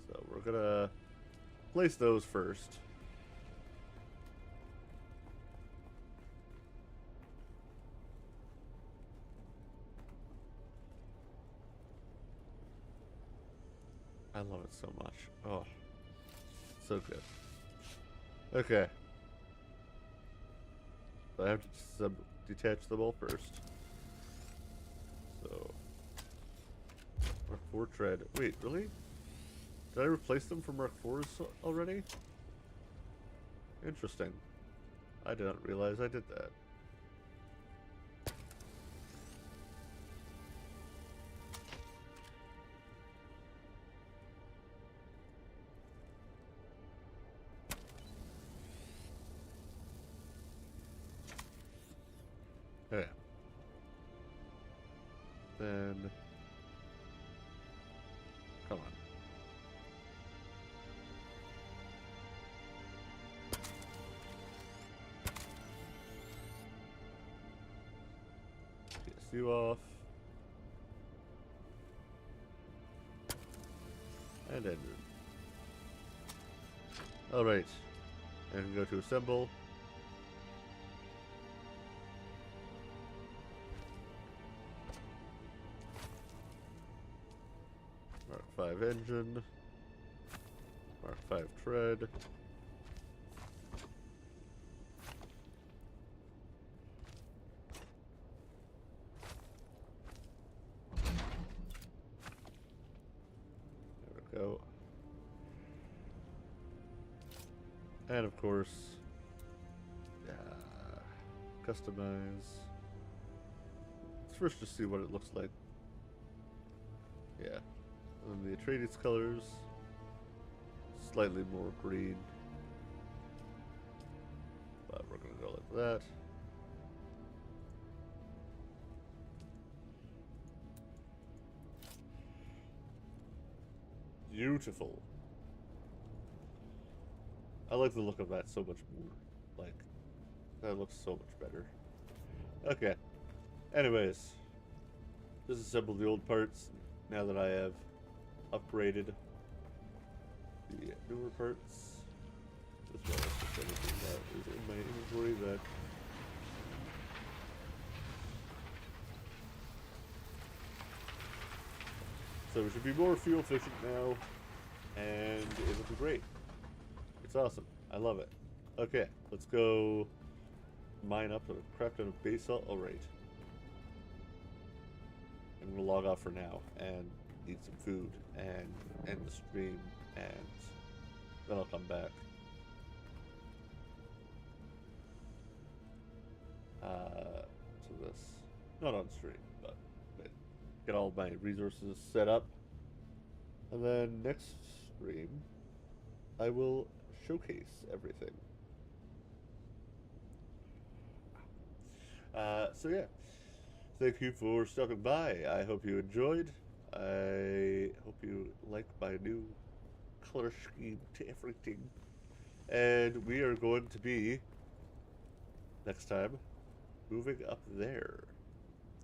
So we're gonna place those first. I love it so much. Oh, so good. Okay. So I have to detach them all first. 4 tread. Wait, really? Did I replace them for Mark 4s already? Interesting. I didn't realize I did that. Okay. Then... Come on. Piss you off. And ended. Alright. And go to assemble. Mark 5 engine. Mark 5 tread. There we go. And of course, customize. Let's first just see what it looks like. Yeah. And the Atreides colors, slightly more green, but we're gonna go like that. Beautiful. I like the look of that so much more. Like, that looks so much better. Okay. Anyways, disassemble the old parts now that I have upgraded the newer parts, as well as just everything that is in my inventory that so we should be more fuel efficient now, and it will be great. It's awesome. I love it. Okay, let's go mine up a crap ton of basalt. Alright. I'm gonna log off for now and eat some food and end the stream, and then I'll come back. To this. Not on stream, but get all my resources set up. And then next stream, I will showcase everything. So yeah, thank you for stopping by. I hope you enjoyed. I hope you like my new color scheme to everything. And we are going to be, next time, moving up there.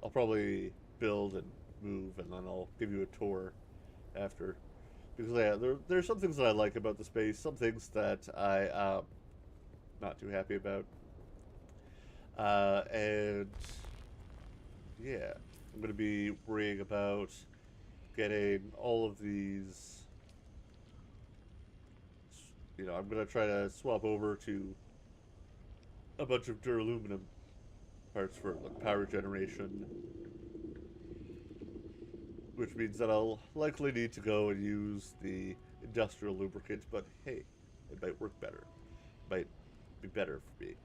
I'll probably build and move, and then I'll give you a tour after. Because yeah, there's some things that I like about the space, some things that I not too happy about. And yeah, I'm going to be worrying about getting all of these, you know, I'm going to try to swap over to a bunch of duraluminum parts for like power generation, which means that I'll likely need to go and use the industrial lubricant, but hey, it might work better. It might be better for me.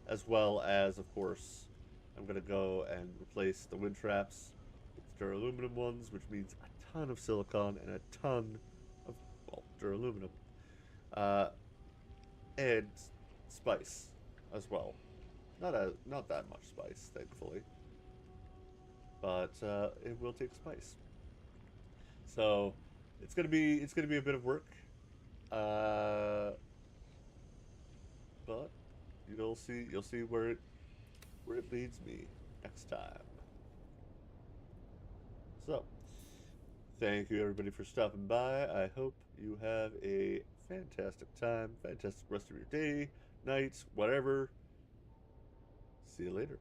As well as, of course, I'm going to go and replace the wind traps with duraluminum ones, which means a ton of silicon and a ton of, well, duraluminum. And spice as well. Not that much spice, thankfully. But it will take spice. So it's gonna be a bit of work. But you'll see where it leads me next time. So thank you everybody for stopping by. I hope you have a fantastic time, fantastic rest of your day, night, whatever. See you later.